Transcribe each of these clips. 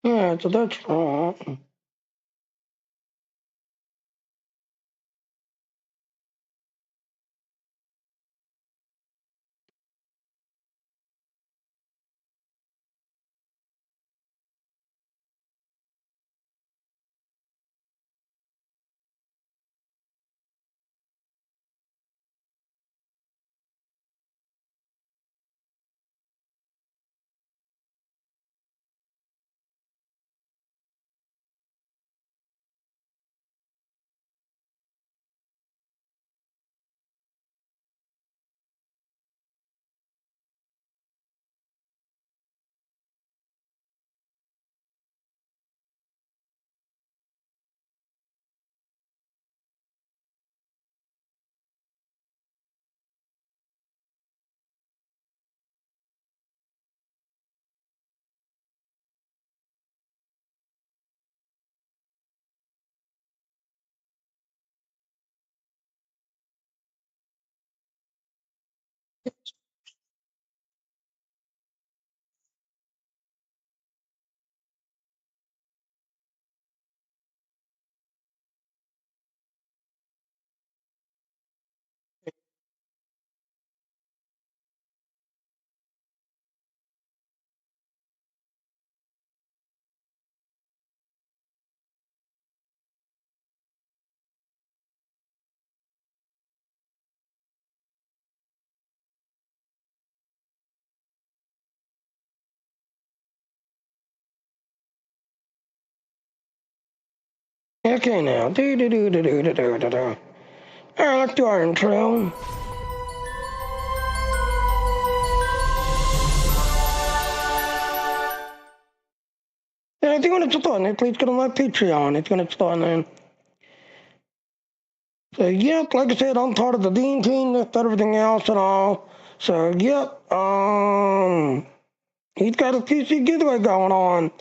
Yeah, so that's wrong. Okay, now. Do do do do do do do do do. All right, let's do our intro. Yeah, I think when it's done, please go to my Patreon. It's when it's done, then. So, yep, like I said, I'm part of the Dean team, that's everything else and all. So, yep, he's got a PC giveaway going on.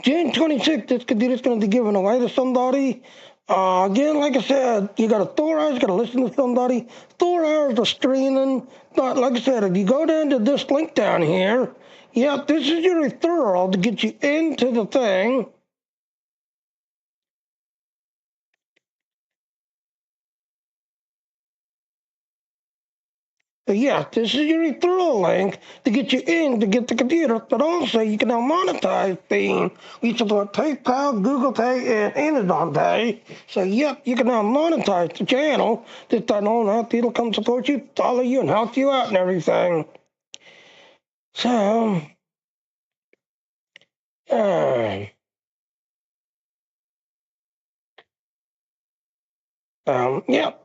June 26th, this could be just going to be given away to somebody. Again, like I said, you got to 4 hours, you got to listen to somebody. 4 hours of streaming. But like I said, if you go down to this link down here, yep, this is your referral to get you into the thing. Yeah, this is your referral link to get you in to get the computer, but also you can now monetize Beam. We support PayPal, Google Pay, and Amazon Pay. So, yep, you can now monetize the channel. This time on out, people come support you, follow you, and help you out and everything. So, uh, yep.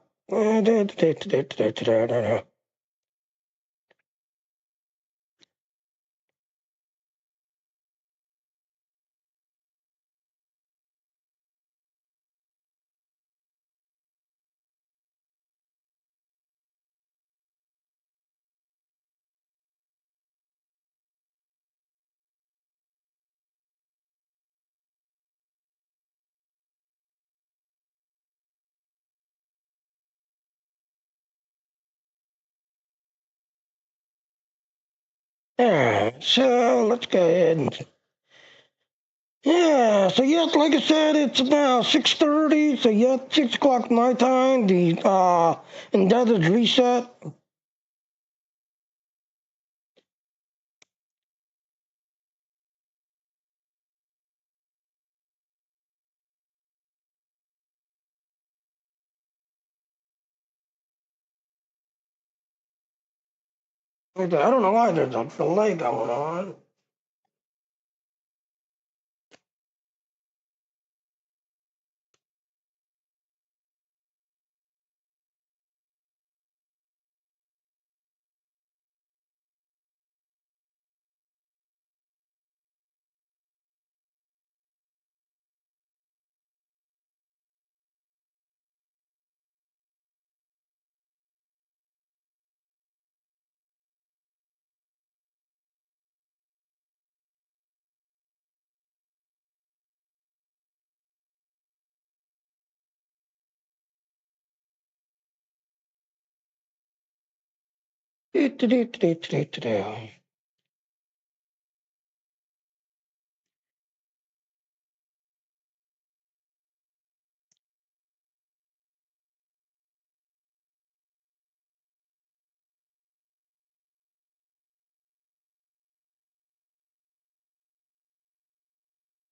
So let's go ahead and yeah, so yes, like I said, it's about 6:30, so yes, 6 o'clock my time, the Endeavor's reset. I don't know why there's a delay going on.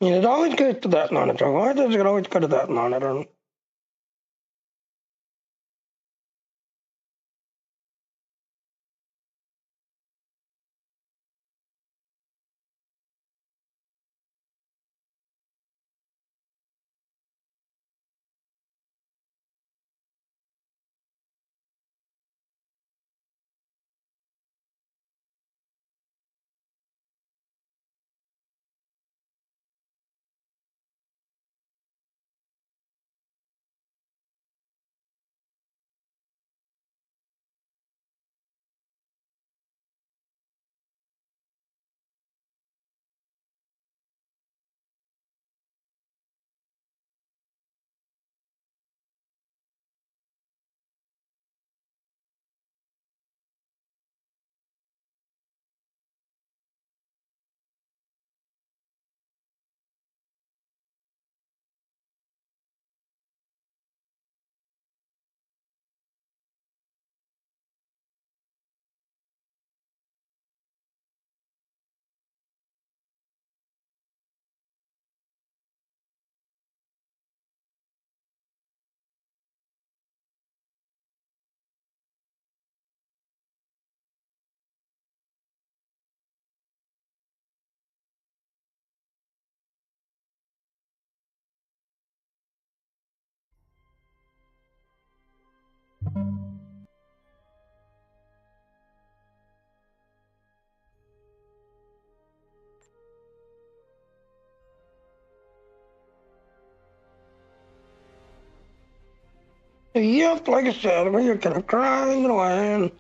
And it always goes to that monitor. Why does it always go to that monitor? Yep, like I said, we're gonna grind away.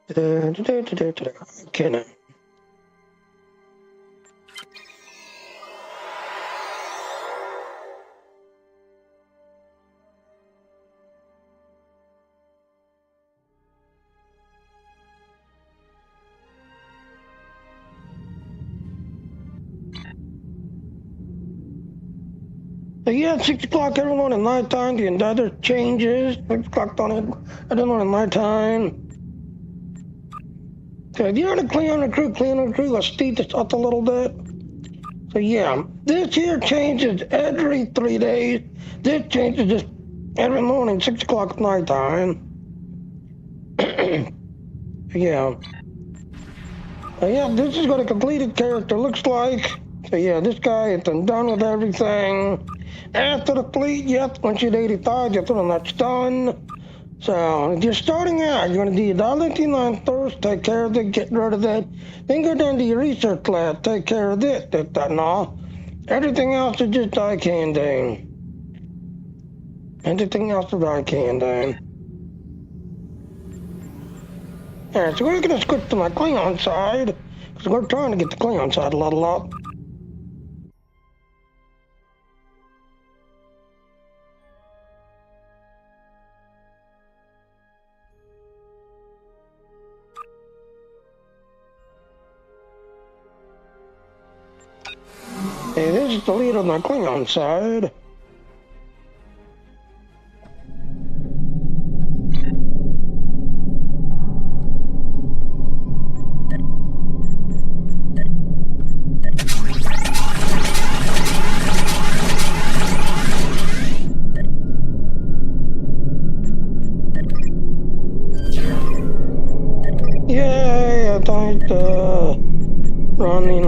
Okay, now. So yeah, 6 o'clock every morning nighttime, the other changes. 6 o'clock on it every morning nighttime. So if you're to clean the crew, let's speed this up a little bit. So yeah, this here changes every 3 days. This changes just every morning, 6 o'clock at nighttime. Yeah. So yeah, this is what a completed character looks like. So yeah, this guy is done with everything. After the fleet, yep, once you're 85, you're feeling that's done. So if you're starting out, you're going to do your $1.99 first, take care of it, get rid of it. Then go down to your research lab, take care of it, that and all. Everything else is just eye candy. Everything else is eye candy. Alright, so we're going to switch to my Klingon side, because we're trying to get the Klingon side a level up. Hey, this is the lead on the Klingon side. running.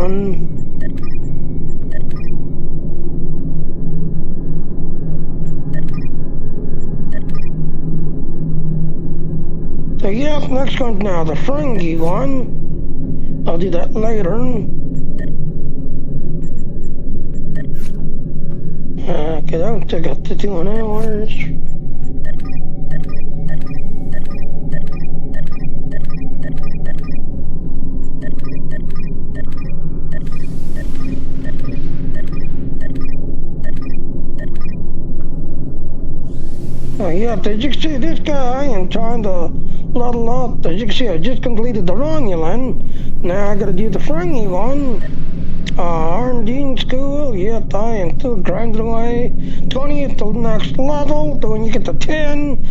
So yeah, next one's now the fringy one. I'll do that later. Okay, that took up to 2 hours. Oh yeah, did you see this guy? I am trying to level up. As you can see, I just completed the Romulan. Now I gotta do the fringy one. R&D in school, yeah, I am still grinding away. 20 is the next level. So when you get to 10,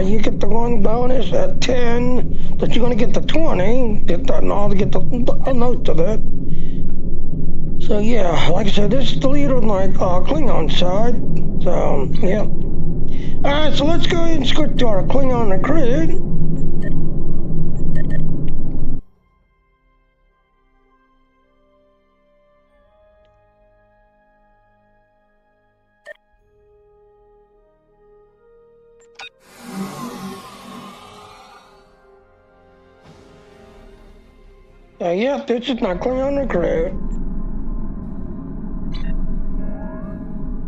you get the one bonus at 10. But you're gonna get the 20. Get that and all to get a note of it. So yeah, like I said, this is the leader of my Klingon side. So yeah. Alright, so let's go ahead and switch to our Klingon recruit. Yeah, this is my Klingon recruit.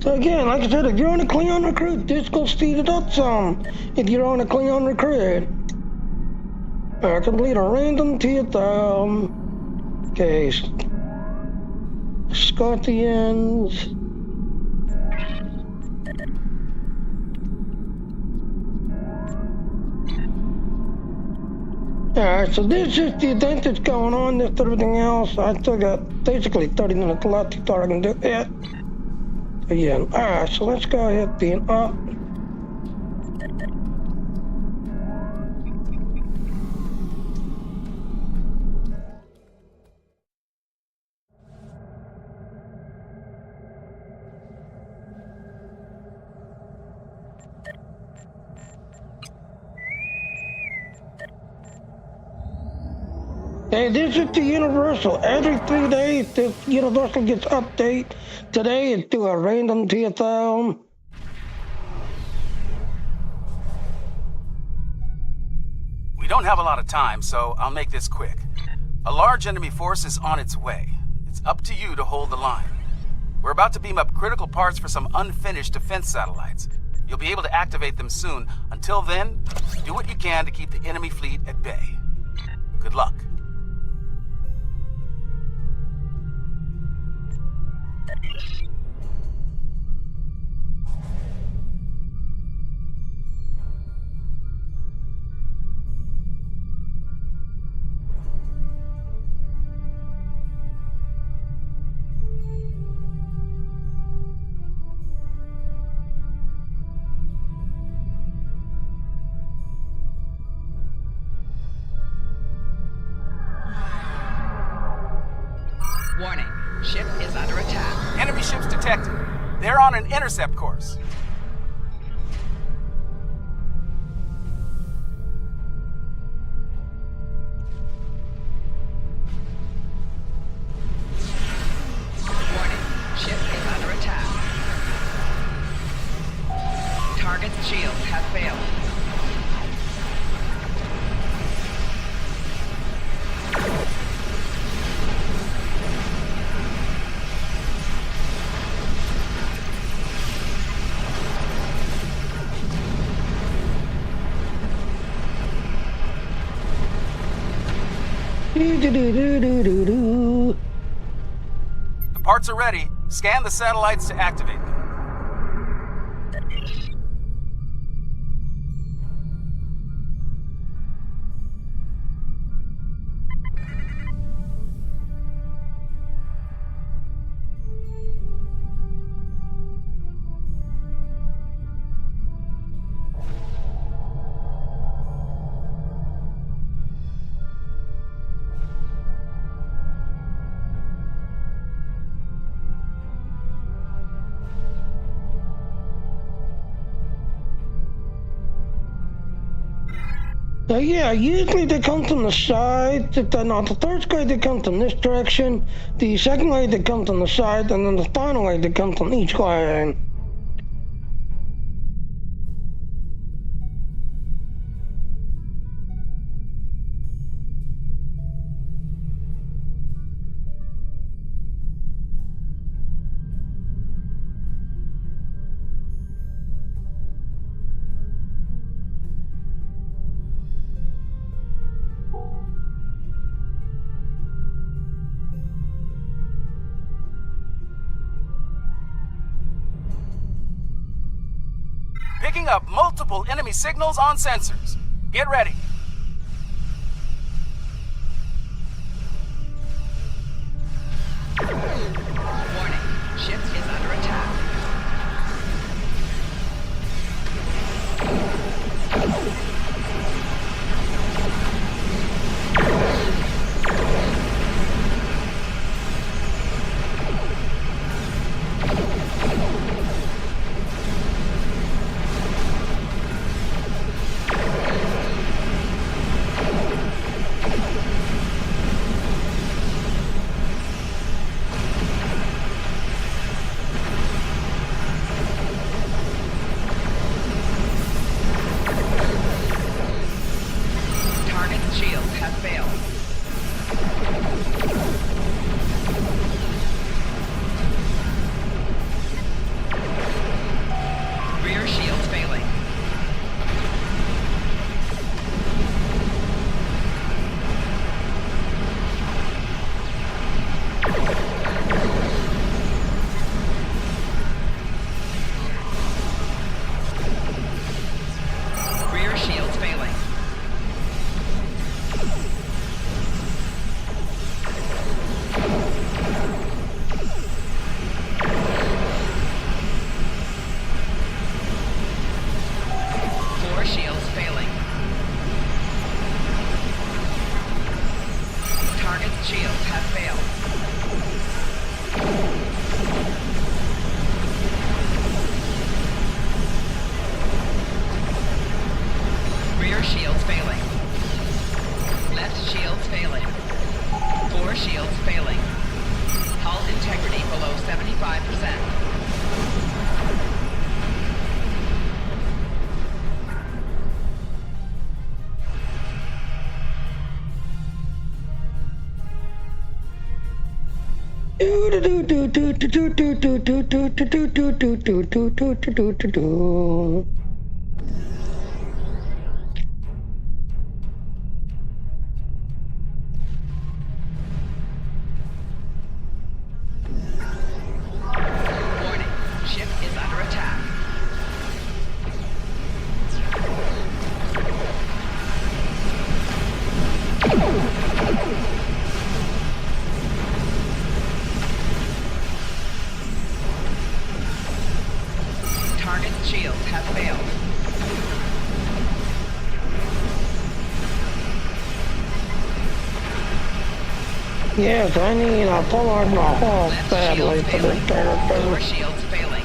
So again, like I said, if you're on a Klingon recruit, this will speed it up some. If you're on a Klingon recruit. I complete a random TFM. Okay. Scorpions. Alright, so this is the event that's going on. This everything else. I still got basically 30 minutes left before I can do it. Again. Alright, so let's go ahead and up. Hey, this is the Universal. Every 3 days, this Universal gets update. Today, it's do a random TFL. We don't have a lot of time, so I'll make this quick. A large enemy force is on its way. It's up to you to hold the line. We're about to beam up critical parts for some unfinished defense satellites. You'll be able to activate them soon. Until then, do what you can to keep the enemy fleet at bay. Good luck. Warning, ship is under attack. Enemy ships detected. They're on an intercept course. Warning, ship is under attack. Target's shields have failed. The parts are ready. Scan the satellites to activate them. Yeah, usually they come from the side. The first guy they come from this direction, the second guy they come from the side, and then the final guy they come from each line. Picking up multiple enemy signals on sensors. Get ready. Warning. Ship is under attack. Target's shields have failed. Rear shields failing. Rear shields failing. Floor shields failing. Target's shields have failed. Rear shields failing. Left shields failing. Floor shields failing. Hull integrity below 75%. Warning. Ship is under attack. Target's shields have failed. Yes, I need a full armor hull Left badly shields for failing. this Floor character. shields failing.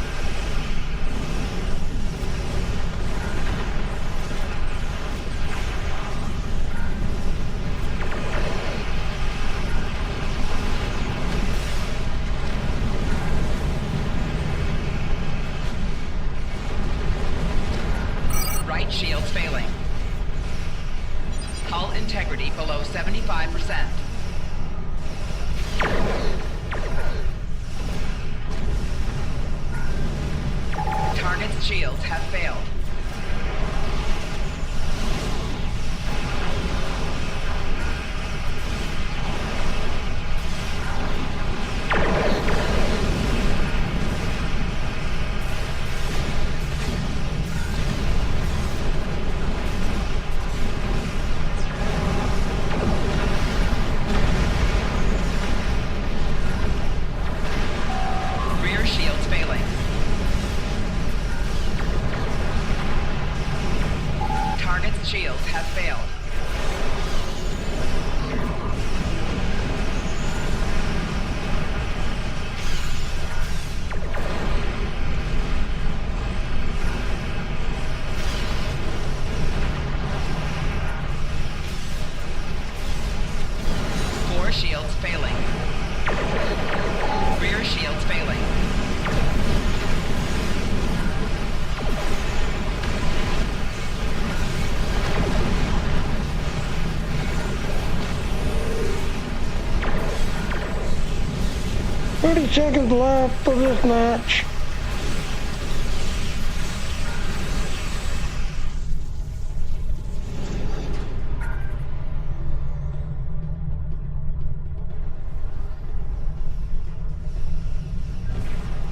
Right shields failing. Hull integrity below 75%. shields failing. Rear shields failing. Seconds left for this match.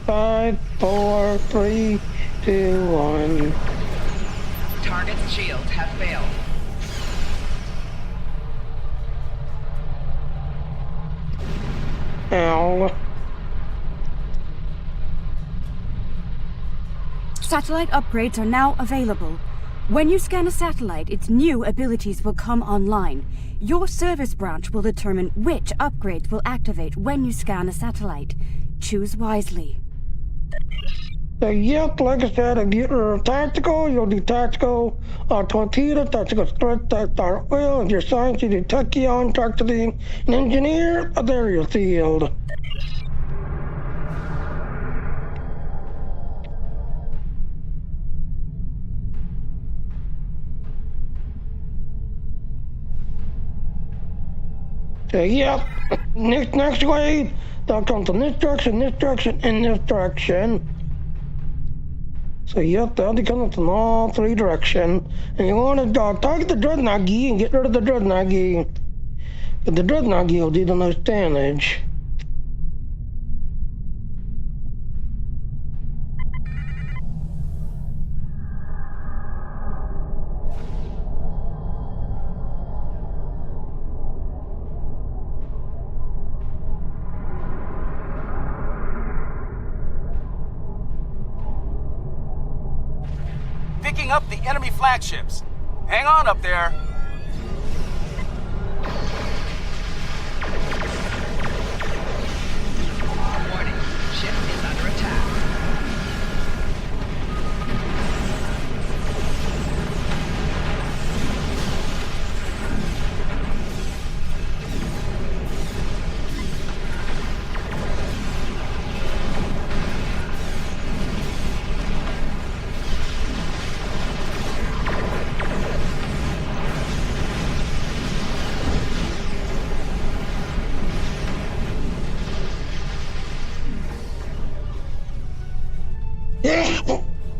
Five, four, three, two, one. Target's shields have failed. Ow. Satellite upgrades are now available. When you scan a satellite, its new abilities will come online. Your service branch will determine which upgrades will activate when you scan a satellite. Choose wisely. Yep, like I said, if you're tactical, you'll do tactical torpedo, tactical threat, tactical oil. If you're science, you do tachyon, tactical an engineer, there you're field. Yep, next wave, they'll come from this direction, and this direction. So yep, they'll be coming from all three directions. And you want to target the Dreadnought Gee and get rid of the Dreadnought Gee. But the Dreadnought Gee will do the most damage. Picking up the enemy flagships. Hang on up there. Warning, ship is under attack.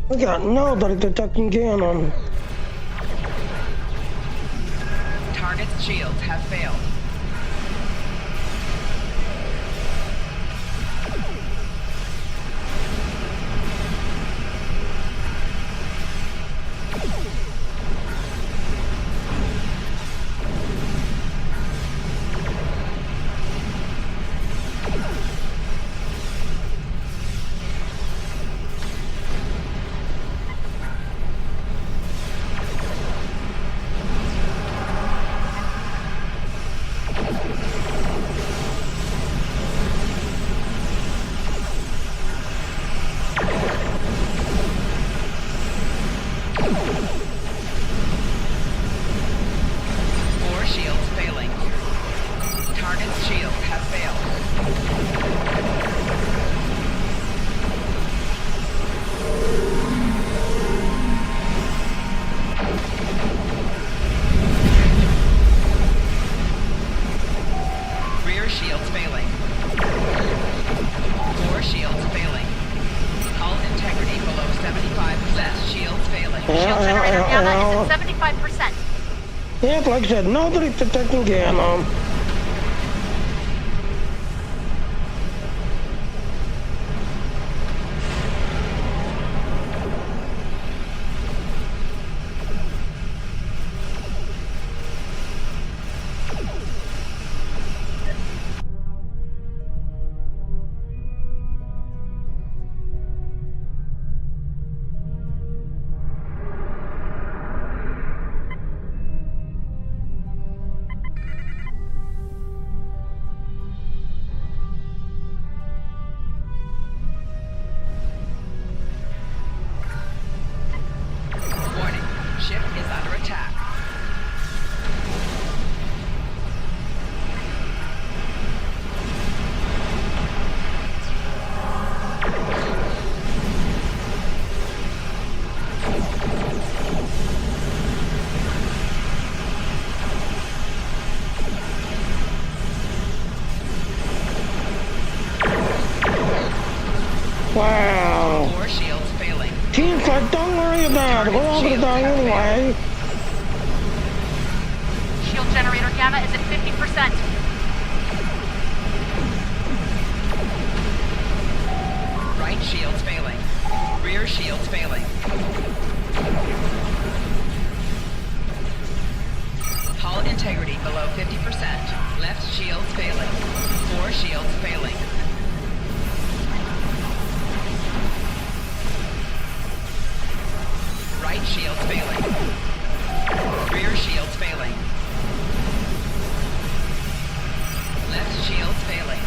I got nobody detecting cannon. Target's shields have failed. Yep, like I said, nobody detecting cannon. Wow. 4 shields failing. Team's like, don't worry about it. We're all gonna die anyway. Shield generator gamma is at 50%. Right shields failing. Rear shields failing. Hull integrity below 50%. Left shields failing. 4 shields failing. Right shields failing. Rear shields failing. Left shields failing.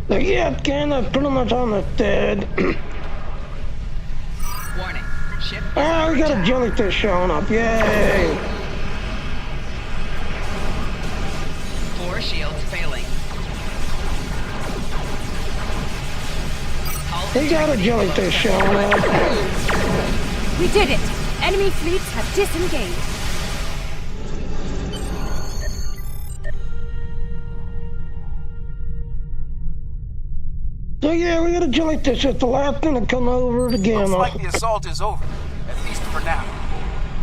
So yeah, Canada pretty much almost dead. Warning. Ship is Oh, under we got a attack. jellyfish showing up. Yay. 4 shields failing. Hull We got a integrity jellyfish below showing up. 75%. We did it! Enemy fleets have disengaged. So yeah, we got a jellyfish. It's the last thing to come over to Looks Gamma. like the assault is over, at least for now.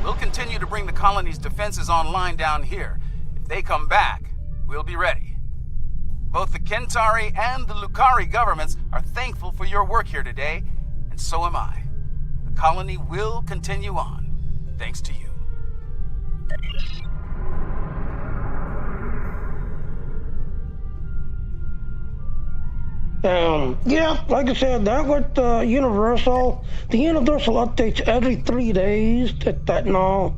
We'll continue to bring the colony's defenses online down here. If they come back, we'll be ready. Both the Kentari and the Lukari governments are thankful for your work here today, and so am I. The colony will continue on, thanks to you. Yeah, like I said, that was Universal. The Universal updates every 3 days at that and all.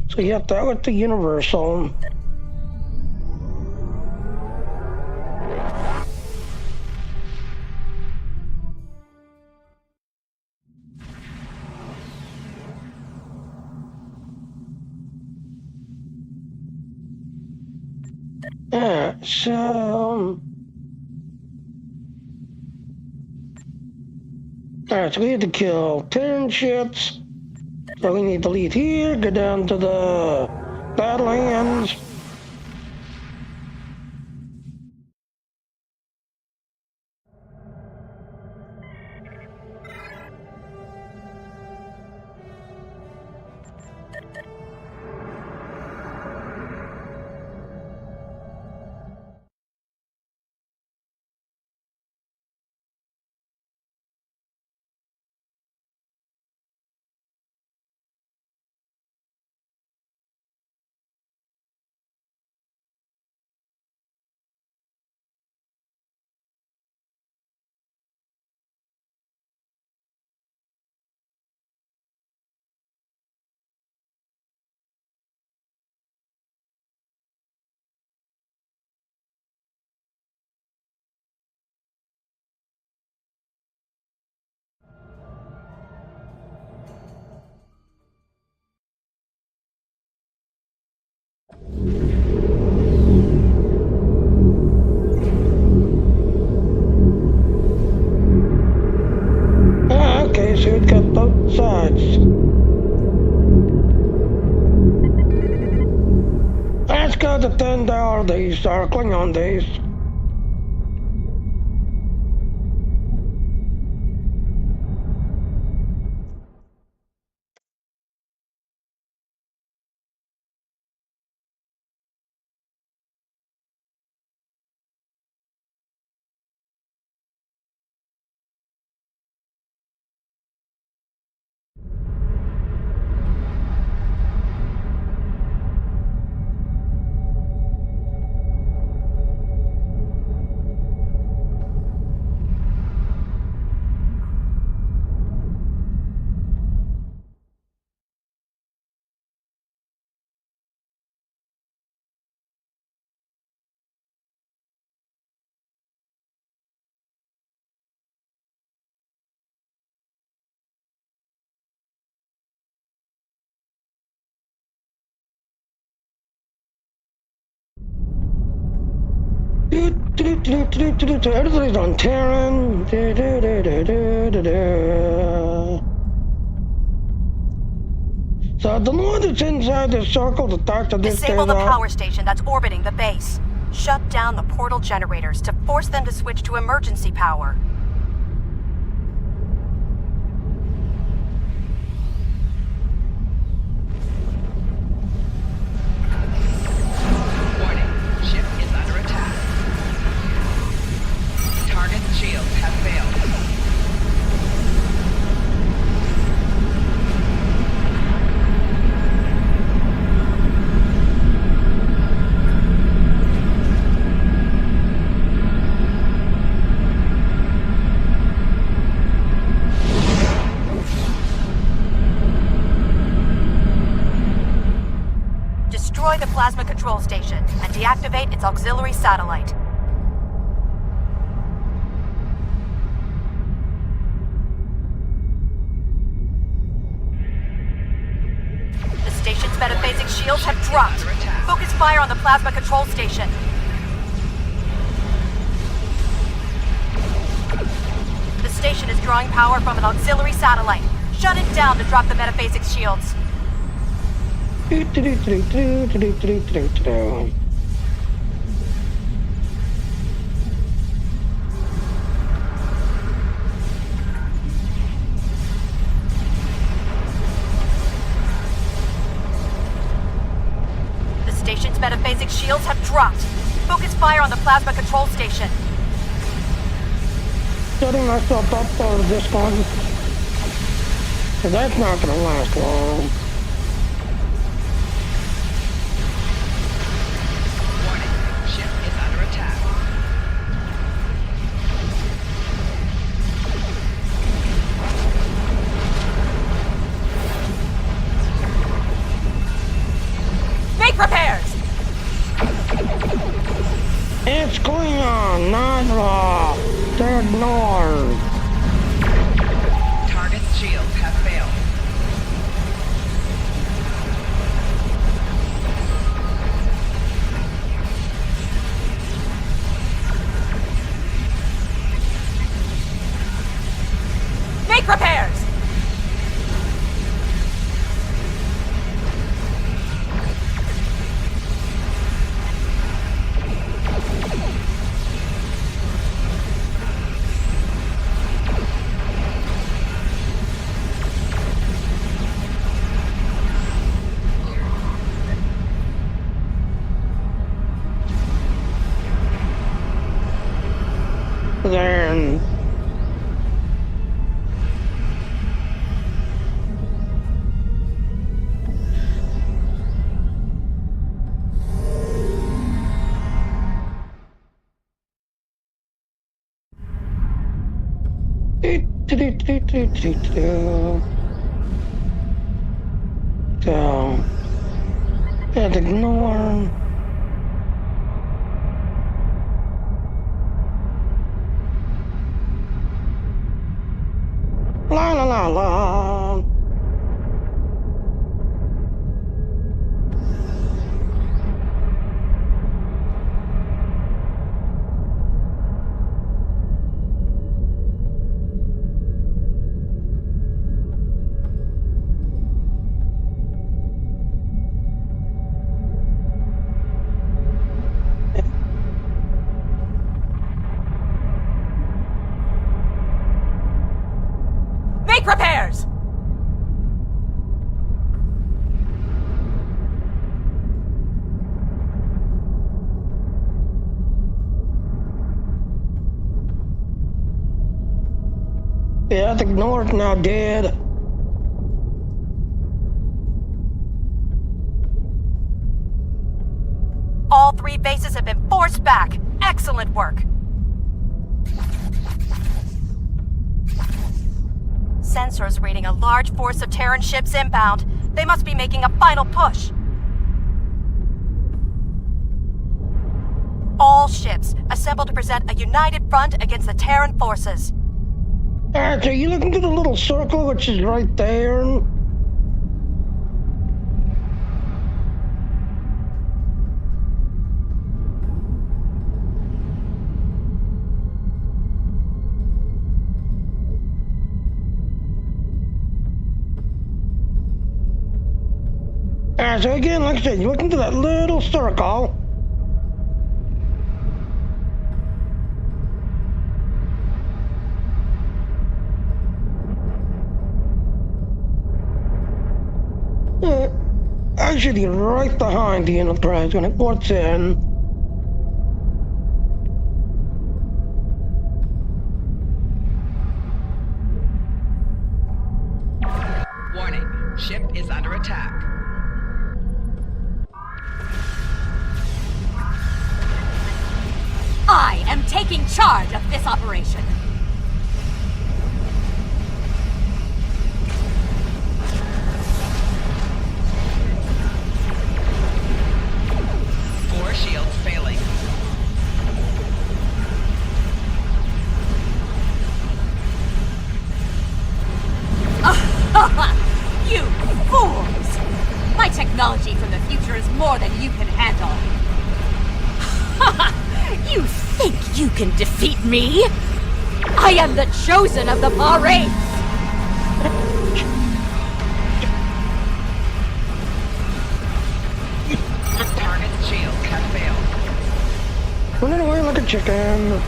So yeah, that was the Universal. Yeah, so... Alright, so we need to kill 10 ships. So we need to leave here, go down to the Badlands. Okay, so we've got both sides. Let's go to $10 days, or Klingon days. Everybody's on Terran. So the one that's inside the circle to talk to this Disable the guy. power station that's orbiting the base. Shut down the portal generators to force them to switch to emergency power. Warning, ship is under attack. Target shields have failed. Destroy the plasma control station and deactivate its auxiliary satellite. The station's metaphasic shields have dropped. Focus fire on the plasma control station. The station is drawing power from an auxiliary satellite. Shut it down to drop the metaphasic shields. The station's metaphasic shields have dropped. Focus fire on the plasma control station. Setting myself up for this one. 'Cause that's not gonna last long. Warning, ship is under attack. Make repairs! It's Klingon, not Raw. They're ignored. Target's shields have failed. Make repairs! Then so let's ignore. La la la la. Make repairs! Yeah, the ignored now dead. All three bases have been forced back. Excellent work. Sensors reading a large force of Terran ships inbound. They must be making a final push. All ships assemble to present a united front against the Terran forces. Alright, so you look into the little circle which is right there. Alright, so again, like I said, you look into that little circle. Actually, right behind the Enterprise when it ports in. Warning, ship is under attack. I am taking charge of this operation. Four shields failing. You fools! My technology from the future is more than you can handle. You think you can defeat me? I am the chosen of the Paw race! Target's shields have failed. Running away like a chicken.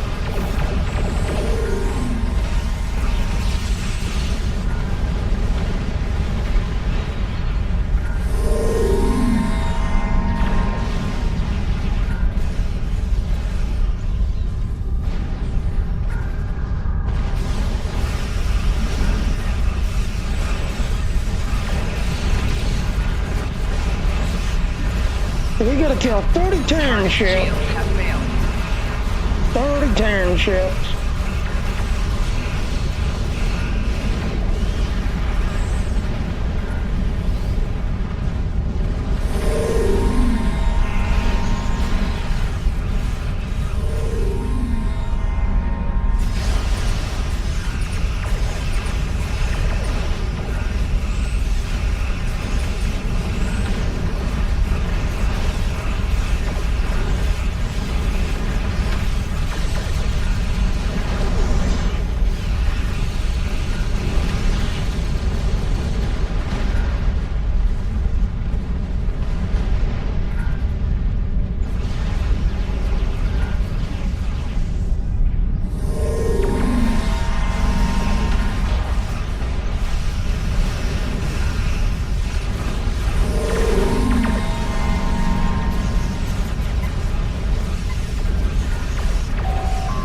We gotta kill 30 Terran ships. Shields have failed. 30 Terran ships.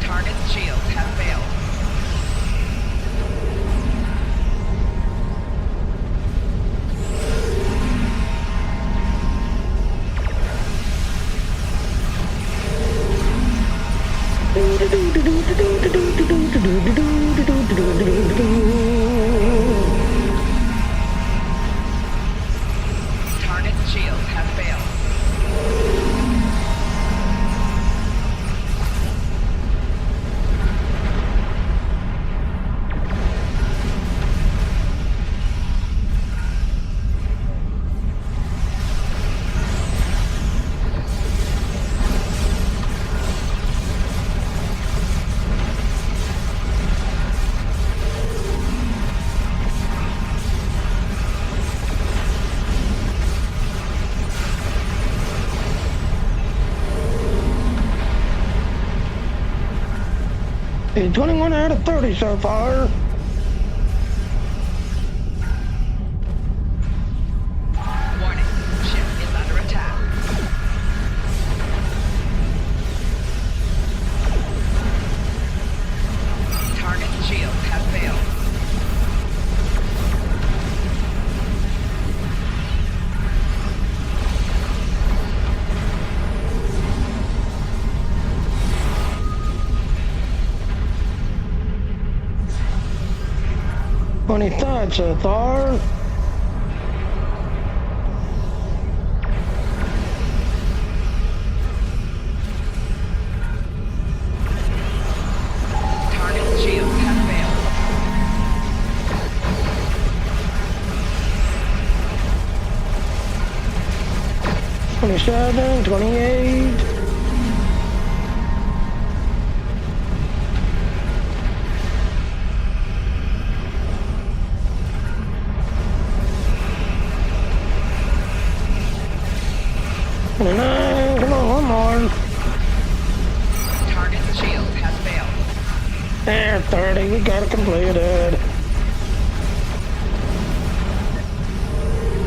Target's shields have failed. Target's shields have failed. Hey, 21 out of 30 so far. Warning, ship is under attack. Target's shields have failed. Funny thoughts so far. Target's shields have failed. 27, 28. There, 30, we got it completed.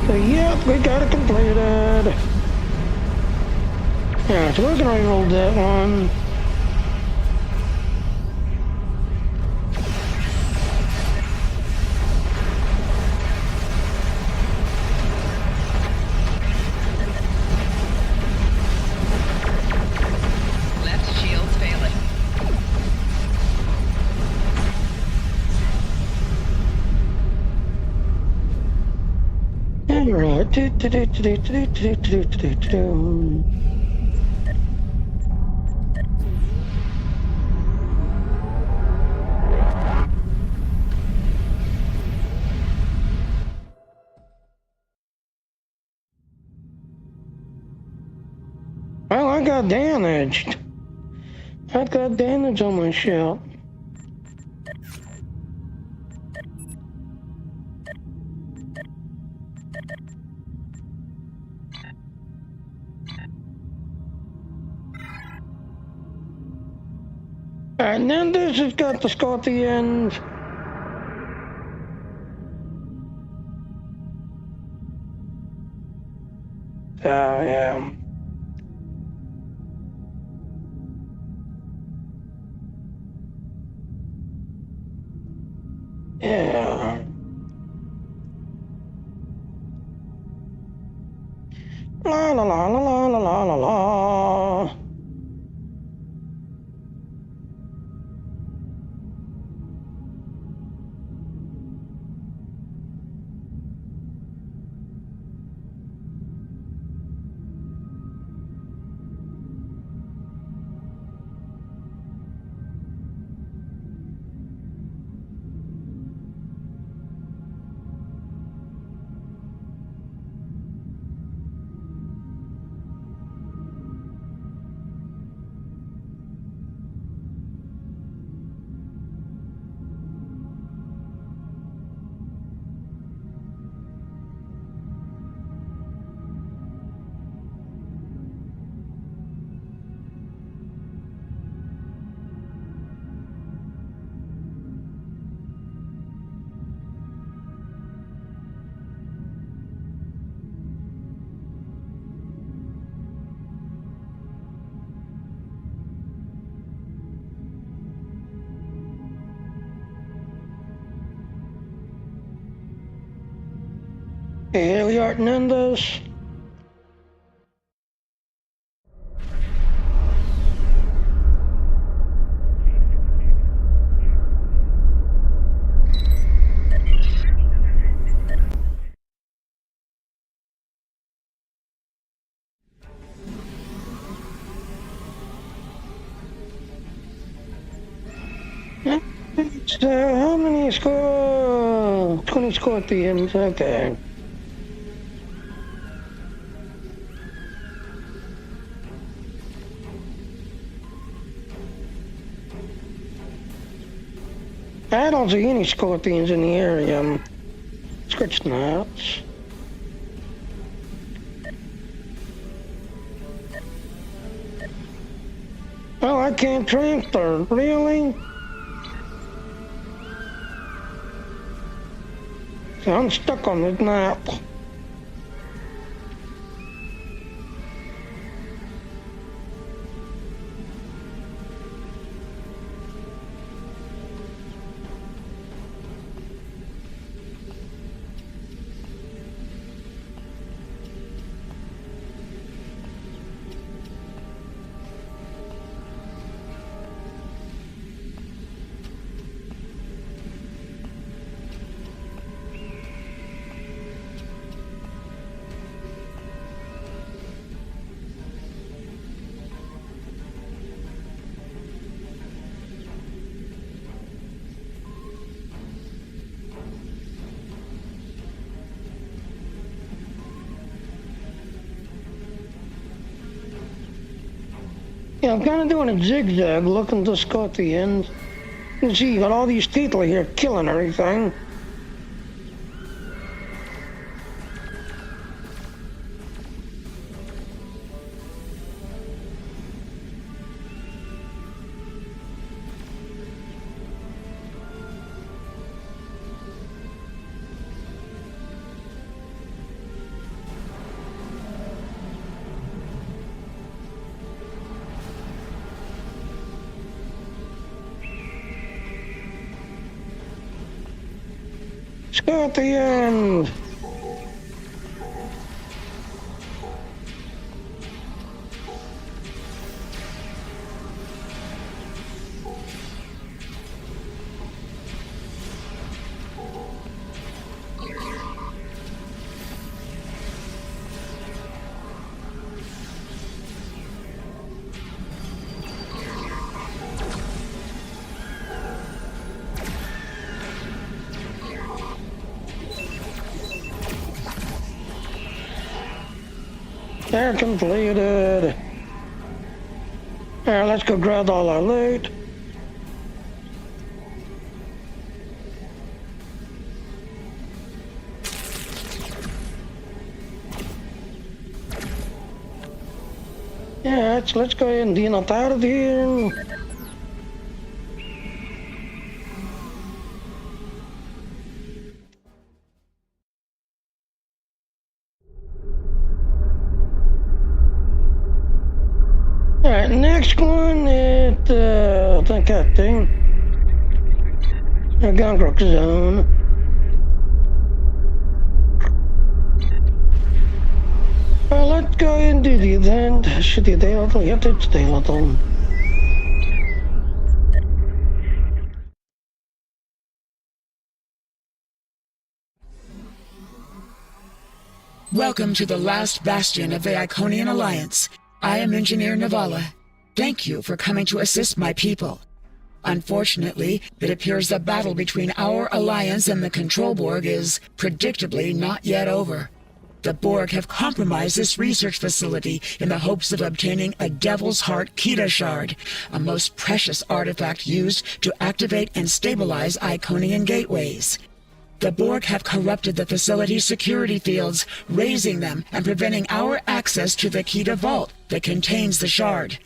So, yep, we got it completed. Yeah, so we're gonna reload that one. Left shields failing. Alright. Well, I got damaged. I got damage on my ship. And then this has got the scorpions. Yeah. Yeah. La la la la la la la la la. Here we are, Nandos. So, how many score? 20 scorpions, okay. I don't see any scorpions in the area. Scratch snaps. Oh, I can't transfer, really? So I'm stuck on this map. Yeah, I'm kind of doing a zigzag looking to scorpions. You see, you got all these people here killing everything. Let's go at the end. They're completed. Alright, let's go grab all our loot. Yeah, let's go ahead and get out of here. Alright, next one is, I think that thing. The Gungrok Zone. Well, let's go ahead and do the event. Should the day auto? Yep, it's day auto. Welcome to the last bastion of the Iconian Alliance. I am Engineer Navala. Thank you for coming to assist my people. Unfortunately, it appears the battle between our alliance and the Control Borg is, predictably, not yet over. The Borg have compromised this research facility in the hopes of obtaining a Devil's Heart Kida shard, a most precious artifact used to activate and stabilize Iconian gateways. The Borg have corrupted the facility's security fields, raising them and preventing our access to the Kida vault that contains the shard.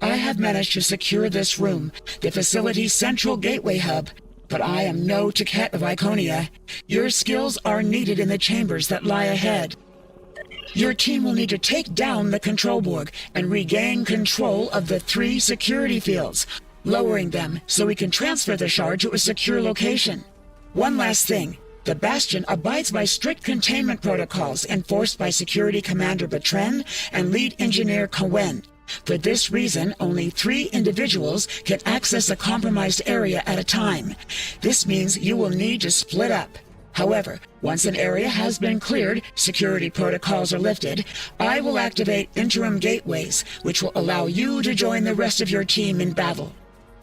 I have managed to secure this room, the facility's central gateway hub, but I am no Ticket of Iconia. Your skills are needed in the chambers that lie ahead. Your team will need to take down the Control Borg and regain control of the 3 security fields, lowering them so we can transfer the shard to a secure location. One last thing. The Bastion abides by strict containment protocols enforced by Security Commander Bertrand and Lead Engineer Cohen. For this reason, only 3 individuals can access a compromised area at a time. This means you will need to split up. However, once an area has been cleared, security protocols are lifted, I will activate interim gateways, which will allow you to join the rest of your team in battle.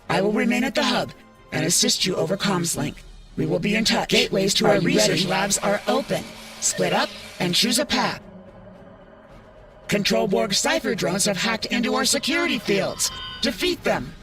I will remain at the hub and assist you over comms link. We will be in touch. Gateways to our research labs are open. Split up and choose a path. Control Borg Cypher drones have hacked into our security fields. Defeat them.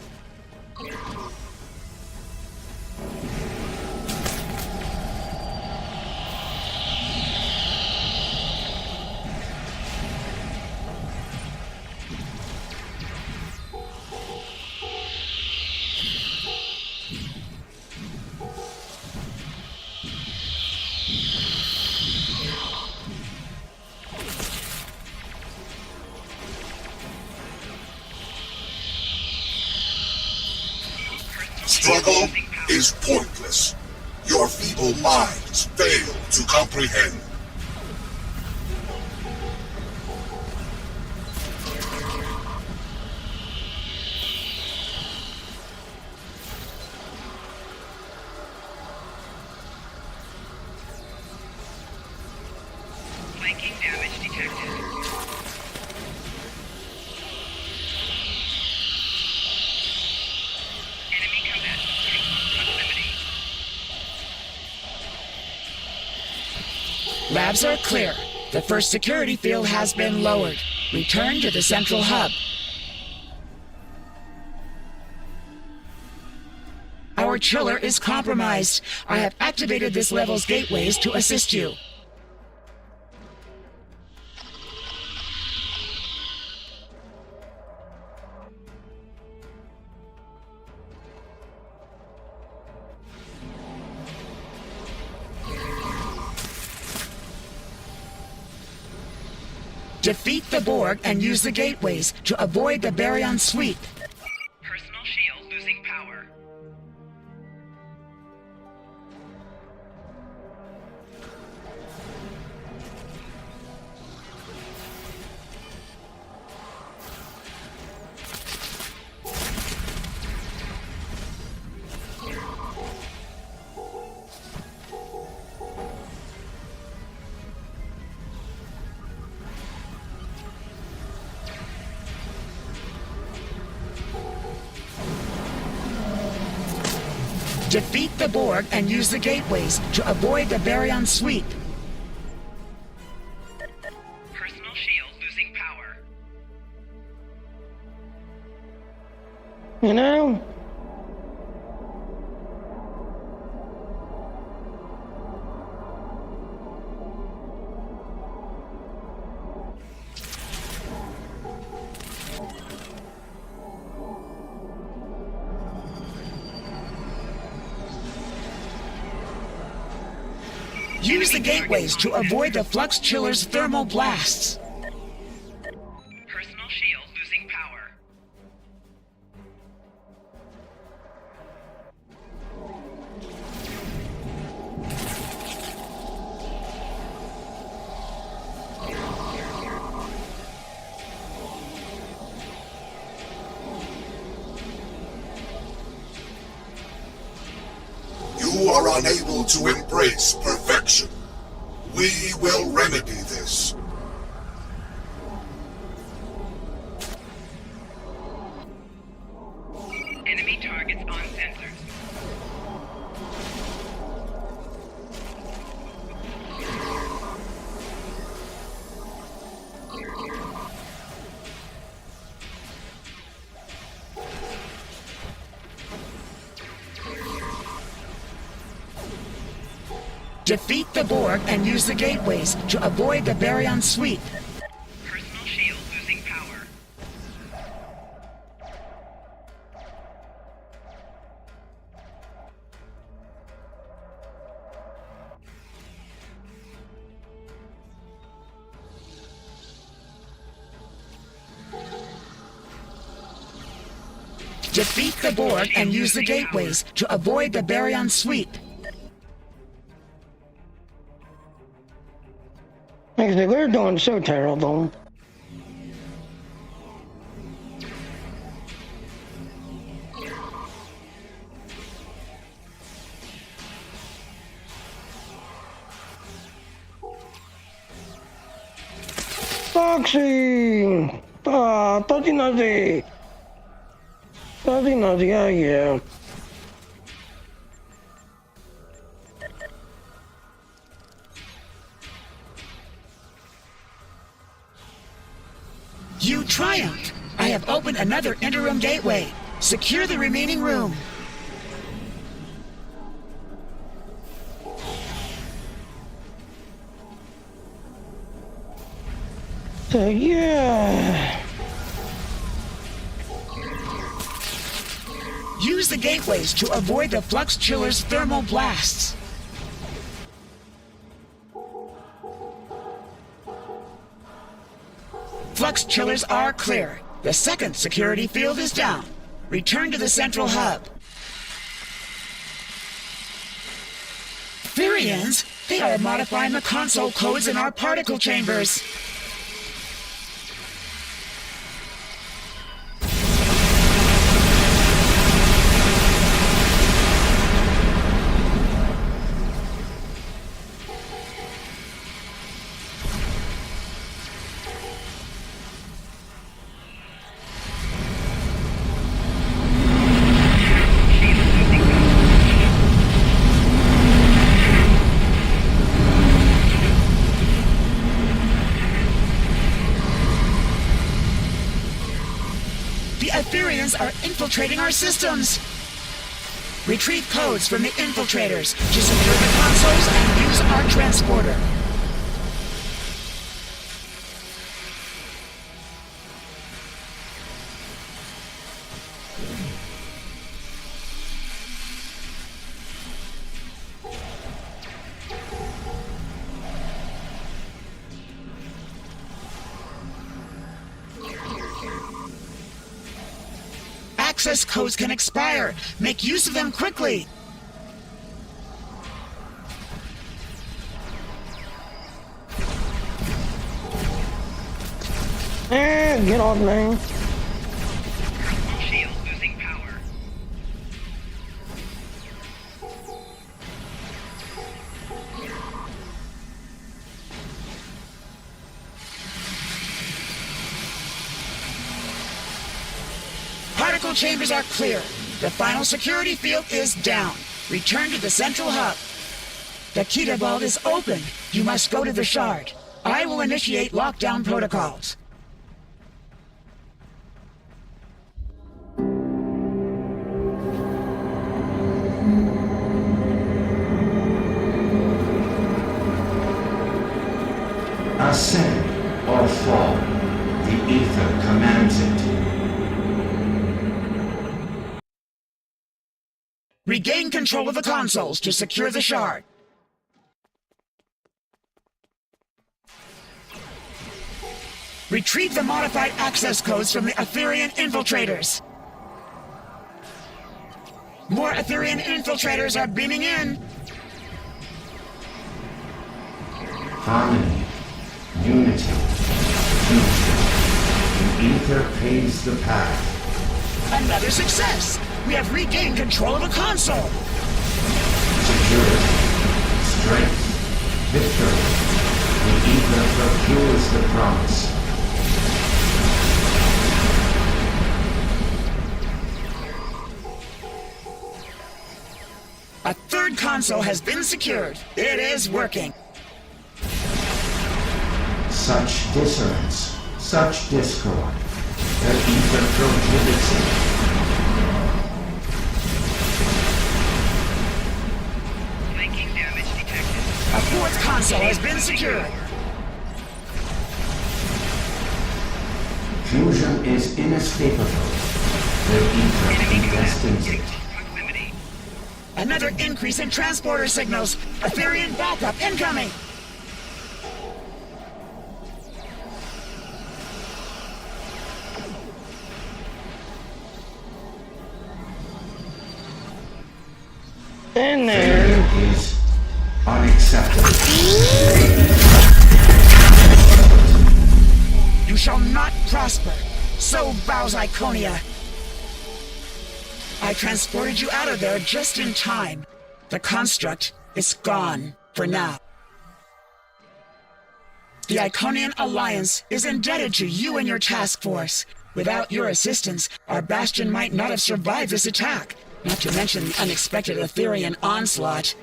Struggle is pointless. Your feeble minds fail to comprehend. Flanking damage detected. Enemy combat in close proximity. Labs are clear. The first security field has been lowered. Return to the central hub. Our chiller is compromised. I have activated this level's gateways to assist you. Defeat the Borg and use the gateways to avoid the Baryon sweep. Personal shield losing power. Defeat the Borg and use the gateways to avoid the baryon sweep. Personal shield losing power. You know? Use the gateways to avoid the flux chiller's thermal blasts. Personal shield losing power. You are unable to embrace perfection. We will remedy this. Enemy targets on sensors. Defeat the Borg and use the gateways to avoid the baryon sweep. Personal shield losing power. Defeat the Borg and use the gateways to avoid the baryon sweep. Like I said, we're doing so terrible. Foxy! Ah, Tuzzy Nuzzy! Tuzzy Nuzzy, oh yeah. You triumphed! I have opened another interim gateway. Secure the remaining room. So yeah. Use the gateways to avoid the flux chiller's thermal blasts. Flux chillers are clear. The second security field is down. Return to the central hub. Virians? They are modifying the console codes in our particle chambers. Virians are infiltrating our systems. Retrieve codes from the infiltrators to secure the consoles and use our transporter. Access codes can expire. Make use of them quickly. Get off, man. Personal shield losing power. Particle chambers are clear. The final security field is down. Return to the central hub. The Kida vault is open. You must go to the shard. I will initiate lockdown protocols. Ascend or fall. The ether commands it. Regain control of the consoles to secure the shard. Retrieve the modified access codes from the Aetherian infiltrators. More Aetherian infiltrators are beaming in. Harmony, unity, future. The ether paves the path. Another success! We have regained control of the console! Security, strength, victory. The ether procures the promise. A third console has been secured. It is working. Such dissonance, such discord. The ether prohibits it. Making damage detected. A fourth console has been secured. Fusion is inescapable. The ether predestines it. Proximity. Another increase in transporter signals. Aetherian backup incoming. In there. Is unacceptable. You shall not prosper. So bows Iconia. I transported you out of there just in time. The construct is gone for now. The Iconian Alliance is indebted to you and your task force. Without your assistance, our bastion might not have survived this attack. Not to mention the unexpected Aetherian onslaught.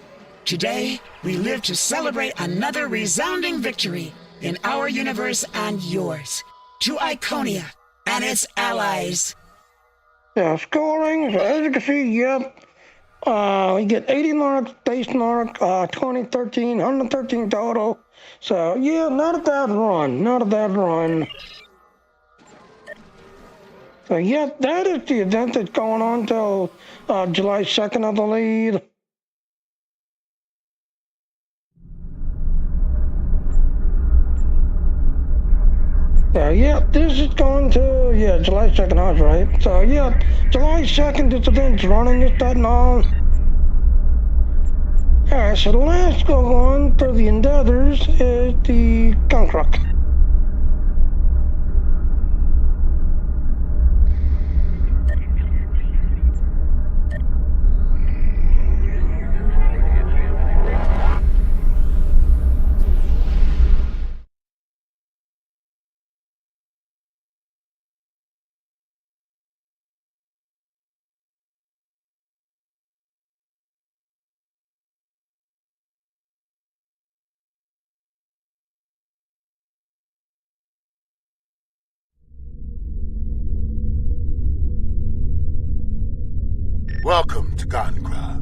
Today, we live to celebrate another resounding victory in our universe and yours. To Iconia and its allies. Yeah, scoring, so as you can see, yep. We get 80 narcs, base narc, 2013, 113 total. So, yeah, not a bad run, not a bad run. So, yeah, that is the event that's going on till July 2nd, I believe. So, yeah, this is going to, yeah, July 2nd, I was right. So, yeah, July 2nd, this event's running, this, that, and all. Alright, so the last go on for the Endeavors is the Gunkruk. Welcome to Gankra.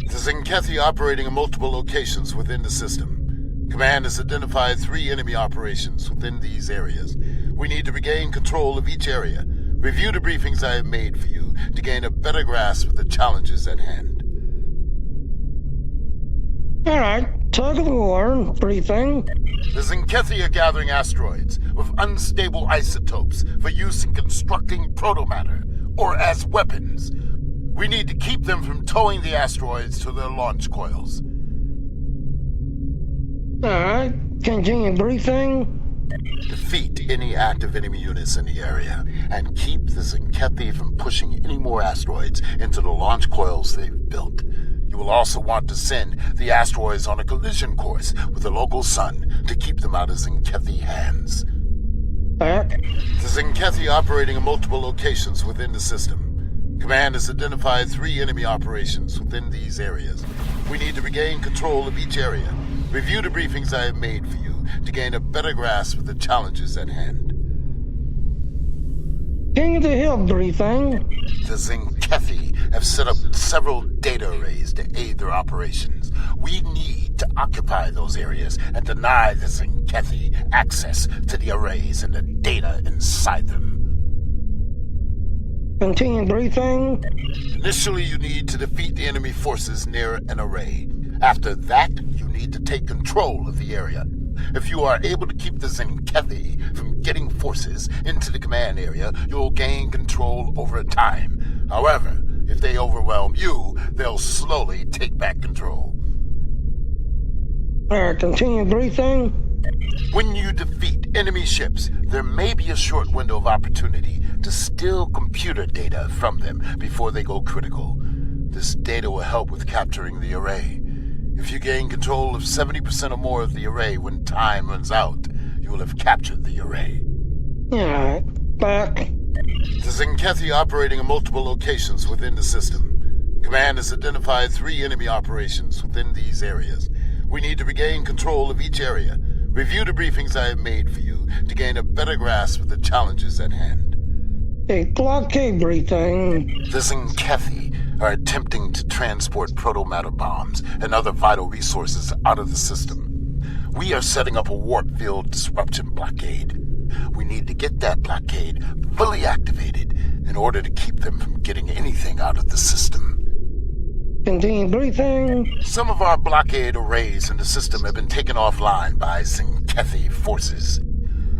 The Zenkethi operating in multiple locations within the system. Command has identified 3 enemy operations within these areas. We need to regain control of each area. Review the briefings I have made for you to gain a better grasp of the challenges at hand. Alright, tug of war, briefing. The Zenkethi are gathering asteroids with unstable isotopes for use in constructing protomatter, or as weapons. We need to keep them from towing the asteroids to their launch coils. Alright, continue briefing. Defeat any active enemy units in the area, and keep the Zenkethi from pushing any more asteroids into the launch coils they've built. You will also want to send the asteroids on a collision course with the local sun to keep them out of Zenkethi hands. The Zenkethi operating in multiple locations within the system. Command has identified 3 enemy operations within these areas. We need to regain control of each area. Review the briefings I have made for you to gain a better grasp of the challenges at hand. King of the Hill briefing. The Zinkethi have set up several data arrays to aid their operations. We need to occupy those areas and deny the Zinkethi access to the arrays and the data inside them. Continue briefing. Initially, you need to defeat the enemy forces near an array. After that, you need to take control of the area. If you are able to keep the Zinkethi from getting forces into the command area, you'll gain control over time. However, if they overwhelm you, they'll slowly take back control. Continue briefing. When you defeat enemy ships, there may be a short window of opportunity to steal computer data from them before they go critical. This data will help with capturing the array. If you gain control of 70% or more of the array when time runs out, you will have captured the array. Yeah, back. The Zinkethi operating in multiple locations within the system. Command has identified 3 enemy operations within these areas. We need to regain control of each area. Review the briefings I have made for you to gain a better grasp of the challenges at hand. A blockade briefing. The Zinkethi are attempting to transport proto-matter bombs and other vital resources out of the system. We are setting up a warp field disruption blockade. We need to get that blockade fully activated in order to keep them from getting anything out of the system. Continue briefing. Some of our blockade arrays in the system have been taken offline by Zinkethi forces.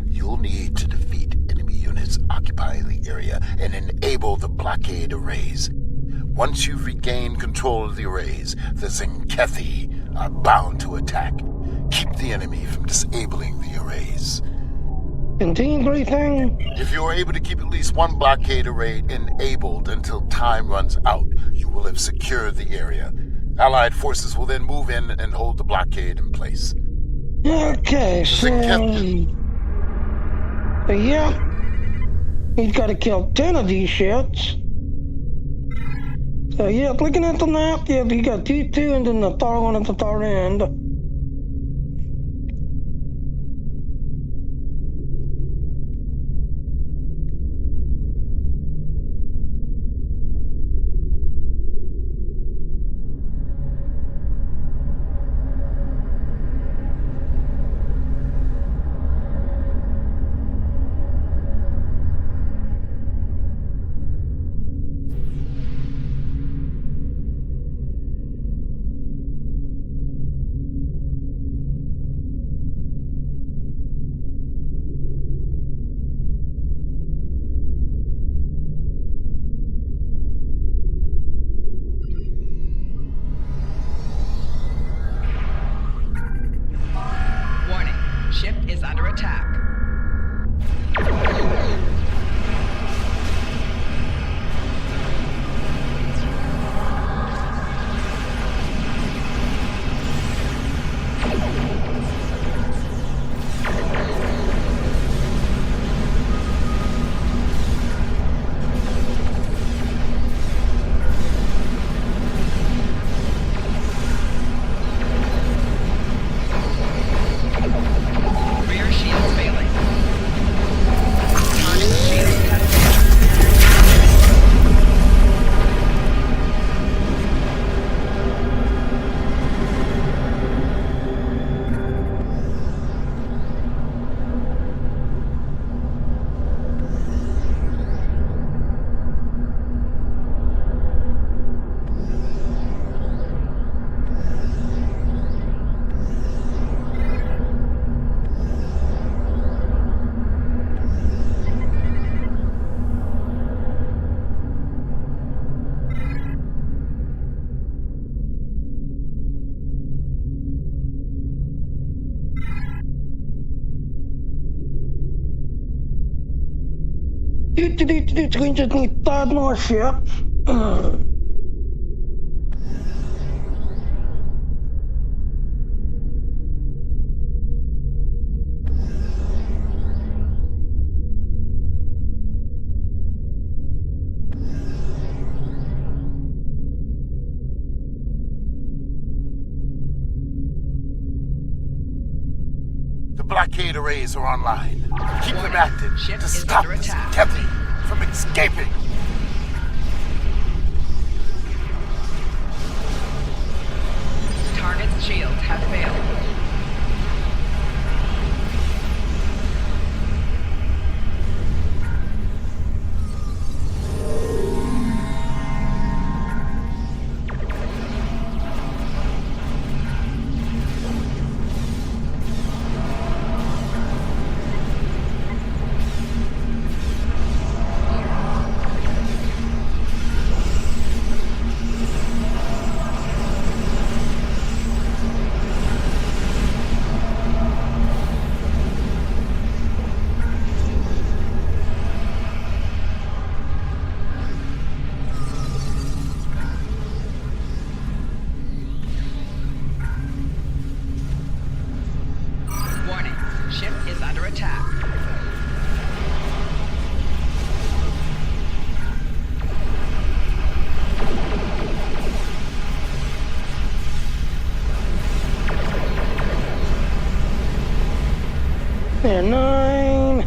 You'll need to defeat enemy units occupying the area and enable the blockade arrays. Once you've regained control of the arrays, the Zinkethi are bound to attack. Keep the enemy from disabling the arrays. Continue briefing. If you are able to keep at least one blockade array enabled until time runs out, you will have secured the area. Allied forces will then move in and hold the blockade in place. Okay, so... yeah. He's got to kill 10 of these shits. So yeah, looking at the map, yeah, you got these 2 and then the third one at the far end. Ship is under attack. We just need 5 more ships. blockade arrays are online. Keep them active Ship to is stop under this attack. Kathy from escaping. Target's shields have failed. Warning, ship is under attack. There, 9.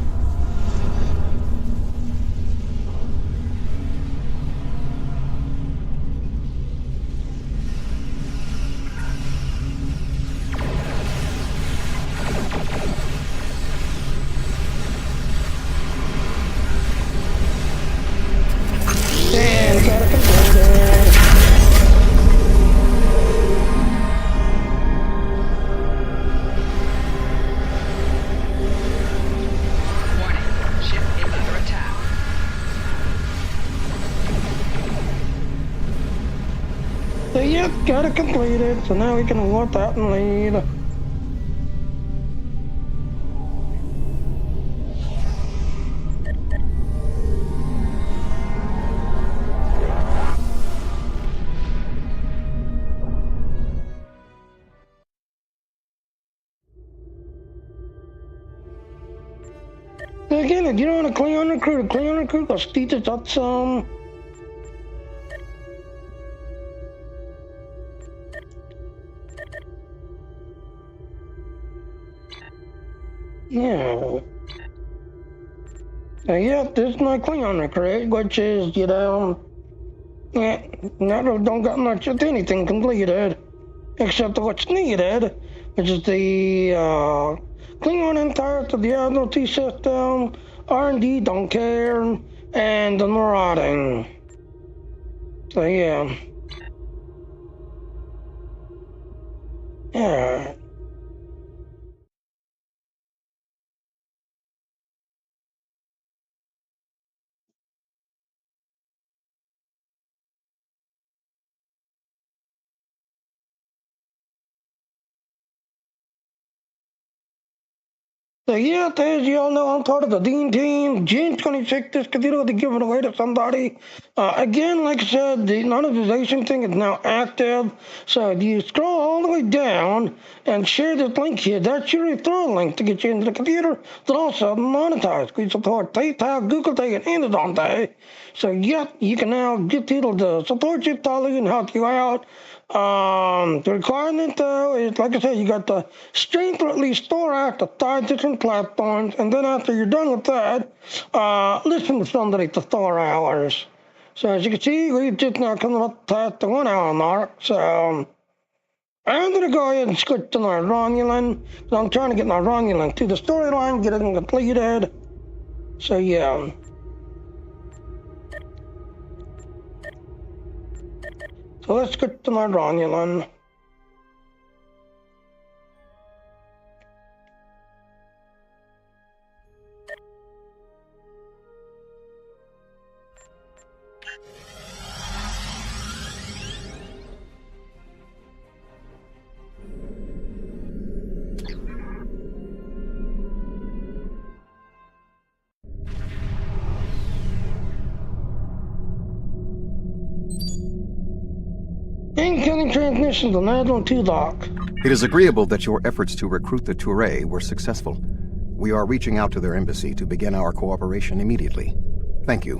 And got it completed. Warning, ship is under attack. So yep, got it completed. So now we can warp out and lead. So again, if you don't want to clean on the crew, go speed it up some. Yeah. So yeah, this is my Klingon recruit, which is, yeah, don't got much of anything completed, except what's needed, which is the Klingon entire to the Admiralty system, R&D don't care, and the marauding. So yeah. Yeah. So yeah, as you all know, I'm part of the Dean team. June 26th, this computer will be given away to somebody. Again, like I said, the monetization thing is now active. So if you scroll all the way down and share this link here, that's your referral link to get you into the computer that also monetize. We support PayPal, Google Pay, and Amazon Pay. So yeah, you can now get people to support you, follow you, and help you out. The requirement, though, is, like I said, you got to stream for at least 4 hours to 5 different platforms, and then after you're done with that, listen to somebody for 4 hours. So as you can see, we've just now coming up past the 1 hour mark, so I'm going to go ahead and switch to my Romulan, because I'm trying to get my Romulan to the storyline, get it completed. So yeah. So let's get to my Romulan. Incoming transmission to Nadron 2 dock. It is agreeable that your efforts to recruit the Touré were successful. We are reaching out to their embassy to begin our cooperation immediately. Thank you.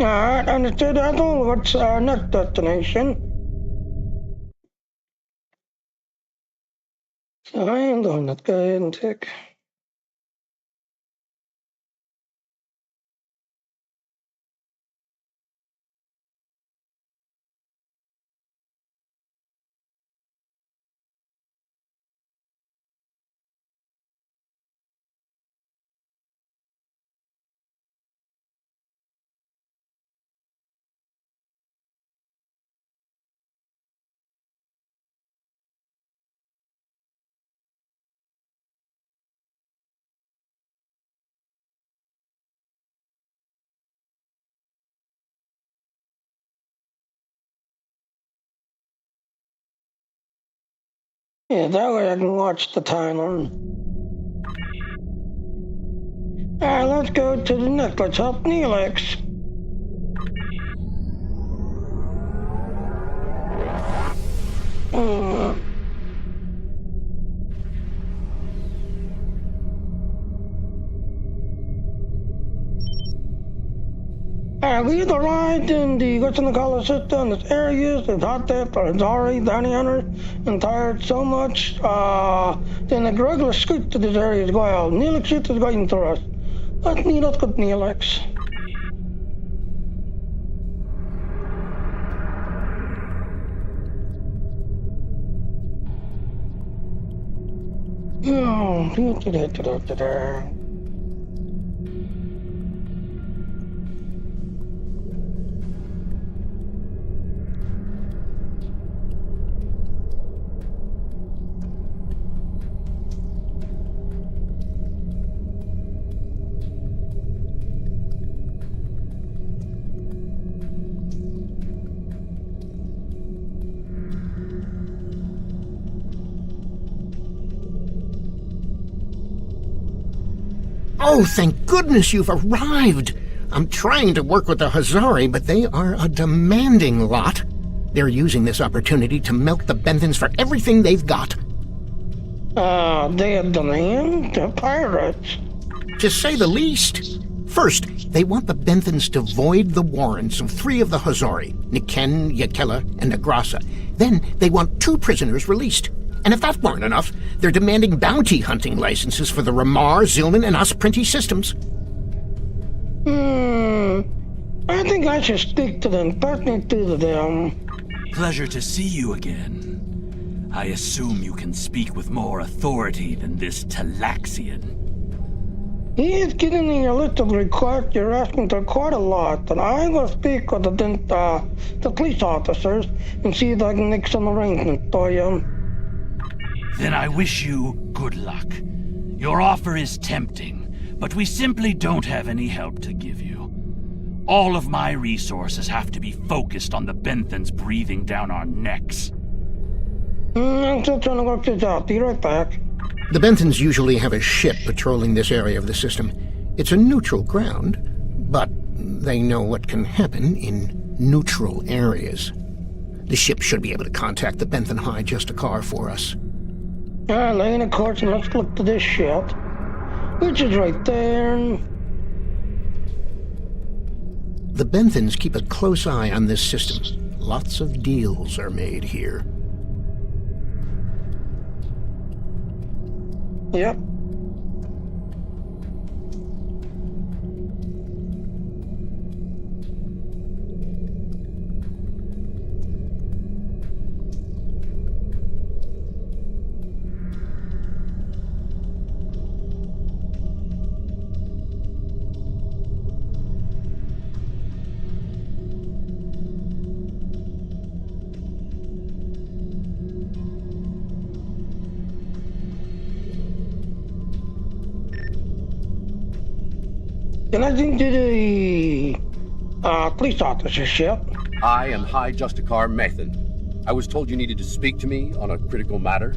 Alright, understood, Admiral. What's our next destination? So I am doing it. Go ahead and tick. Yeah, that way I can watch the timer. Alright, let's go to the next. Let's help Neelix. Alright, we either arrived in the whatchamacallit system, this area, it's hot there, it's already bounty hunter, and tired so much, then the regular scoot to this area is going out. Neelix shit is waiting for us. Let's meet up with Neelix. Oh, thank goodness you've arrived! I'm trying to work with the Hazari, but they are a demanding lot. They're using this opportunity to milk the Benthans for everything they've got. They demand? They're pirates. To say the least. First, they want the Benthans to void the warrants of 3 of the Hazari, Niken, Yakela, and Negrasa. Then they want 2 prisoners released. And if that weren't enough, they're demanding bounty hunting licenses for the Ramar, Zilman, and Osprinty systems. I think I should speak to them, talking to them. Pleasure to see you again. I assume you can speak with more authority than this Talaxian. He is getting in your list of requests. You're asking for quite a lot, and I'm going to speak with the police officers and see if I can make some arrangements for you. Then I wish you good luck. Your offer is tempting, but we simply don't have any help to give you. All of my resources have to be focused on the Benthans breathing down our necks. I'm still trying to work this out. Be right back. The Benthans usually have a ship patrolling this area of the system. It's a neutral ground, but they know what can happen in neutral areas. The ship should be able to contact the Benthan High Justicar for us. Alright, lay in a course and let's look to this ship, which is right there. The Benthans keep a close eye on this system. Lots of deals are made here. Yep. Connecting to the police officer ship. I am High Justicar Mathan. I was told you needed to speak to me on a critical matter.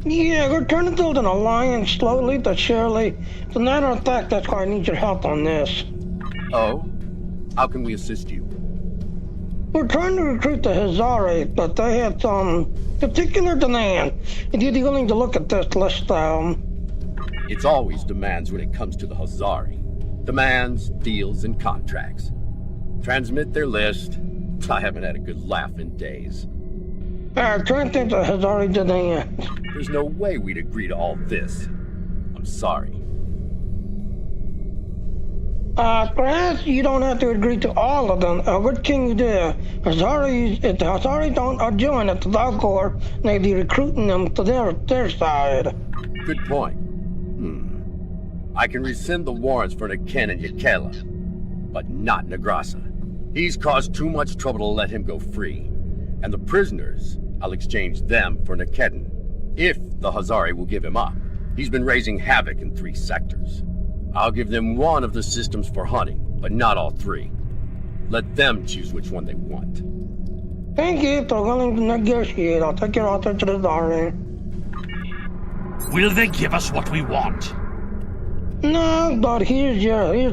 Yeah, we're trying to build an alliance slowly but surely. As a matter of fact, that's why I need your help on this. Oh? How can we assist you? We're trying to recruit the Hazari, but they have some particular demand. If you'd be willing to look at this list, It's always demands when it comes to the Hazari. Demands, deals, and contracts. Transmit their list. I haven't had a good laugh in days. Transmit the Hazari demand. There's no way we'd agree to all this. I'm sorry. Perhaps you don't have to agree to all of them. What can you do? If the Hazari don't join at the Dark Corps, they'd be recruiting them to their side. Good point. I can rescind the warrants for Niken and Yakela, but not Negrasa. He's caused too much trouble to let him go free. And the prisoners, I'll exchange them for Nikedin, if the Hazari will give him up. He's been raising havoc in 3 sectors. I'll give them one of the systems for hunting, but not all 3. Let them choose which one they want. Thank you for willing to negotiate. I'll take your offer to the Hazari. Will they give us what we want? No, but here's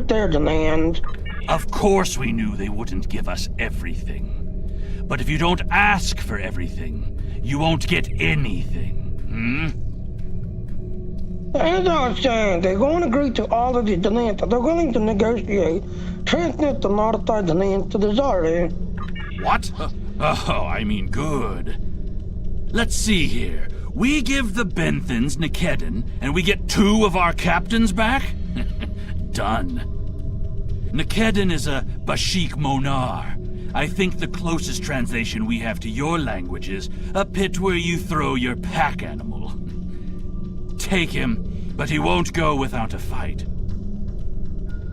their demand. Of course we knew they wouldn't give us everything. But if you don't ask for everything, you won't get anything, As I was saying, they're going to agree to all of the demands. They're willing to negotiate. Transmit the modified demands to the Hazari. What? Oh, I mean good. Let's see here. We give the Benthans Nikedin, and we get 2 of our captains back? Done. Nikedin is a Bashik Monar. I think the closest translation we have to your language is a pit where you throw your pack animal. Take him, but he won't go without a fight.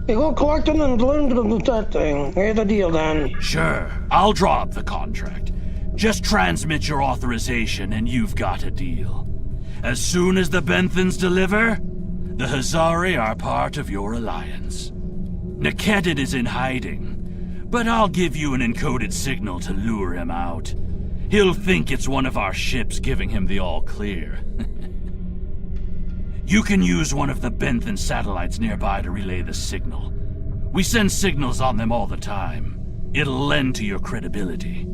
You go collect him and learn to do that thing. Here's the deal then. Sure, I'll draw up the contract. Just transmit your authorization and you've got a deal. As soon as the Benthans deliver, the Hazari are part of your alliance. Nikedin is in hiding, but I'll give you an encoded signal to lure him out. He'll think it's one of our ships giving him the all-clear. You can use one of the Benthan satellites nearby to relay the signal. We send signals on them all the time. It'll lend to your credibility.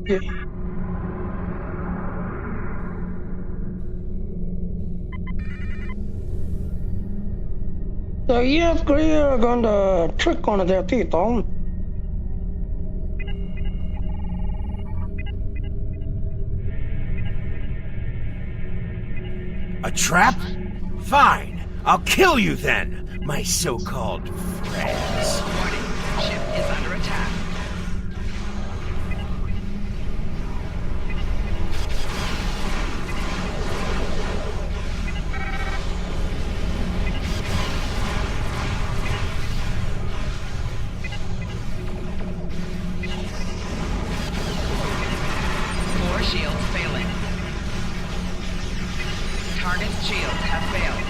Yeah. So yes, we're going to trick one of their people. A trap? Fine. I'll kill you then, my so-called friends. Warning, ship is under attack. Shields failing. Target's shields have failed.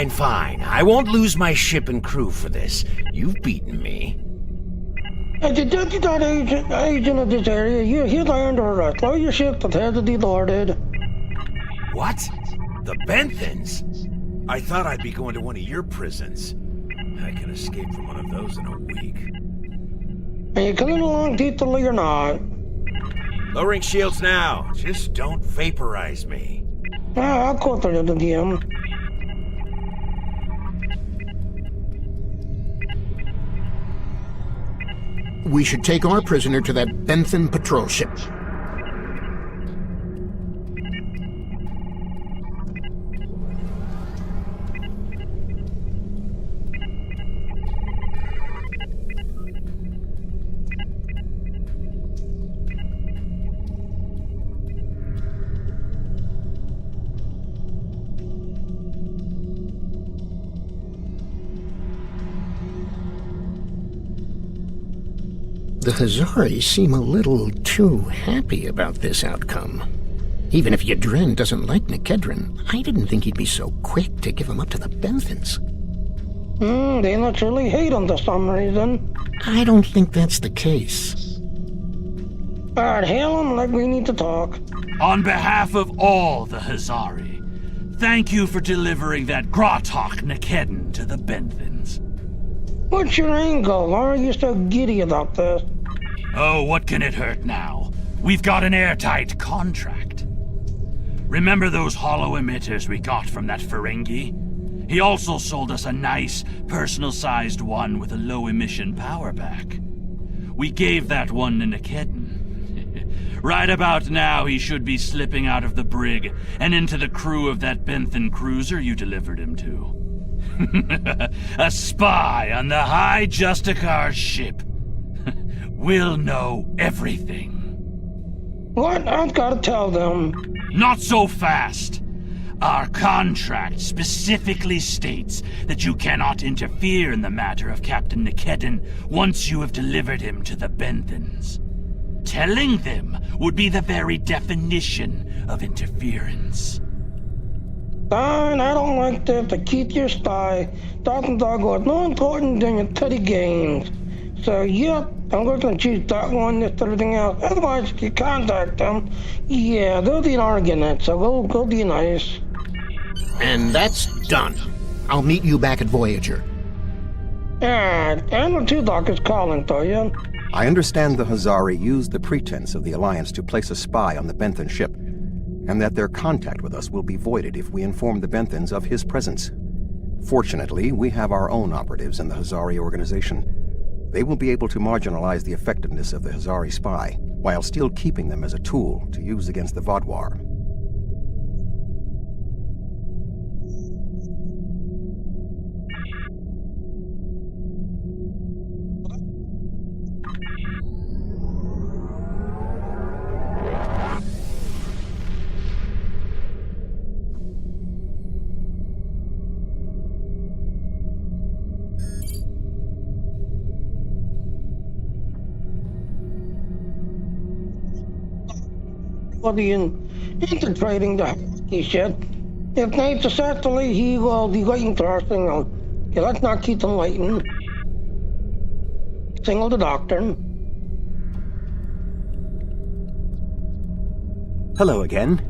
Fine. I won't lose my ship and crew for this. You've beaten me. As a deputy agent of this area, you're here under arrest. Lower your ship to have to be loaded. What? The Benthans? I thought I'd be going to one of your prisons. I can escape from one of those in a week. And you're coming along peacefully or not? Lowering shields now. Just don't vaporize me. I'll call through the DM. We should take our prisoner to that Benthan patrol ship. The Hazari seem a little too happy about this outcome. Even if Yadren doesn't like Nikedrin, I didn't think he'd be so quick to give him up to the Benthans. They naturally hate him for some reason. I don't think that's the case. Alright, hail him like we need to talk. On behalf of all the Hazari, Thank you for delivering that Grotok Nikedon to the Benthans. What's your angle? Why are you so giddy about this? Oh, what can it hurt now? We've got an airtight contract. Remember those hollow emitters we got from that Ferengi? He also sold us a nice, personal-sized one with a low-emission power pack. We gave that one to Nikedon. Right about now, he should be slipping out of the brig and into the crew of that Benthan cruiser you delivered him to. A spy on the High Justicar's ship. We'll know everything. What? I've got to tell them. Not so fast. Our contract specifically states that you cannot interfere in the matter of Captain Nikedon once you have delivered him to the Benthans. Telling them would be the very definition of interference. Fine, I don't like this. To keep your spy, Dr. Doggo is more important than your petty games. So, yep, I'm going to choose that one instead of everything else. Otherwise, if you contact them, yeah, there'll be an argument, so go be nice. And that's done. I'll meet you back at Voyager. And the two doctors calling for you. I understand the Hazari used the pretense of the Alliance to place a spy on the Benthan ship, and that their contact with us will be voided if we inform the Benthans of his presence. Fortunately, we have our own operatives in the Hazari organization. They will be able to marginalize the effectiveness of the Hazari spy, while still keeping them as a tool to use against the Vaadwaur. For the infiltrating the he said. If Nate's successfully, he will be waiting for our signal. Okay, let's not keep them waiting. Signal the doctor. Hello again.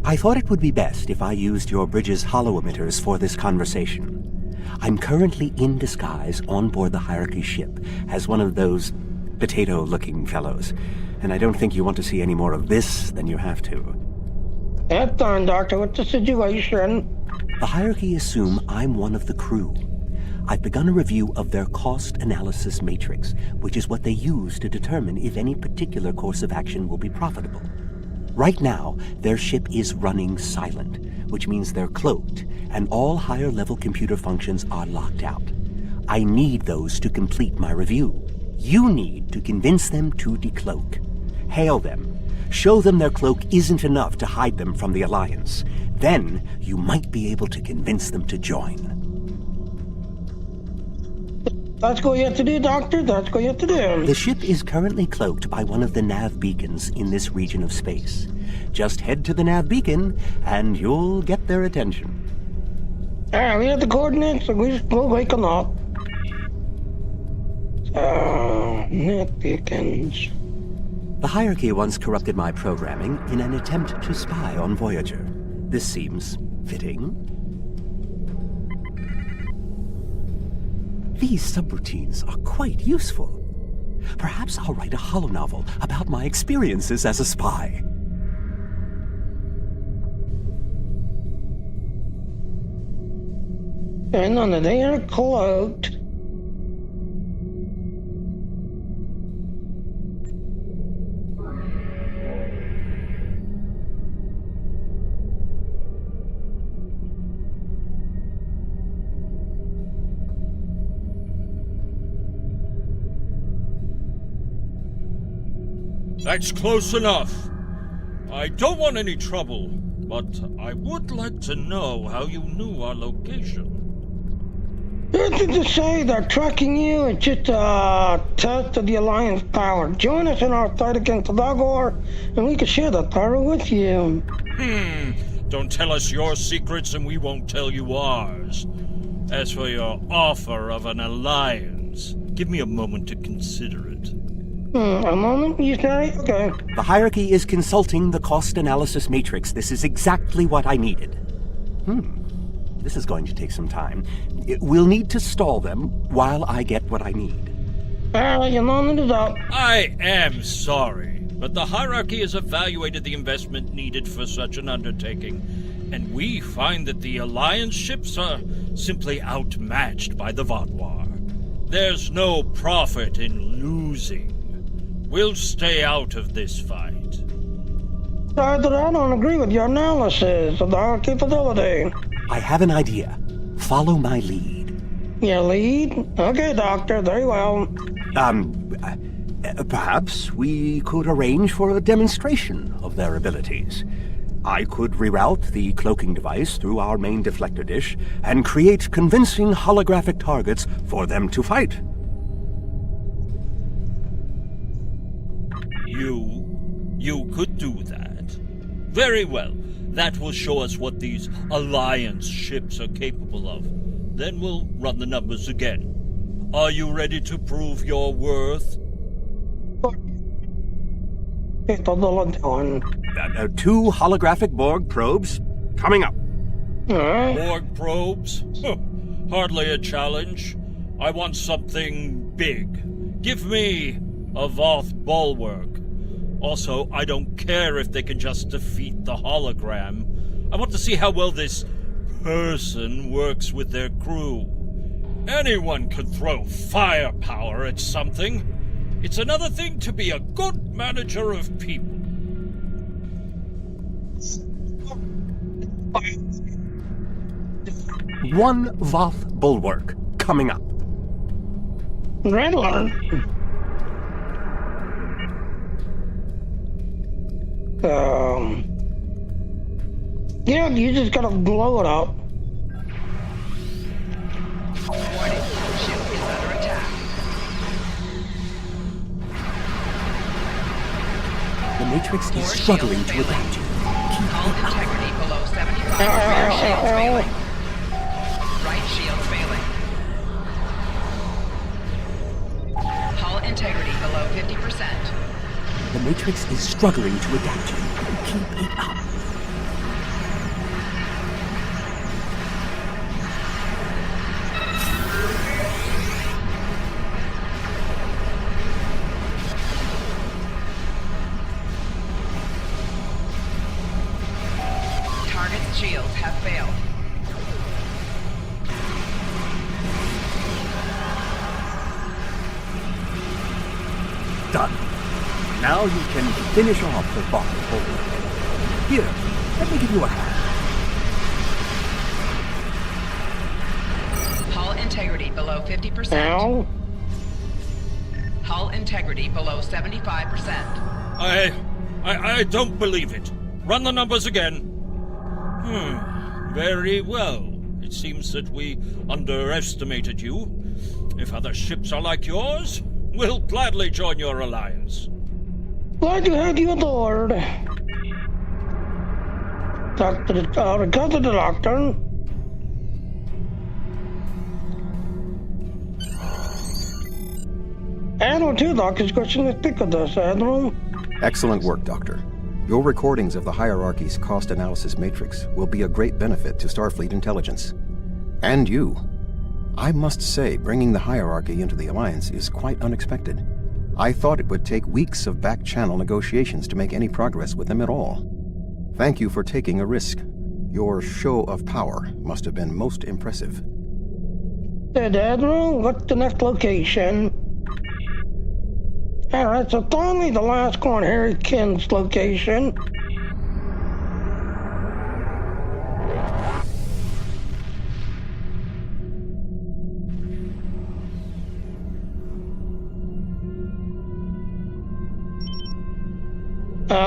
I thought it would be best if I used your bridge's hollow emitters for this conversation. I'm currently in disguise on board the Hierarchy ship as one of those potato-looking fellows, and I don't think you want to see any more of this than you have to. That's fine, Doctor. What's the situation? The Hierarchy assume I'm one of the crew. I've begun a review of their cost analysis matrix, which is what they use to determine if any particular course of action will be profitable. Right now, their ship is running silent, which means they're cloaked, and all higher-level computer functions are locked out. I need those to complete my review. You need to convince them to decloak. Hail them. Show them their cloak isn't enough to hide them from the Alliance. Then, you might be able to convince them to join. That's what you have to do, Doctor. That's what you have to do. The ship is currently cloaked by one of the nav beacons in this region of space. Just head to the nav beacon, and you'll get their attention. We have the coordinates, so we'll wake them up. Nav beacons. The Hierarchy once corrupted my programming in an attempt to spy on Voyager. This seems fitting. These subroutines are quite useful. Perhaps I'll write a holonovel about my experiences as a spy. And none of they are cloaked. That's close enough. I don't want any trouble, but I would like to know how you knew our location. Nothing to say, they're tracking you. It's just a test of the Alliance power. Join us in our fight against the Vaadwaur, and we can share that power with you. Don't tell us your secrets and we won't tell you ours. As for your offer of an alliance, give me a moment to consider it. A moment, you say? Okay. The Hierarchy is consulting the cost analysis matrix. This is exactly what I needed. This is going to take some time. We'll need to stall them while I get what I need. Your moment is up. I am sorry, but the hierarchy has evaluated the investment needed for such an undertaking, and we find that the Alliance ships are simply outmatched by the Vatwar. There's no profit in losing. We'll stay out of this fight. I don't agree with your analysis of our capability. I have an idea. Follow my lead. Your lead? Okay, Doctor, very well. Perhaps we could arrange for a demonstration of their abilities. I could reroute the cloaking device through our main deflector dish and create convincing holographic targets for them to fight. You could do that. Very well. That will show us what these Alliance ships are capable of. Then we'll run the numbers again. Are you ready to prove your worth? 2 holographic Borg probes coming up. Borg probes? Hardly a challenge. I want something big. Give me a Voth bulwark. Also, I don't care if they can just defeat the hologram. I want to see how well this person works with their crew. Anyone can throw firepower at something. It's another thing to be a good manager of people. One Voth bulwark coming up. Riddler. Yeah, you just gotta blow it up. Warning, ship is under attack. The Matrix is struggling to adapt. Hull integrity below 75. Rear shields failing. Right shields failing. Hull integrity below 50%. The Matrix is struggling to adapt. Keep it up. Target's shields have failed. Done. Now you can finish off the Voth bulwark. Here, let me give you a hand. Hull integrity below 50%. Ow. Hull integrity below 75%. I don't believe it. Run the numbers again. Very well. It seems that we underestimated you. If other ships are like yours, we'll gladly join your alliance. Glad to have you aboard. Return to the Doctor. Admiral 2 Doc is questioning the pick of this, Admiral. Excellent work, Doctor. Your recordings of the hierarchy's cost analysis matrix will be a great benefit to Starfleet intelligence. And you. I must say, bringing the hierarchy into the Alliance is quite unexpected. I thought it would take weeks of back-channel negotiations to make any progress with them at all. Thank you for taking a risk. Your show of power must have been most impressive. Said Admiral, what's the next location? Alright, so finally the last Corn Harry Kin's location.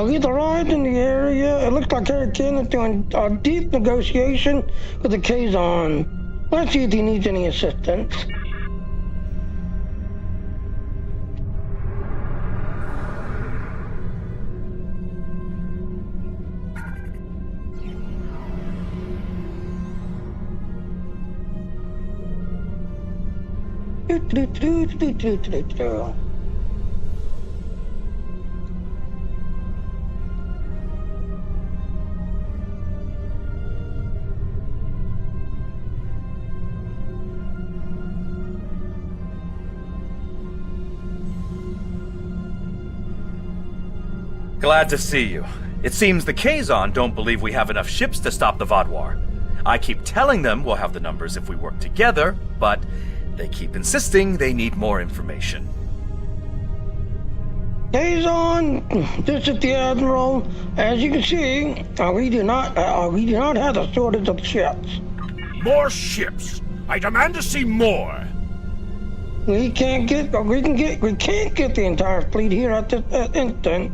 We've arrived in the area. It looks like Harry Kin is doing a deep negotiation with the Kazon. Let's see if he needs any assistance. Glad to see you. It seems the Kazon don't believe we have enough ships to stop the Vaadwaur. I keep telling them we'll have the numbers if we work together, but they keep insisting they need more information. Kazon, this is the Admiral. As you can see, we do not have a shortage of ships. More ships! I demand to see more! We can't get the entire fleet here at this instant.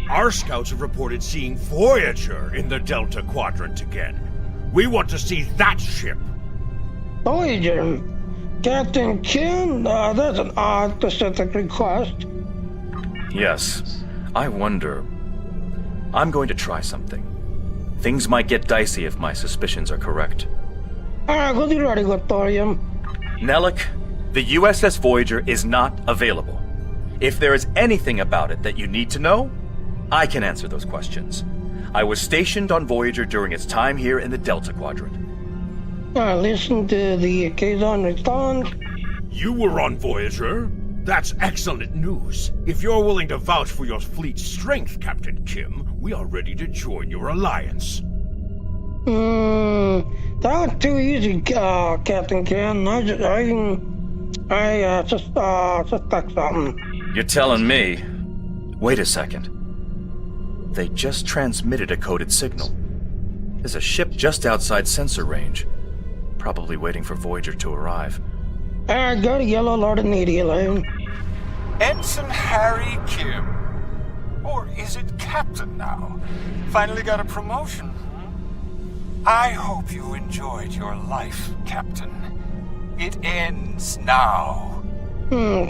Our scouts have reported seeing Voyager in the Delta Quadrant again. We want to see that ship. Voyager? Captain Kim? That's an odd specific request. Yes. I wonder... I'm going to try something. Things might get dicey if my suspicions are correct. Alright, we'll be ready with Thorium. Nellic, the USS Voyager is not available. If there is anything about it that you need to know, I can answer those questions. I was stationed on Voyager during its time here in the Delta Quadrant. Listen to the Kazon response. You were on Voyager? That's excellent news. If you're willing to vouch for your fleet's strength, Captain Kim, we are ready to join your alliance. That was too easy, Captain Kim. I suspect something. You're telling me? Wait a second. They just transmitted a coded signal. There's a ship just outside sensor range. Probably waiting for Voyager to arrive. I got a yellow alert immediately. Ensign Harry Kim. Or is it Captain now? Finally got a promotion. I hope you enjoyed your life, Captain. It ends now.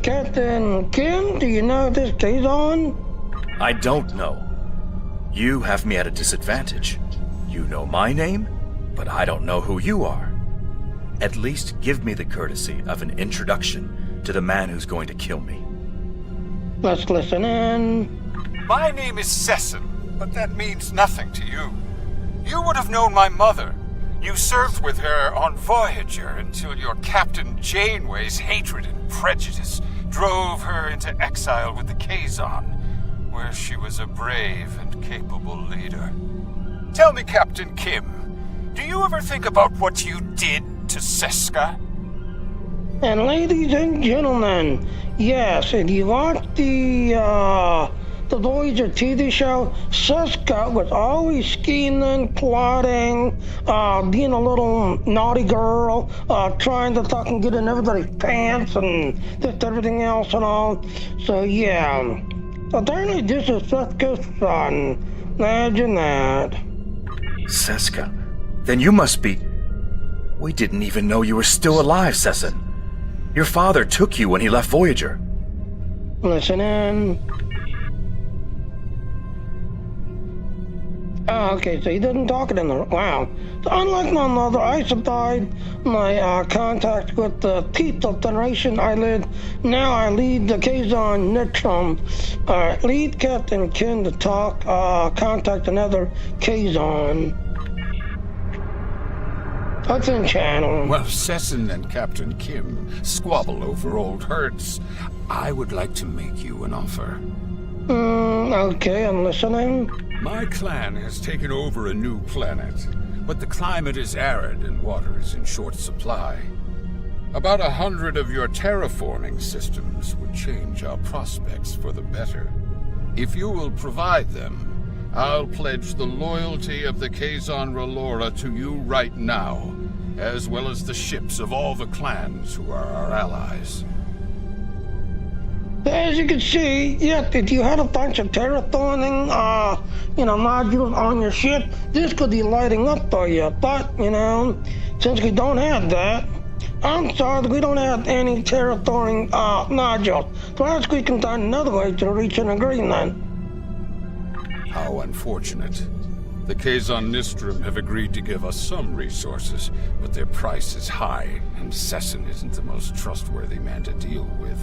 Captain Kim, do you know this Kazon? I don't know. You have me at a disadvantage. You know my name, but I don't know who you are. At least give me the courtesy of an introduction to the man who's going to kill me. Let's listen in. My name is Sesson, but that means nothing to you. You would have known my mother. You served with her on Voyager until your Captain Janeway's hatred and prejudice drove her into exile with the Kazon, where she was a brave and capable leader. Tell me, Captain Kim, do you ever think about what you did to Seska? And ladies and gentlemen, yes, if you watch the Voyager TV show, Seska was always scheming, plotting, being a little naughty girl, trying to fucking get in everybody's pants and just everything else and all. So yeah, apparently this is Seska's son. Imagine that. Seska? Then you must be... We didn't even know you were still alive, Sesson. Your father took you when he left Voyager. Listen in. Oh, okay, so he didn't talk it in the... Wow. So unlike my mother, I survived my contact with the people generation Now I lead the Kazon Nitrum. Lead Captain Kim to talk, contact another Kazon. What's in channel? Well, Sesson and Captain Kim squabble over old hurts. I would like to make you an offer. Okay, I'm listening. My clan has taken over a new planet, but the climate is arid and water is in short supply. About 100 of your terraforming systems would change our prospects for the better. If you will provide them, I'll pledge the loyalty of the Kazon Relora to you right now, as well as the ships of all the clans who are our allies. As you can see, yes, if you had a bunch of terraforming, modules on your ship, this could be lighting up for you. But, since we don't have that, I'm sorry that we don't have any terraforming modules. Perhaps we can find another way to reach an agreement. How unfortunate. The Kazon Nistrum have agreed to give us some resources, but their price is high, and Sesson isn't the most trustworthy man to deal with.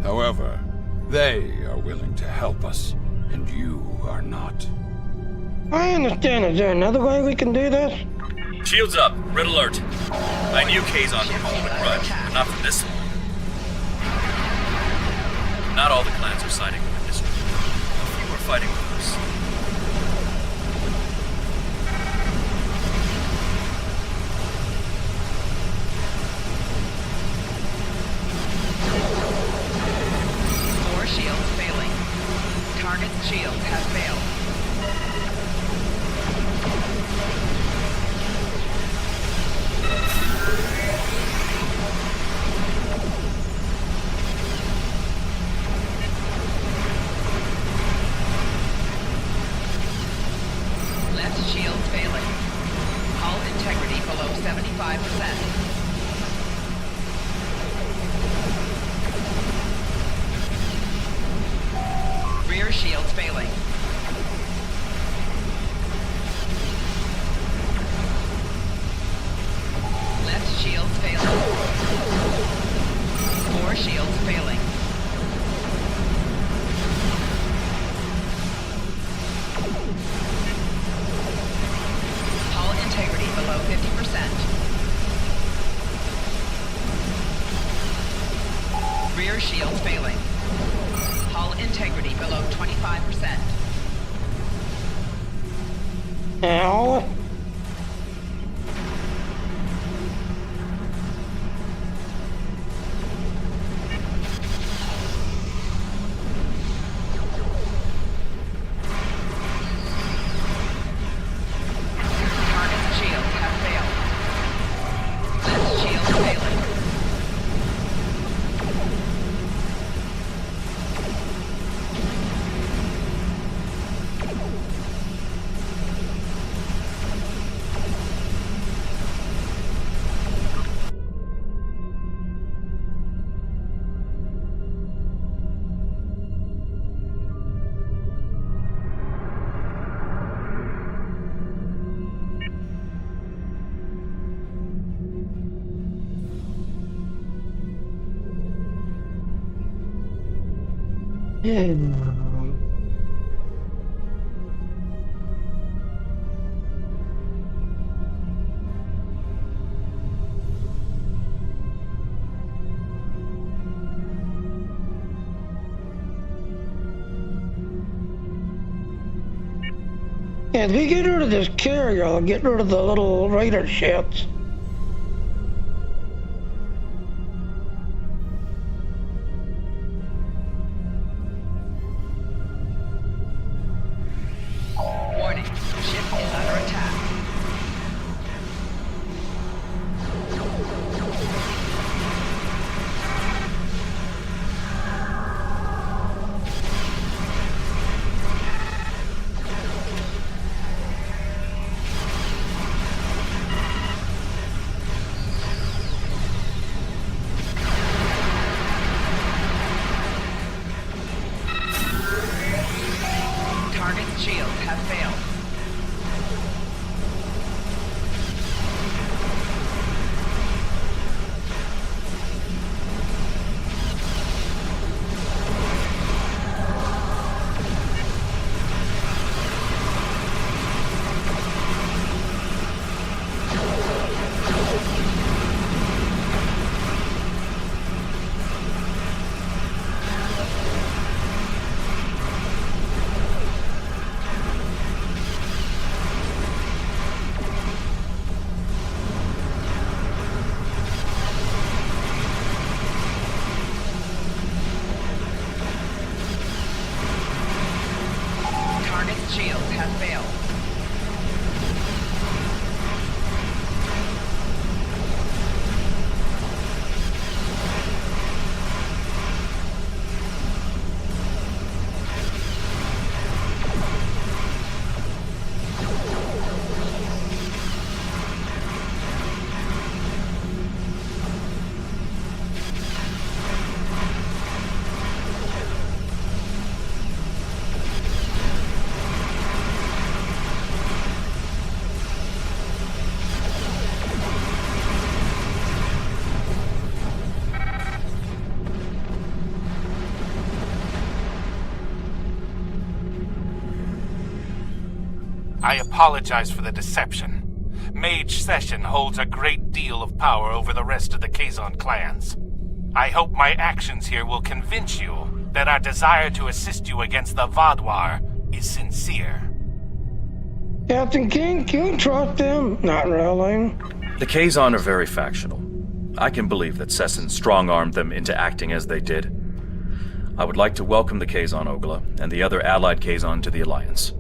However, they are willing to help us, and you are not. I understand. Is there another way we can do this? Shields up. Red alert. I knew Kazon would hold a grudge, but not for this long. Not all the clans are siding with the Nistrum. A few are fighting with us. 75%. Rear shields failing. Left shields failing. 4 shields failing. Hull integrity below 50%. Rear shields failing. Hull integrity below 25%. Ow. Yeah, if we get rid of this carrier, I'll get rid of the little raider shits. Warning, ship is under attack. Target's shields have failed. Target's shields have failed. I apologize for the deception. Mage Session holds a great deal of power over the rest of the Kazon clans. I hope my actions here will convince you that our desire to assist you against the Vaadwaur is sincere. Captain King, can you trust them? Not really. The Kazon are very factional. I can believe that Sesson strong-armed them into acting as they did. I would like to welcome the Kazon Ogla and the other allied Kazon to the Alliance.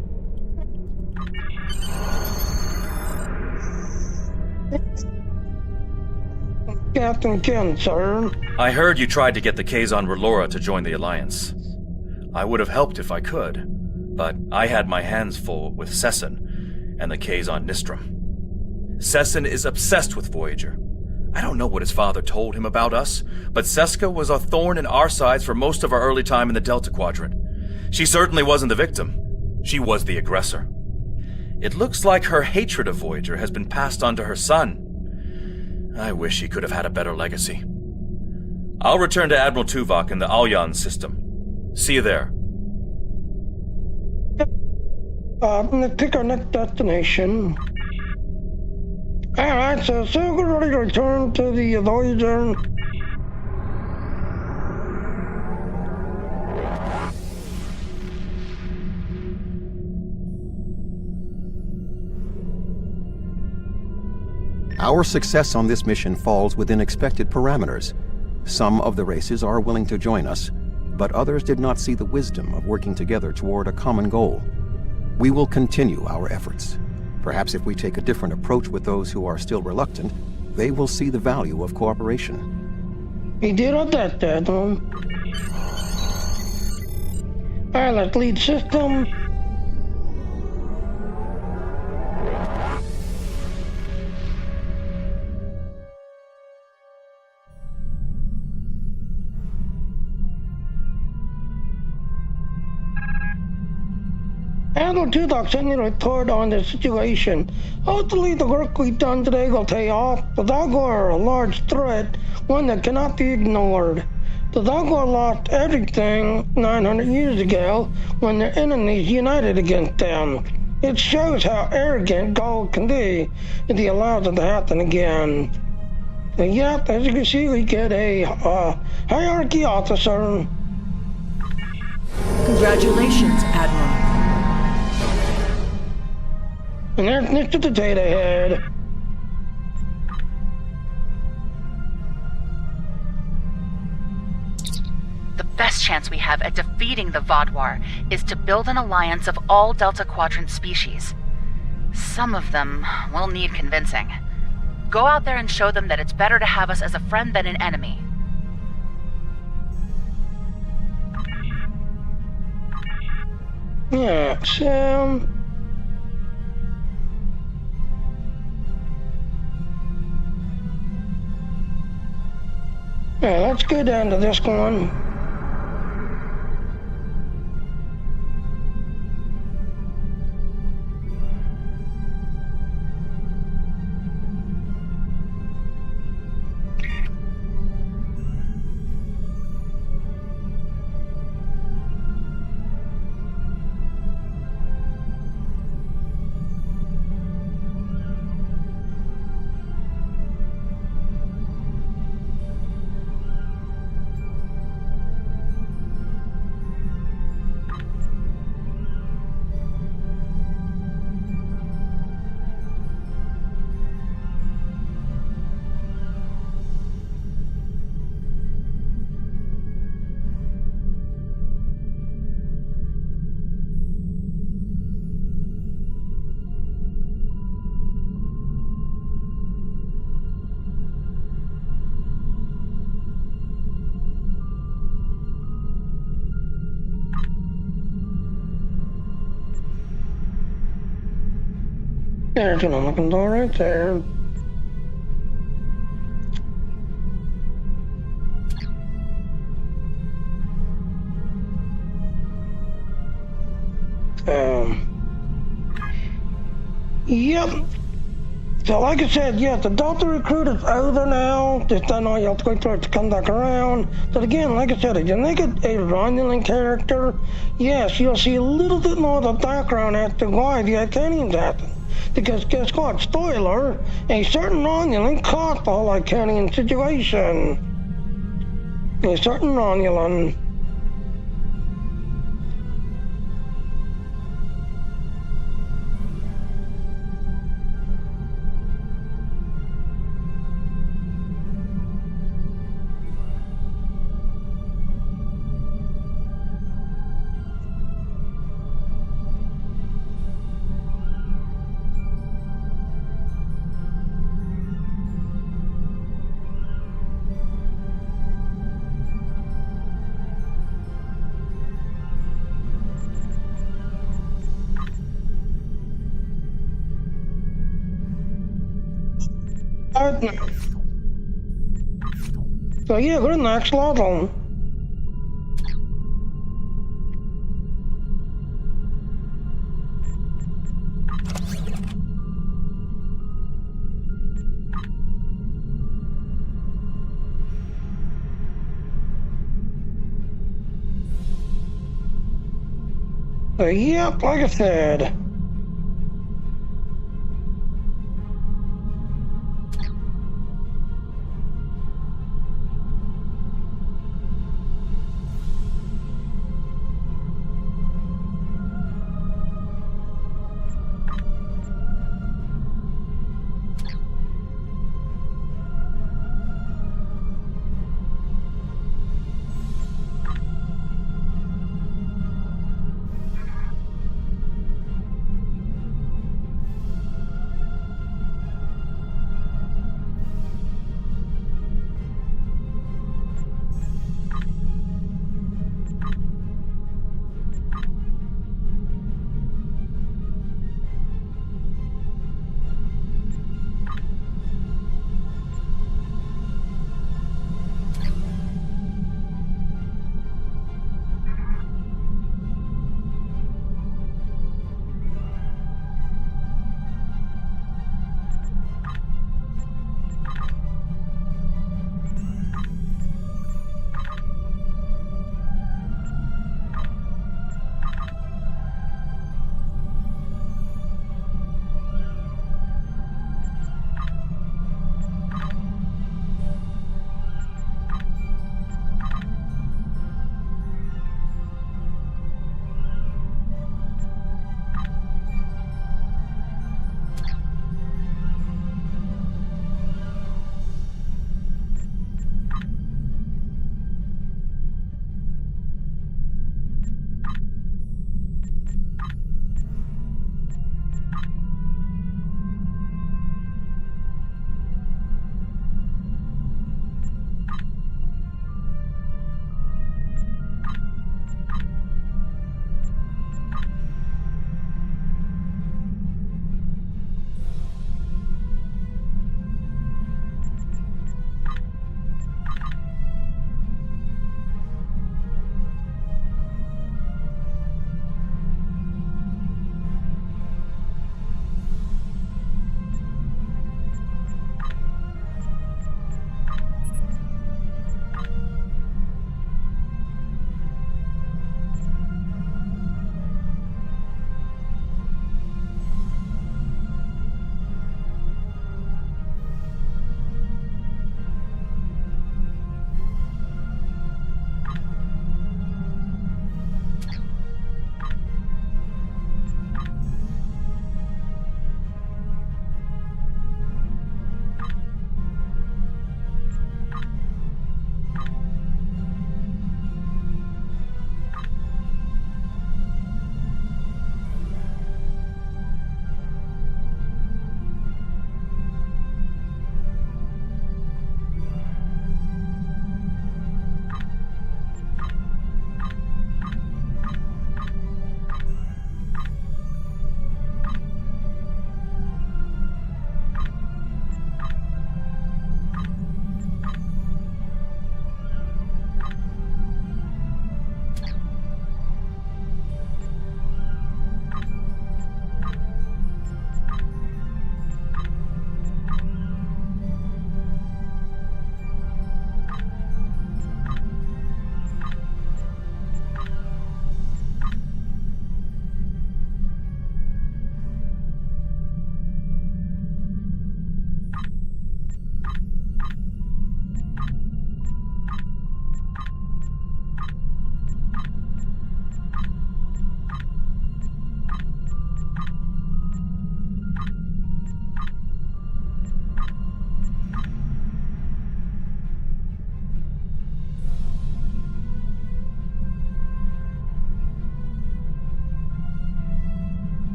Captain Ken, sir. I heard you tried to get the Kazon Relora to join the Alliance. I would have helped if I could, but I had my hands full with Sesson and the Kazon Nistrum. Sessin is obsessed with Voyager. I don't know what his father told him about us, but Seska was a thorn in our sides for most of our early time in the Delta Quadrant. She certainly wasn't the victim. She was the aggressor. It looks like her hatred of Voyager has been passed on to her son. I wish he could have had a better legacy. I'll return to Admiral Tuvok in the Alyan system. See you there. Let's pick our next destination. Alright, so we're ready to return to the Voyager. Our success on this mission falls within expected parameters. Some of the races are willing to join us, but others did not see the wisdom of working together toward a common goal. We will continue our efforts. Perhaps if we take a different approach with those who are still reluctant, they will see the value of cooperation. He did all that, Dad. Alright, let's lead system. Admiral Tuvok sent me a report on the situation. Hopefully the work we've done today will pay off. The Zagor are a large threat, one that cannot be ignored. The Zagor lost everything 900 years ago when their enemies united against them. It shows how arrogant gold can be if he allows it to happen again. And yep, as you can see, we get a hierarchy officer. Congratulations, Admiral. And there's next to the data head. The best chance we have at defeating the Vodwar is to build an alliance of all Delta Quadrant species. Some of them will need convincing. Go out there and show them that it's better to have us as a friend than an enemy. Yeah, so... Yeah, let's go down to this one. There's an unlocking door right there. Yep. So like I said, yeah, the Delta recruit is over now. Just don't know you have to wait for it to come back around. But again, like I said, if you make it a Romulan character, yes, you'll see a little bit more of the background as to why the Icanians happen. Because guess what? Spoiler, a certain Romulan caused the whole Icanian situation. A certain Romulan. So yeah, go to the next level. So yep, like I said.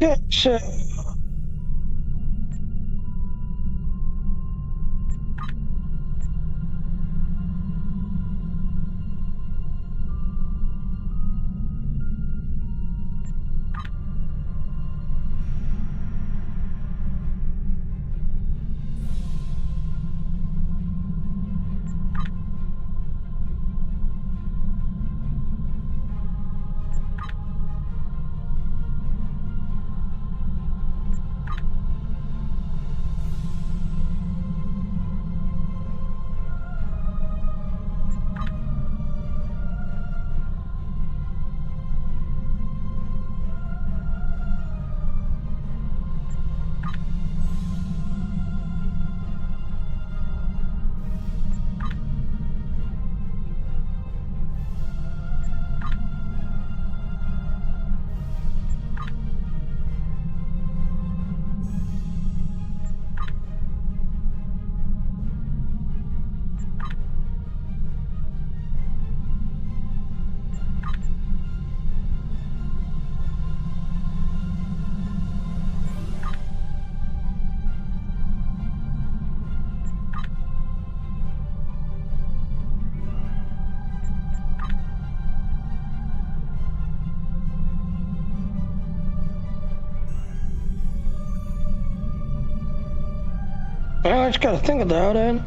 Gotcha. I just gotta think about it.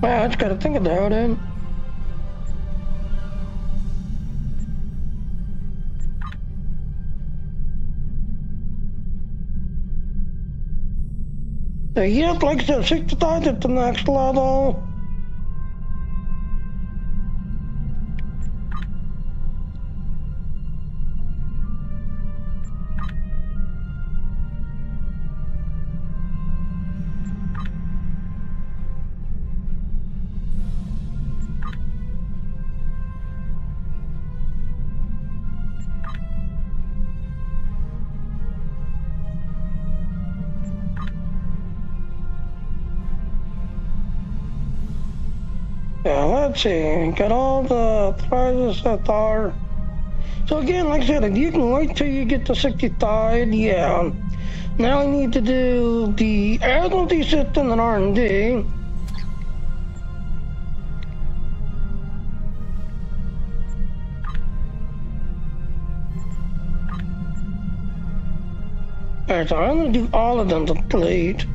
I just gotta think about it. Yeah, like I said, 65 at the next level. Yeah, let's see. Got all the prizes that are. So again, like I said, if you can wait till you get to 65, yeah. Now I need to do the Admiralty system and R&D. Alright, so I'm gonna do all of them to complete.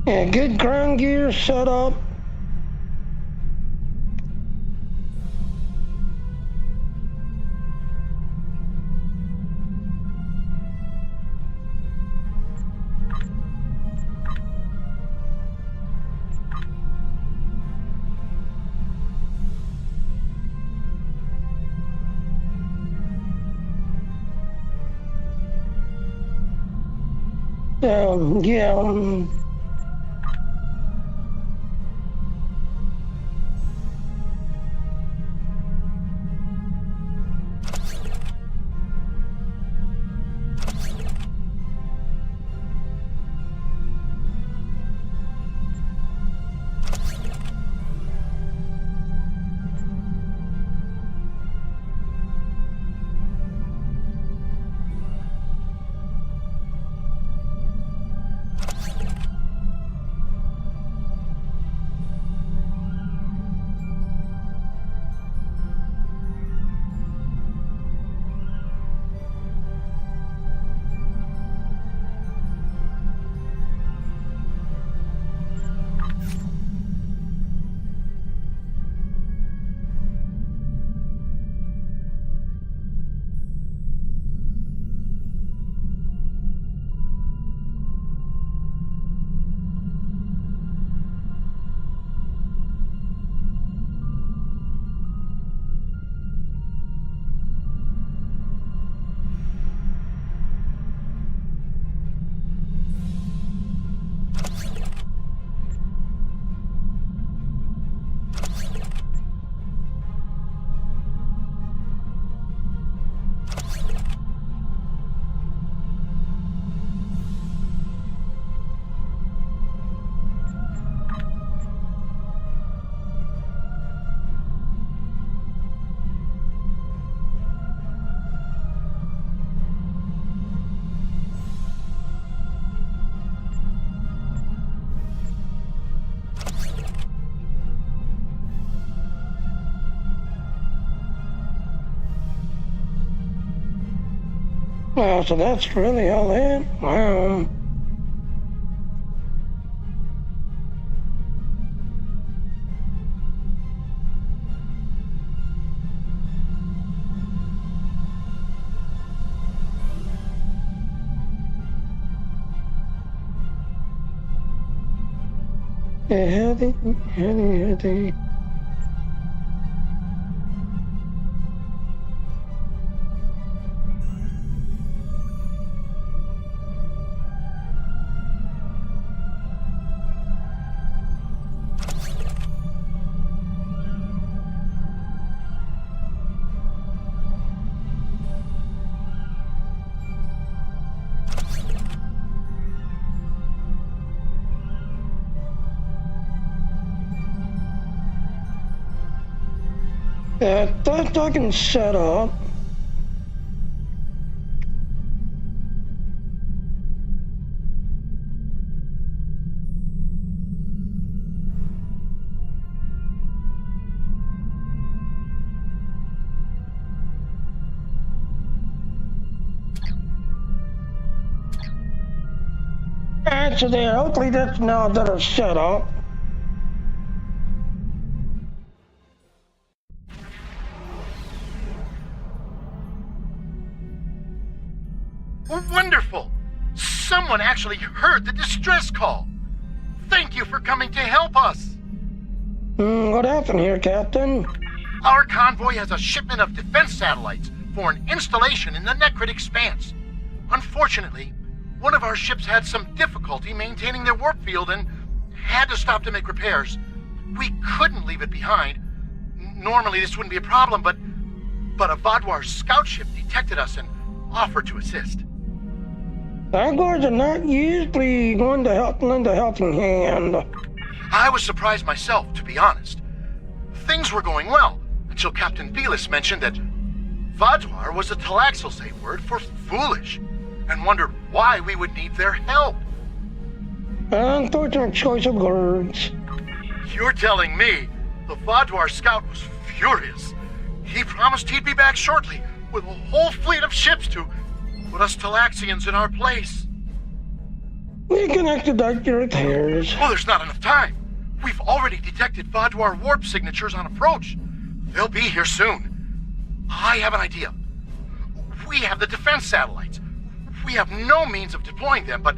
Yeah, good ground gear set up. Yeah. Wow, so that's really all that? Wow. Heady. That I can set up. So there, hopefully that's now that are set up. Wonderful! Someone actually heard the distress call. Thank you for coming to help us. What happened here, Captain? Our convoy has a shipment of defense satellites for an installation in the Necrit Expanse. Unfortunately, one of our ships had some difficulty maintaining their warp field and had to stop to make repairs. We couldn't leave it behind. Normally this wouldn't be a problem, but a Vodwar scout ship detected us and offered to assist. Vanguards are not usually going to lend a helping hand. I was surprised myself, to be honest. Things were going well until Captain Felis mentioned that Vodwar was a Talaxal safe word for foolish, and wondered why we would need their help. Unfortunate choice of words. You're telling me the Vodwar scout was furious. He promised he'd be back shortly with a whole fleet of ships to put us Talaxians in our place. We can expedite your repairs. Well, there's not enough time. We've already detected Vodwar warp signatures on approach. They'll be here soon. I have an idea. We have the defense satellites. We have no means of deploying them, but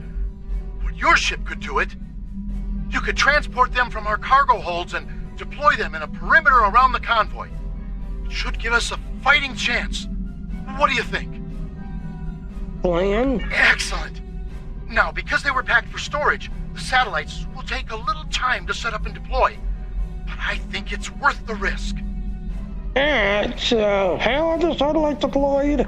your ship could do it. You could transport them from our cargo holds and deploy them in a perimeter around the convoy. It should give us a fighting chance. What do you think? Plan? Excellent. Now, because they were packed for storage, the satellites will take a little time to set up and deploy. But I think it's worth the risk. How are the satellites deployed?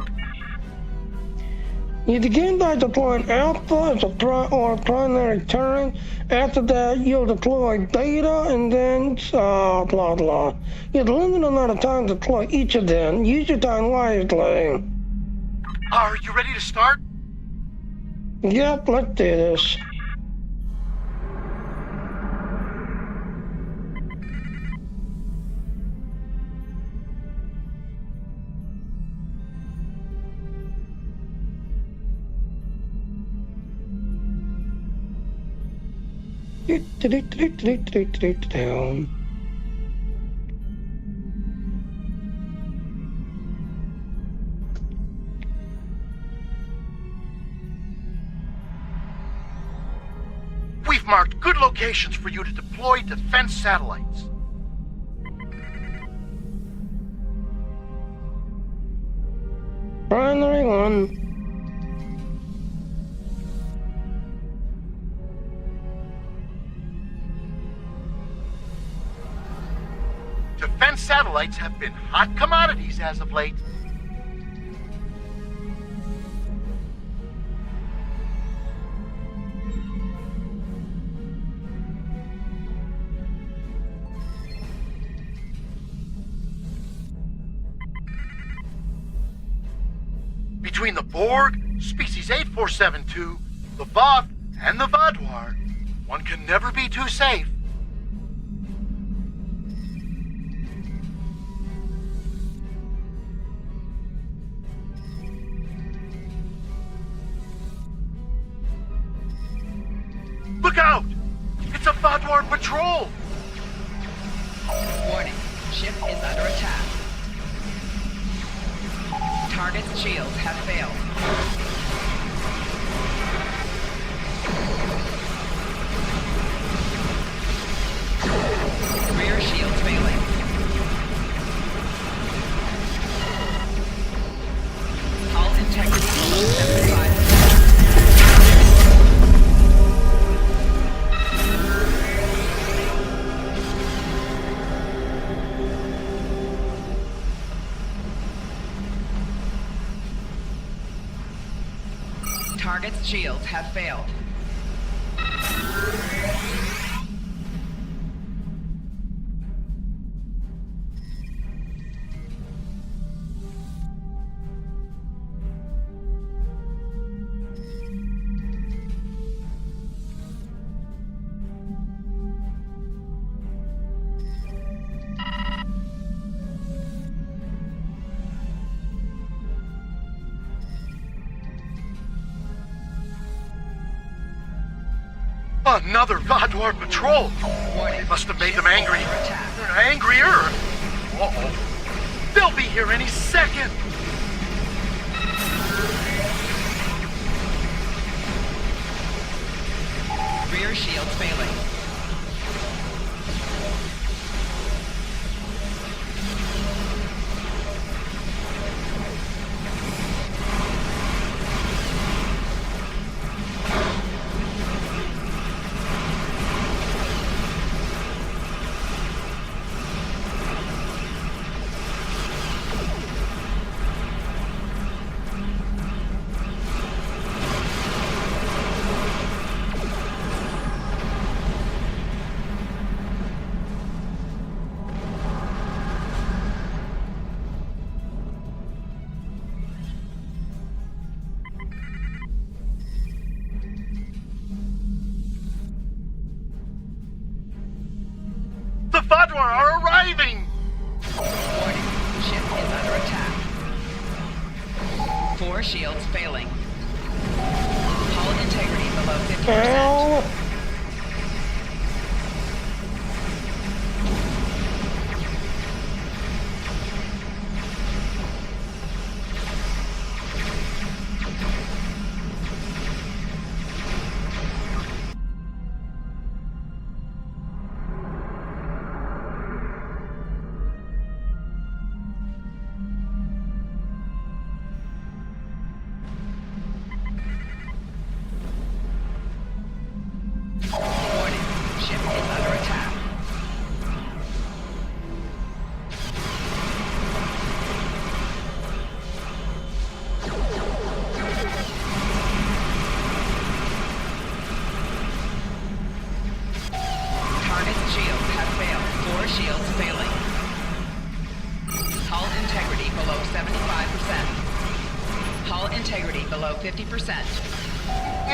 You begin by deploying Alpha as a primary turret. After that, you'll deploy Beta and then blah blah. You have a limited amount of time to deploy each of them. Use your time wisely. Are you ready to start? Yep, let's do this. We've marked good locations for you to deploy defense satellites. Primary one. Defense satellites have been hot commodities as of late. Between the Borg, species 8472, the Voth, and the Vodwar, one can never be too safe. Look out! It's a Vatwar patrol! Warning. Ship is under attack. Target's shields have failed. Rear shields failing. Hull integrity below 75%. Target's shields have failed. Another Vatwar patrol! They must have made them angry. Angrier! Uh-oh. They'll be here any second! Rear shields failing. The Vatwar are arriving! Warning. Ship is under attack. 4 shields failing. Hull integrity below 50%. Integrity below 50%.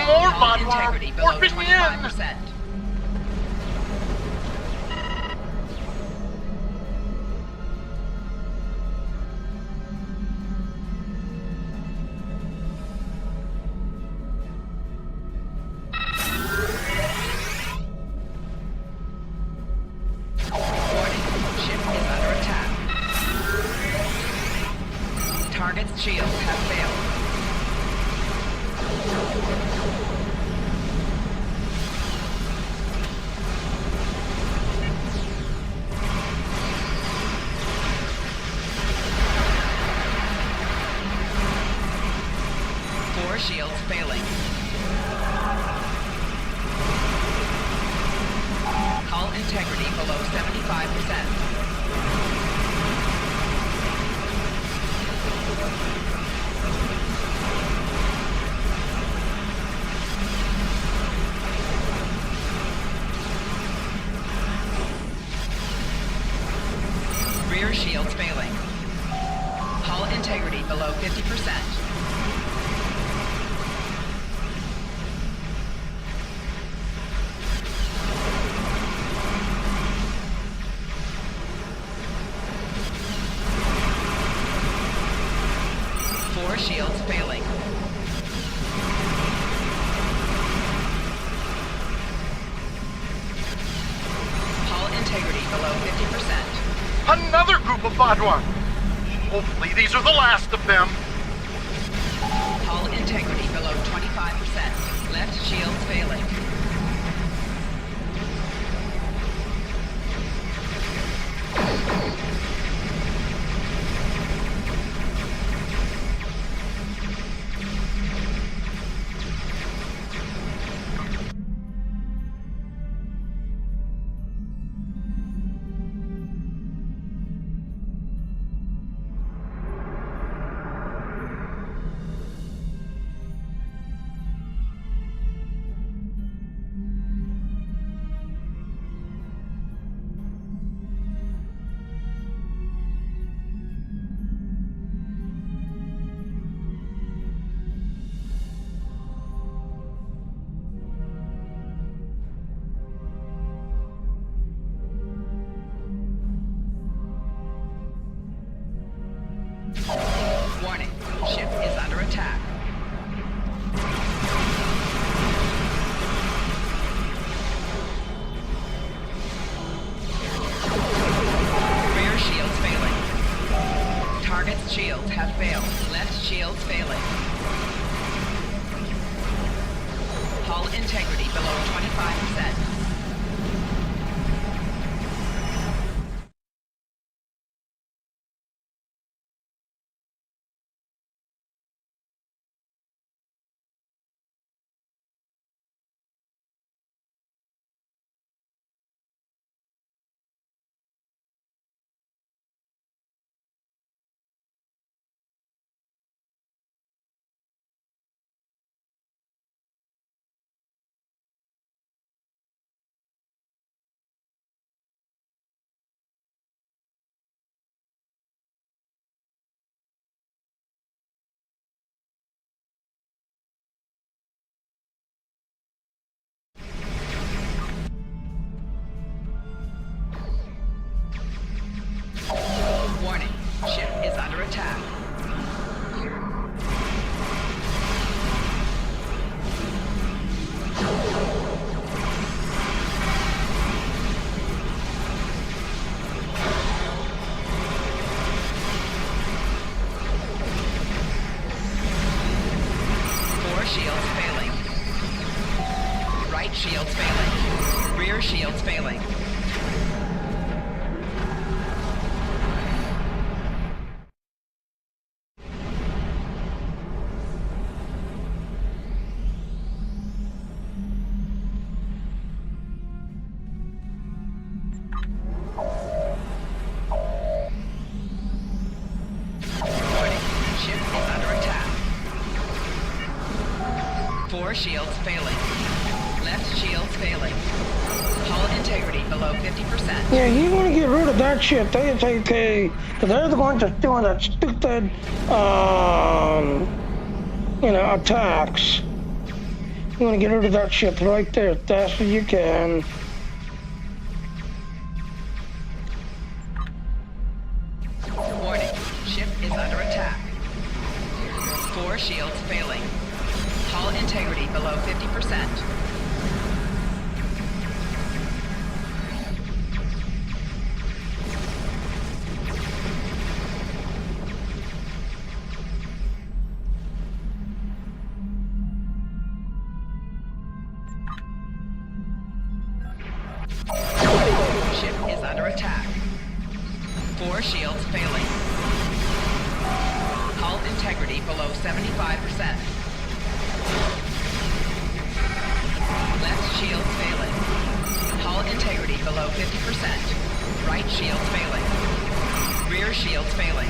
More Hull Vatwar integrity below warping 25%. Target's shields have failed. Four shields failing. Hull integrity below 75%. Rear shields failing. Hull integrity below 50%. Four shields Vadwar. Hopefully these are the last of them. Hull integrity below 25%. Left shields failing. Warning, ship is under attack. Rear shields failing. Target's shields have failed. Left shields failing. Hull integrity below 25%. Warning, ship is under attack. Four shields failing. Right shields failing. Rear shields failing. Four shields failing. Left shields failing. Hull integrity below 50%. Yeah, you want to get rid of that shit. ASAP. Because they're the ones that's doing that stupid, attacks. You want to get rid of that shit right there as fast as you can. Warning, ship is under attack. Four shields failing. Hull integrity below 50%. Ship is under attack. Four shields failing. Hull integrity below 75%. Left shield failing. Hull integrity below 50%. Right shield failing. Rear shields failing.